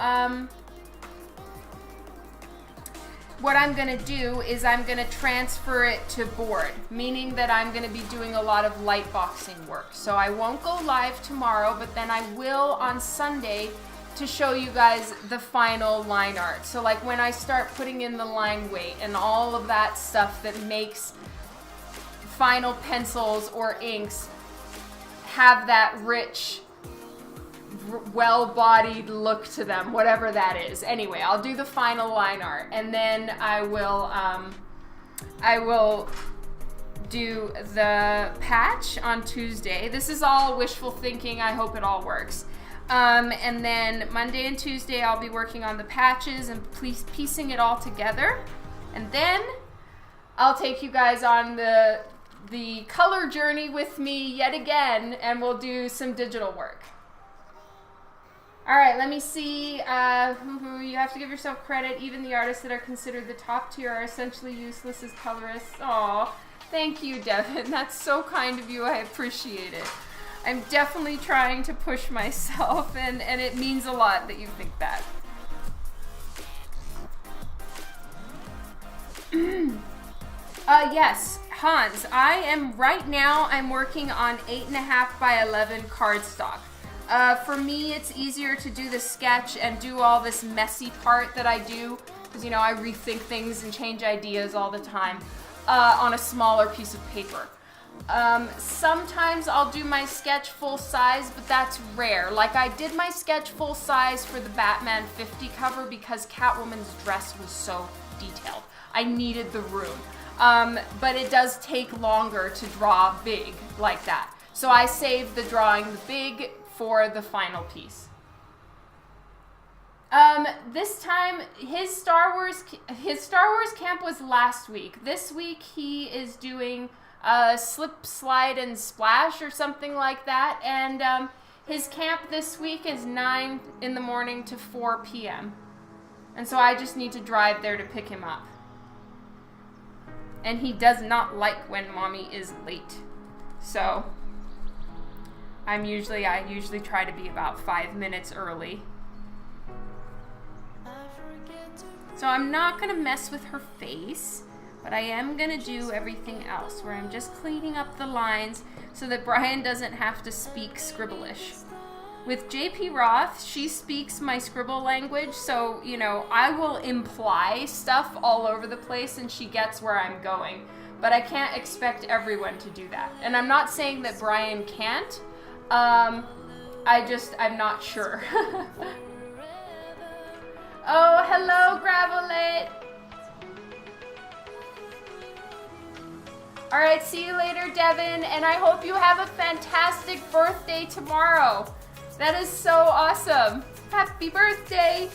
what I'm gonna do is I'm gonna transfer it to board, meaning that I'm gonna be doing a lot of light boxing work. So I won't go live tomorrow, but then I will on Sunday to show you guys the final line art. So like when I start putting in the line weight and all of that stuff that makes final pencils or inks have that rich, well-bodied look to them, whatever that is. Anyway, I'll do the final line art, and then I will do the patch on Tuesday. This is all wishful thinking. I hope it all works. And then Monday and Tuesday I'll be working on the patches and piecing it all together. And then I'll take you guys on the color journey with me yet again, and we'll do some digital work. All right, let me see. You have to give yourself credit. Even the artists that are considered the top tier are essentially useless as colorists. Aw, thank you, Devin. That's so kind of you. I appreciate it. I'm definitely trying to push myself, and it means a lot that you think that. Yes, Hans, right now I'm working on 8.5 by 11 cardstock. For me, it's easier to do the sketch and do all this messy part that I do, because, you know, I rethink things and change ideas all the time, on a smaller piece of paper. Sometimes I'll do my sketch full size, but that's rare. Like, I did my sketch full size for the Batman 50 cover because Catwoman's dress was so detailed. I needed the room. But it does take longer to draw big like that. So I saved the drawing the big for the final piece. This time, his Star Wars camp was last week. This week he is doing Slip, Slide, and Splash or something like that. And his camp this week is 9 in the morning to 4 p.m. And so I just need to drive there to pick him up. And he does not like when mommy is late. So I usually try to be about 5 minutes early. So I'm not gonna mess with her face, but I am gonna do everything else where I'm just cleaning up the lines so that Brian doesn't have to speak scribblish. With JP Roth, she speaks my scribble language, so, you know, I will imply stuff all over the place and she gets where I'm going. But I can't expect everyone to do that. And I'm not saying that Brian can't. I'm not sure. Oh, hello, Gravelet. All right, see you later, Devin, and I hope you have a fantastic birthday tomorrow. That is so awesome. Happy birthday.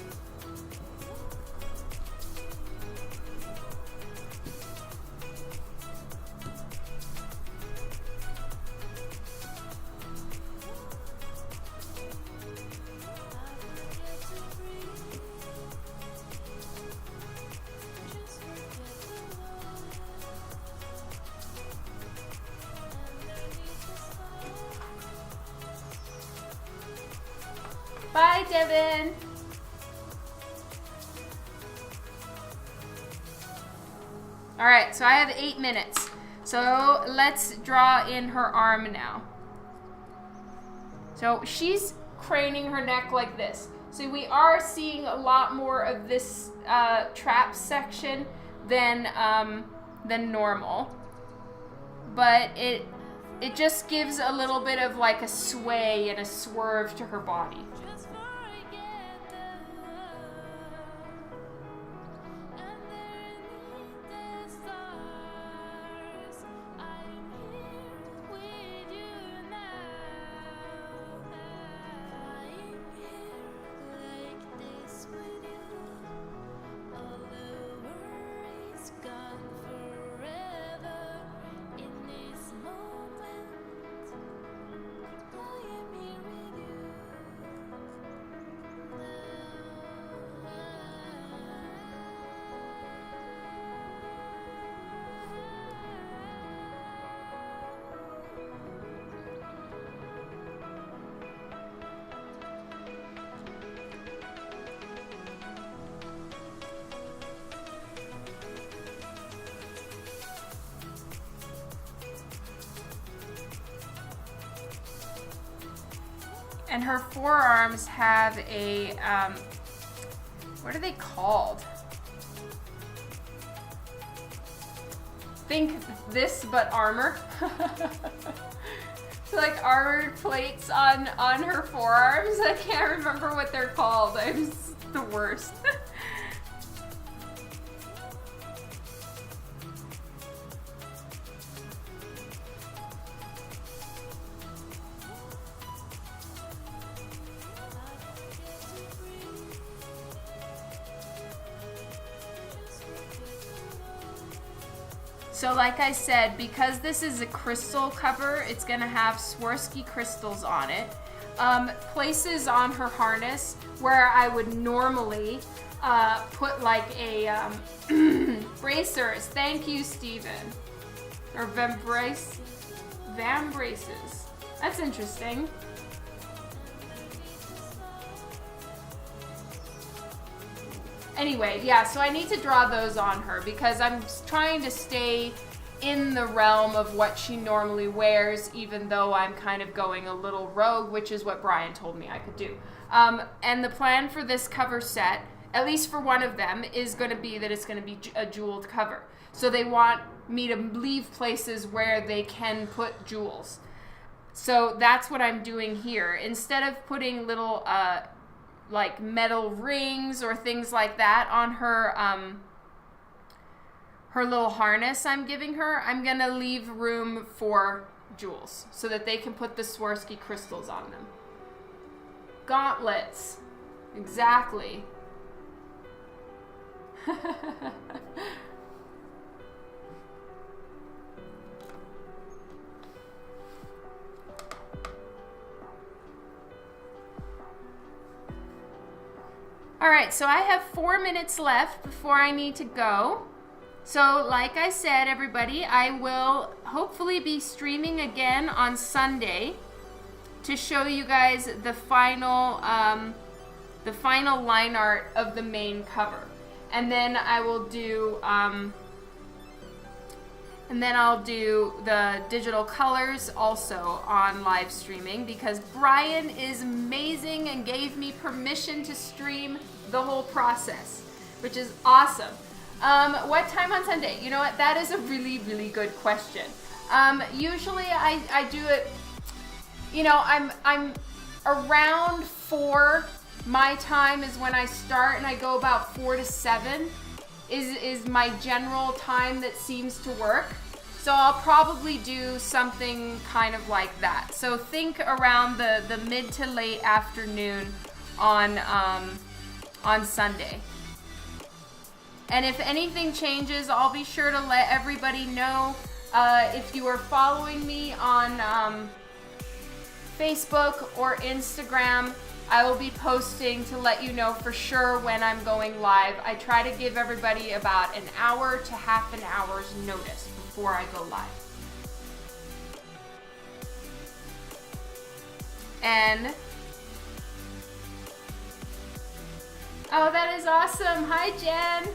Bye, Devin. All right, so I have 8 minutes. So let's draw in her arm now. So she's craning her neck like this. So we are seeing a lot more of this trap section than normal. But it just gives a little bit of like a sway and a swerve to her body. And her forearms have a, what are they called? Think this, but armor. It's like armored plates on her forearms. I can't remember what they're called. I'm the worst. So like I said, because this is a crystal cover, it's going to have Swarovski crystals on it. Places on her harness where I would normally put like a bracers. Thank you, Steven. Or vambraces. That's interesting. Anyway, yeah, so I need to draw those on her because I'm trying to stay in the realm of what she normally wears, even though I'm kind of going a little rogue, which is what Brian told me I could do. And the plan for this cover set, at least for one of them, is going to be that it's going to be a jeweled cover. So they want me to leave places where they can put jewels. So that's what I'm doing here. Instead of putting little like metal rings or things like that on her her little harness I'm giving her, I'm going to leave room for jewels so that they can put the Swarovski crystals on them. Gauntlets. Exactly. All right, so I have 4 minutes left before I need to go. So like I said, everybody, I will hopefully be streaming again on Sunday to show you guys the final line art of the main cover. And then I will do I'll do the digital colors also on live streaming, because Brian is amazing and gave me permission to stream the whole process, which is awesome. What time on Sunday? You know what? That is a really, really good question. Usually I do it, you know, I'm around 4. My time is when I start, and I go about 4 to 7 is my general time that seems to work. So I'll probably do something kind of like that. So think around the mid to late afternoon on Sunday. And if anything changes, I'll be sure to let everybody know. If you are following me on Facebook or Instagram, I will be posting to let you know for sure when I'm going live. I try to give everybody about an hour to half an hour's notice before I go live. And oh, that is awesome. Hi, Jen.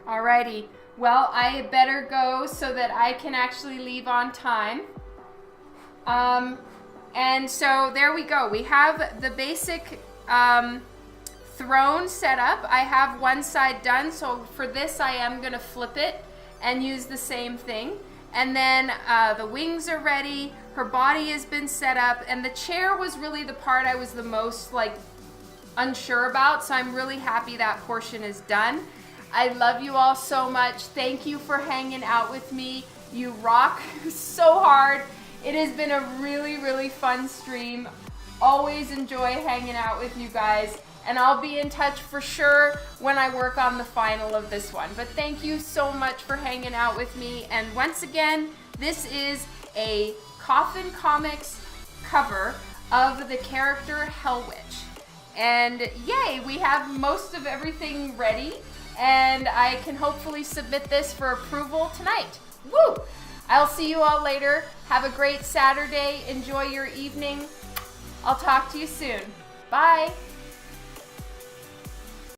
Alrighty. Well, I better go so that I can actually leave on time. And so there we go. We have the basic throne set up. I have one side done. So for this, I am going to flip it and use the same thing. And then the wings are ready. Her body has been set up. And the chair was really the part I was the most unsure about. So I'm really happy that portion is done. I love you all so much. Thank you for hanging out with me. You rock so hard. It has been a really, really fun stream. Always enjoy hanging out with you guys. And I'll be in touch for sure when I work on the final of this one. But thank you so much for hanging out with me. And once again, this is a Coffin Comics cover of the character Hellwitch. And yay, we have most of everything ready. And I can hopefully submit this for approval tonight. Woo! I'll see you all later. Have a great Saturday. Enjoy your evening. I'll talk to you soon. Bye.